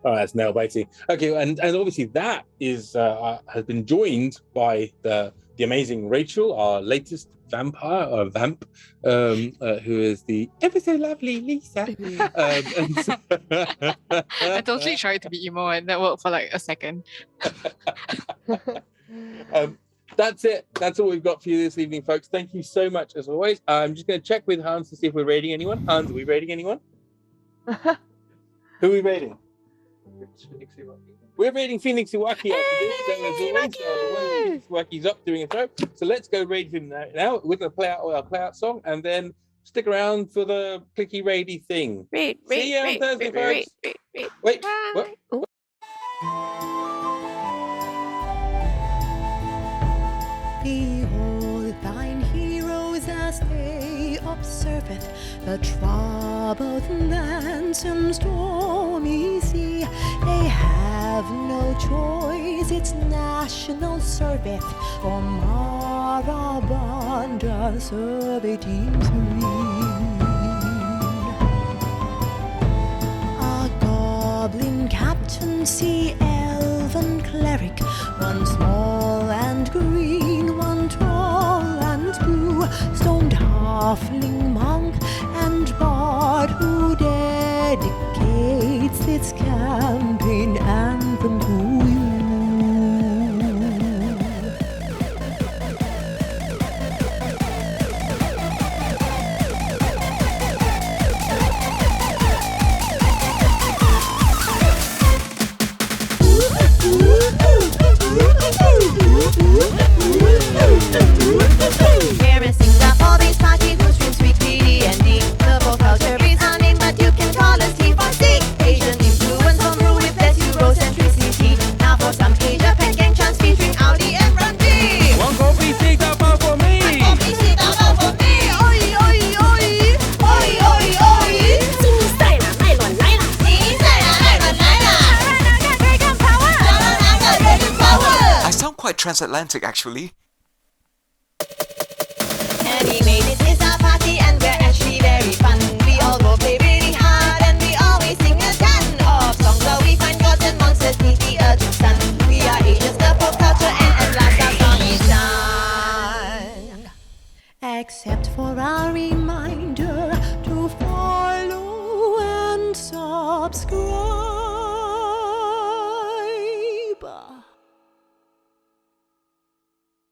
[SPEAKER 5] Oh, that's nail biting. Okay, and obviously that is has been joined by the amazing Rachel, our latest vampire or vamp, who is the ever so lovely Lisa.
[SPEAKER 7] I totally tried to be emo and that worked for like a second.
[SPEAKER 5] That's it. That's all we've got for you this evening, folks. Thank you so much as always. I'm just going to check with Hans to see if we're rating anyone. Hans, are we rating anyone? Who are we rating? We're rating Phoenix Iwaki after this. So as always, Phoenix Iwaki's up doing a show. So let's go rate him now. We're going to play out our play out song and then stick around for the clicky raidy thing. See you on Thursday, folks. Wait, what?
[SPEAKER 11] Behold thine heroes as they observeth the troubled lands and stormy sea. They have no choice, it's national service for Marabanda servitude. A goblin captaincy, elven cleric, one small and green, one tall and blue, stoned halfling monk and bard who dedicates its campaign anthem to you. Here sings up all these party who stream sweet D&D. The folk culture is unnamed, but you can call us T4C. Asian influence on rule with less Eurocentricity. Now for some Asia Pen Gang chants featuring Audi and Randy.
[SPEAKER 5] One coffee seat up for me.
[SPEAKER 11] One coffee seat up for me. Oi, oi, oi. Oi, oi, oi. 新赛了，艾伦来了。新赛了，艾伦来了。Dragon power. Dragon power.
[SPEAKER 12] I sound quite transatlantic, actually.
[SPEAKER 11] Animated is our party and we're actually very fun. We all go play really hard and we always sing a ton of songs where we find gods and monsters beneath the Urtu sun. We are Asians, the pop culture, and at last our song is done. Except for our reminder to Yrsa.